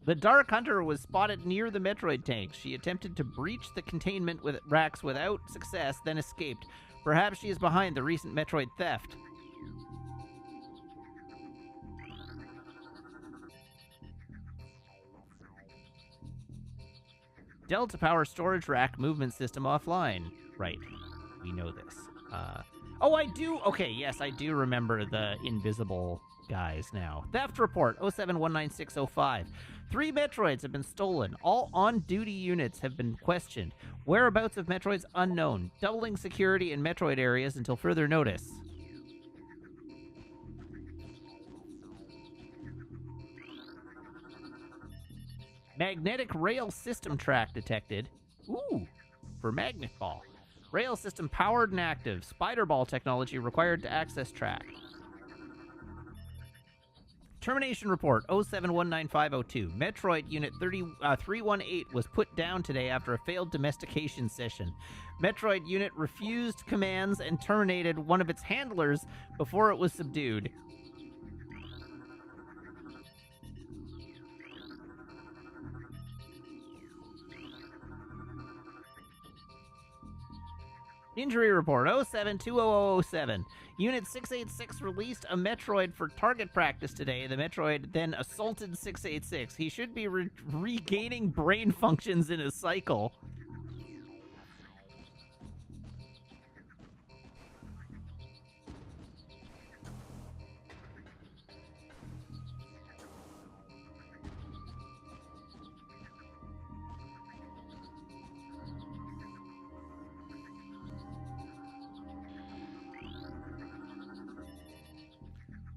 The Dark Hunter was spotted near the Metroid tanks. She attempted to breach the containment with racks without success, then escaped. Perhaps she is behind the recent Metroid theft. Delta power storage rack movement system offline. Right. We know this. Oh, I do. Okay, yes, I do remember the invisible guys now. Theft report 0719605. 3 Metroids have been stolen. All on-duty units have been questioned. Whereabouts of Metroids unknown. Doubling security in Metroid areas until further notice. Magnetic rail system track detected. Ooh, for magnet ball. Rail system powered and active. Spider ball technology required to access track. Termination report 0719502. Metroid Unit 318 was put down today after a failed domestication session. Metroid Unit refused commands and terminated one of its handlers before it was subdued. Injury report 0720007. Unit 686 released a Metroid for target practice today. The Metroid then assaulted 686. He should be regaining brain functions in his cycle.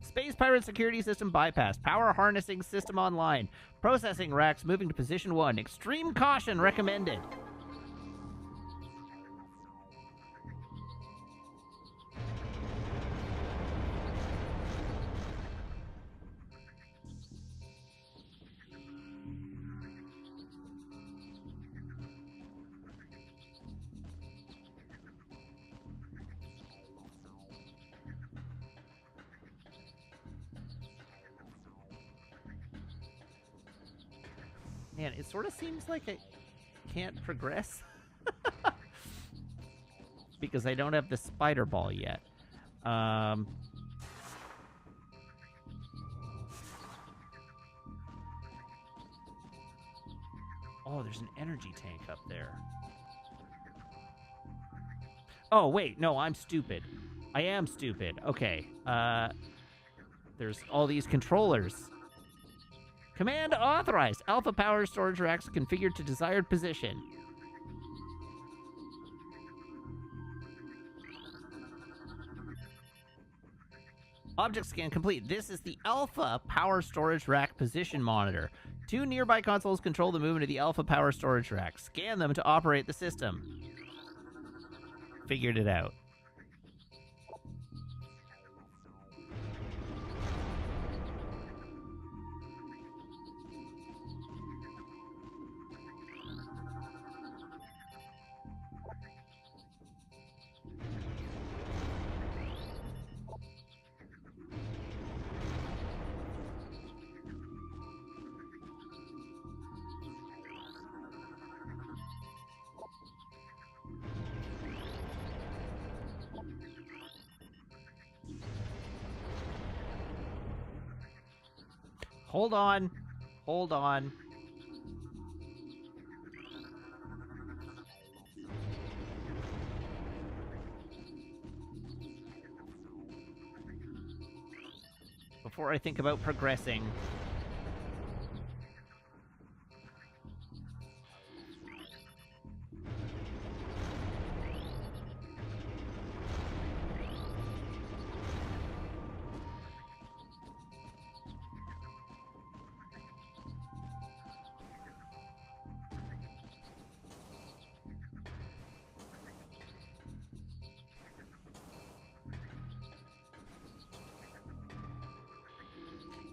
Space Pirate security system bypassed. Power harnessing system online. Processing racks moving to position 1. Extreme caution recommended. Man, it sort of seems like I can't progress. Because I don't have the spider ball yet. Oh, there's an energy tank up there. Oh, wait. No, I'm stupid. I am stupid. Okay. There's all these controllers. Command authorized. Alpha power storage racks configured to desired position. Object scan complete. This is the Alpha power storage rack position monitor. 2 nearby consoles control the movement of the Alpha power storage rack. Scan them to operate the system. Figured it out. Hold on. Hold on. Before I think about progressing.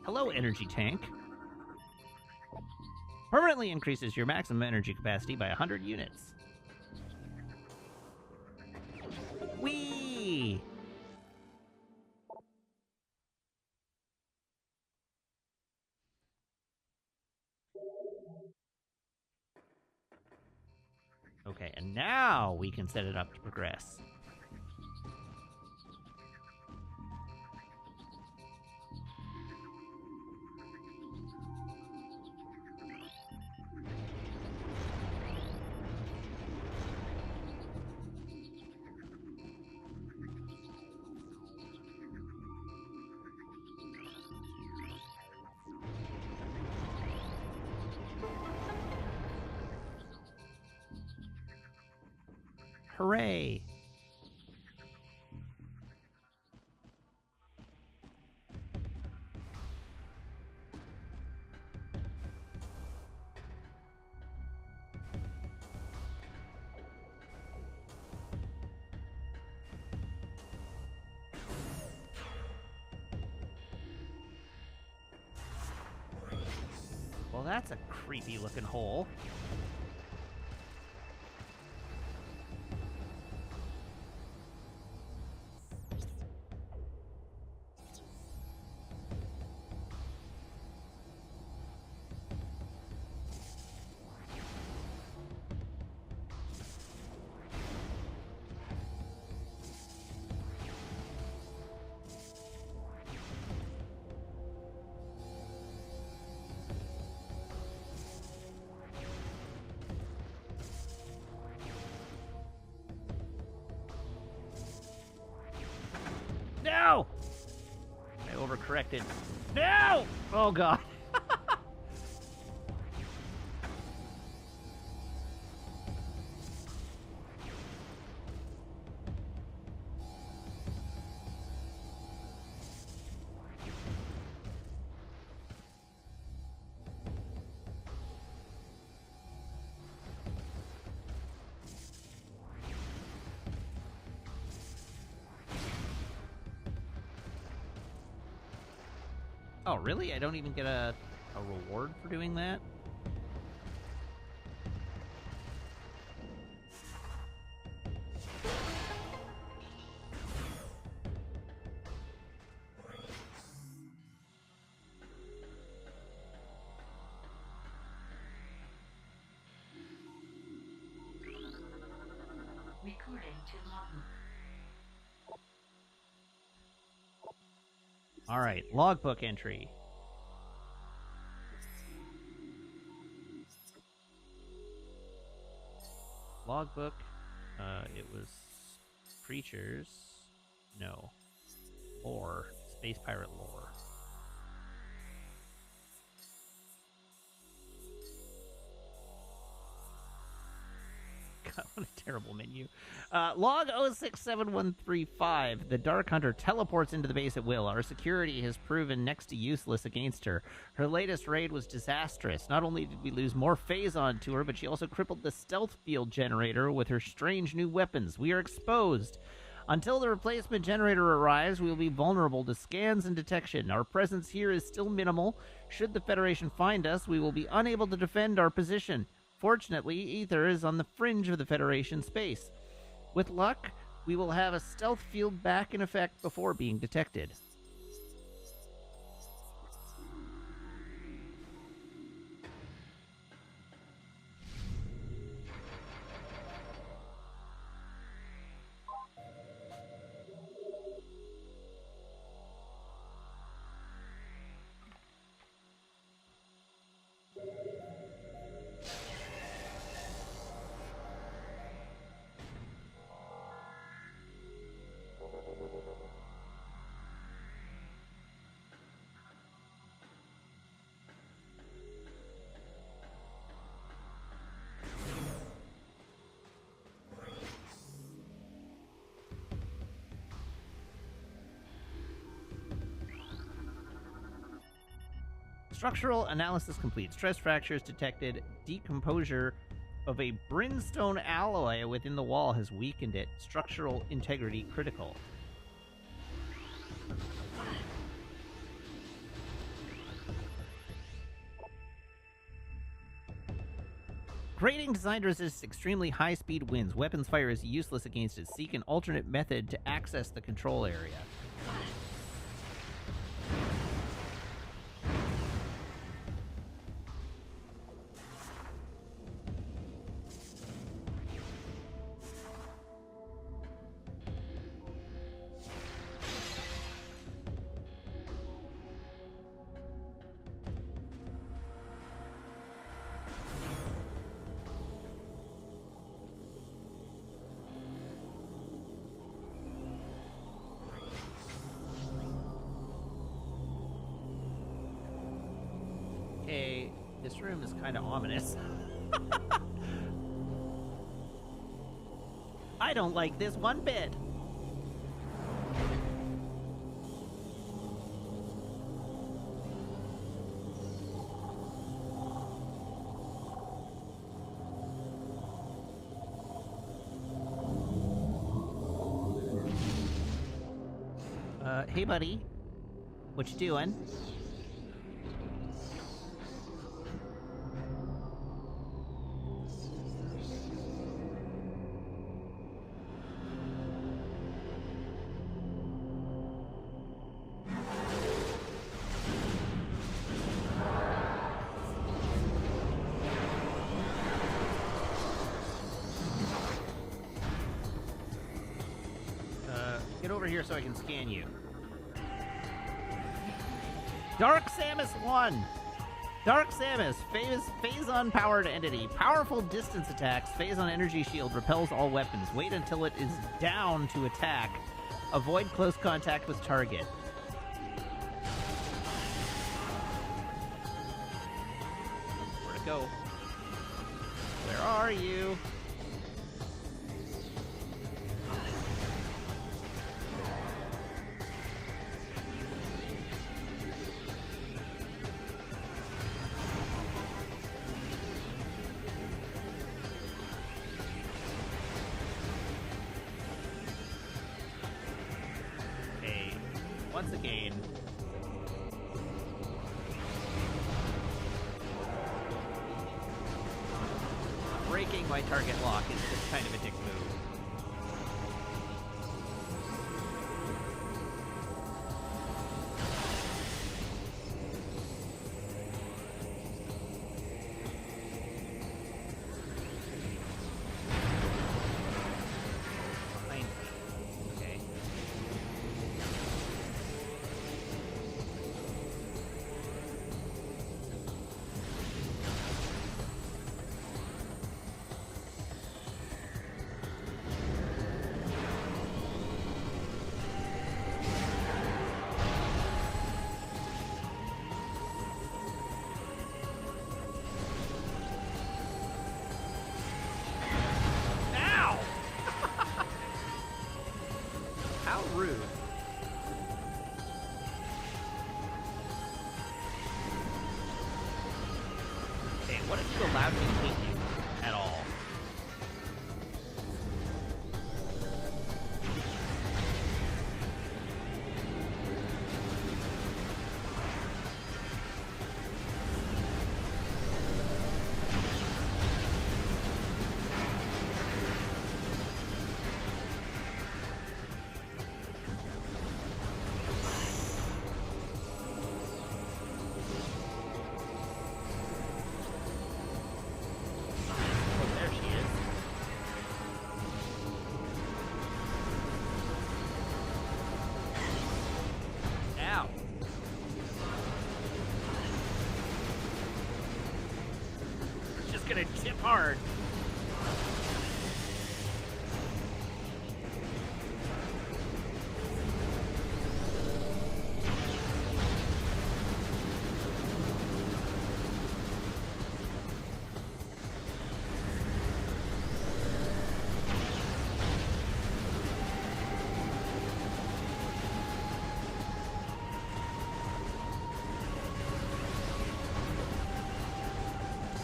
Hello, energy tank. Permanently increases your maximum energy capacity by 100 units. Whee! Okay, and now we can set it up to progress. Hooray! Well, that's a creepy looking hole. No! I overcorrected. No! Oh, God. Oh, really? I don't even get a reward for doing that? Recording to logbook. All right, logbook entry. Logbook. It was creatures. No. Lore. Space pirate lore. God, what a terrible menu. Log 067135. The Dark Hunter teleports into the base at will. Our security has proven next to useless against her. Her latest raid was disastrous. Not only did we lose more phazon to her, but she also crippled the stealth field generator with her strange new weapons. We are exposed. Until the replacement generator arrives, we will be vulnerable to scans and detection. Our presence here is still minimal. Should the Federation find us, we will be unable to defend our position. Fortunately, Ether is on the fringe of the Federation space. With luck, we will have a stealth field back in effect before being detected. Structural analysis complete. Stress fractures detected. Decomposure of a brimstone alloy within the wall has weakened it. Structural integrity critical. Grating designed to resist extremely high-speed winds. Weapons fire is useless against it. Seek an alternate method to access the control area. Okay, this room is kind of ominous. I don't like this one bit. Hey buddy. What you doing? Get over here so I can scan you. Dark Samus 1. Dark Samus, phazon-powered entity. Powerful distance attacks. Phazon energy shield repels all weapons. Wait until it is down to attack. Avoid close contact with target. Where to go? Where are you? Once again, breaking my target lock is just kind of a dick move. Okay. Ow! How rude. Hey, what if you allowed me to hit you at all? Oh, there she is. Ow. It's just gonna tip hard.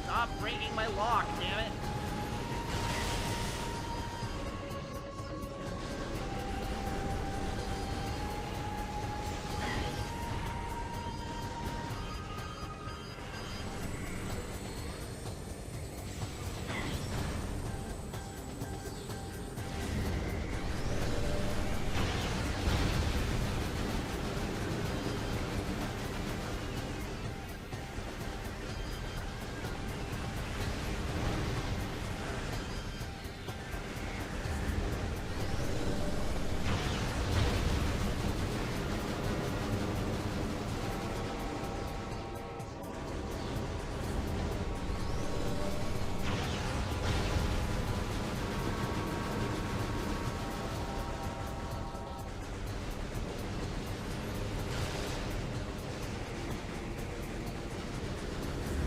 Stop breaking my lock, damn it.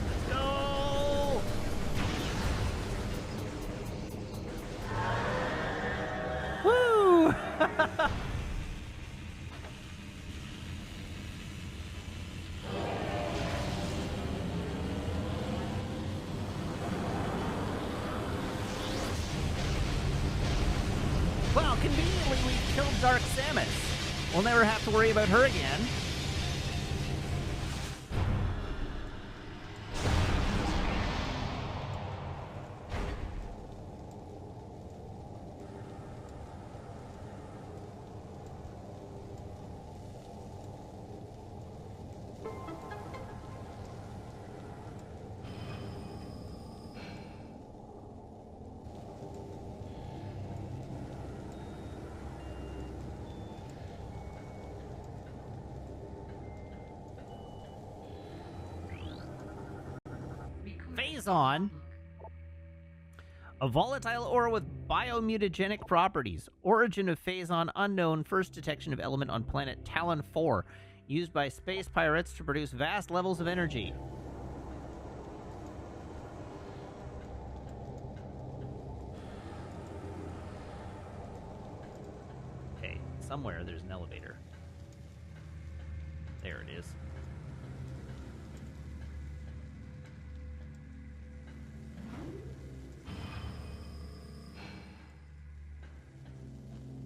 Let's go! Woo! Well, conveniently we killed Dark Samus. We'll never have to worry about her again. Phase on. A volatile ore with Biomutagenic properties. Origin of phazon unknown. First detection of element on planet Talon 4. Used by space pirates to produce vast levels of energy. Okay, somewhere there's an elevator. There it is.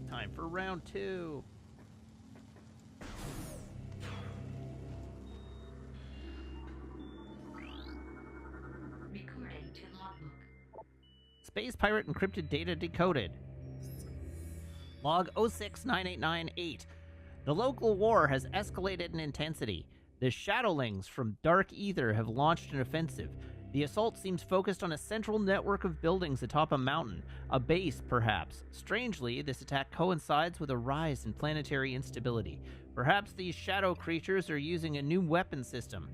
Time for round 2. Recording to logbook. Space pirate encrypted data decoded. Log 06989-8. The local war has escalated in intensity. The Shadowlings from Dark Ether have launched an offensive. The assault seems focused on a central network of buildings atop a mountain, a base perhaps. Strangely, this attack coincides with a rise in planetary instability. Perhaps these shadow creatures are using a new weapon system.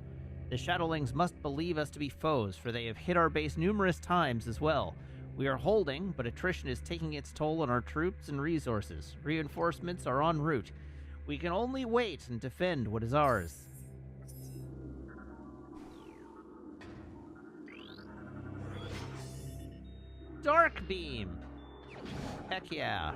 The Shadowlings must believe us to be foes, for they have hit our base numerous times as well. We are holding, but attrition is taking its toll on our troops and resources. Reinforcements are en route. We can only wait and defend what is ours. Dark Beam! Heck yeah.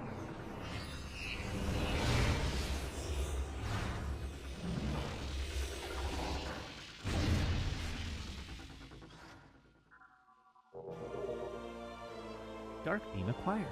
Dark Beam acquired.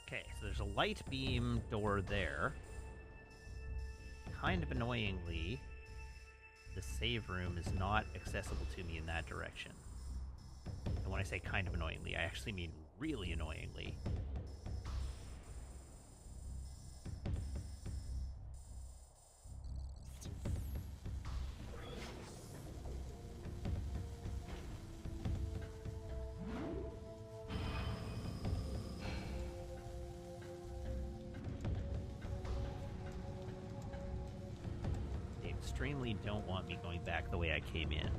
Okay, so there's a light beam door there. Kind of annoyingly, the save room is not accessible to me in that direction. And when I say kind of annoyingly, I actually mean really annoyingly. Extremely don't want me going back the way I came in.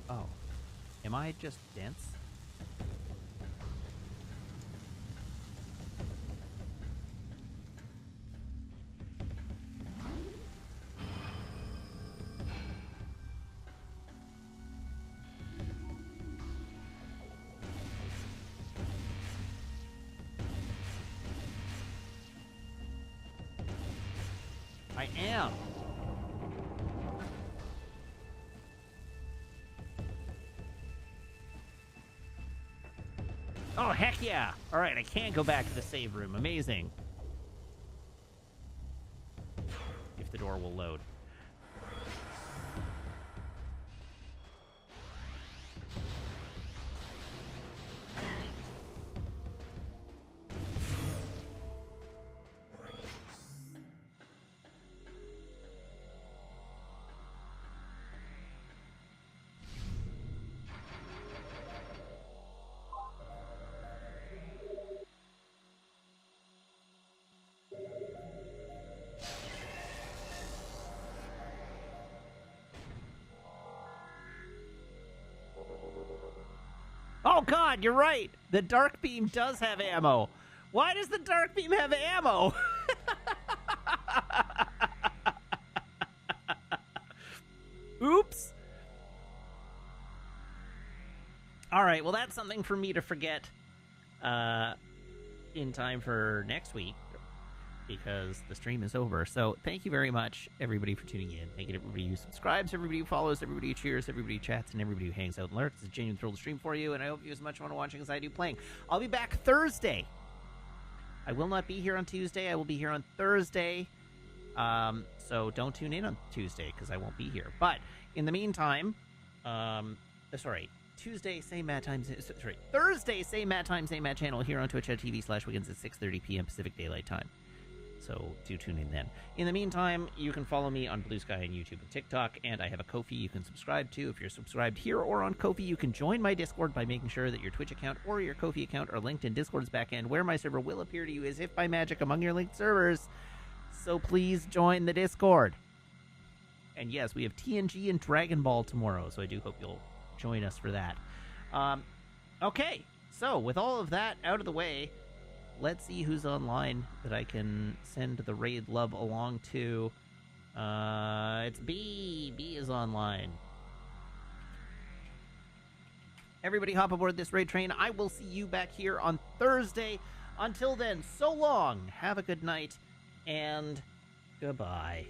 Oh. Am I just dense? I am. Oh, heck yeah. All right, I can go back to the save room. Amazing. If the door will load. Oh god, you're right. The dark beam does have ammo. Why does the dark beam have ammo? Oops. All right, well that's something for me to forget in time for next week, because the stream is over. So thank you very much, everybody, for tuning in. Thank you to everybody who subscribes, everybody who follows, everybody who cheers, everybody who chats, and everybody who hangs out and lurks. It's a genuine thrill to stream for you, and I hope you as much fun watching as I do playing. I'll be back Thursday I will not be here on Tuesday. I will be here on Thursday. So don't tune in on Tuesday because I won't be here. But in the meantime, Tuesday, same Matt time. Thursday, same Matt time, same Matt channel here on twitch.tv/weekends at 6:30 p.m. Pacific Daylight Time. So do tune in then. In the meantime, you can follow me on Blue Sky and YouTube and TikTok, and I have a Ko-fi you can subscribe to. If you're subscribed here or on Ko-fi, you can join my Discord by making sure that your Twitch account or your Ko-fi account are linked in Discord's backend, where my server will appear to you as if by magic among your linked servers. So please join the Discord. And yes, we have TNG and Dragon Ball tomorrow, so I do hope you'll join us for that. Okay, so with all of that out of the way, let's see who's online that I can send the raid love along to. It's B. B is online. Everybody hop aboard this raid train. I will see you back here on Thursday. Until then, so long. Have a good night. And goodbye.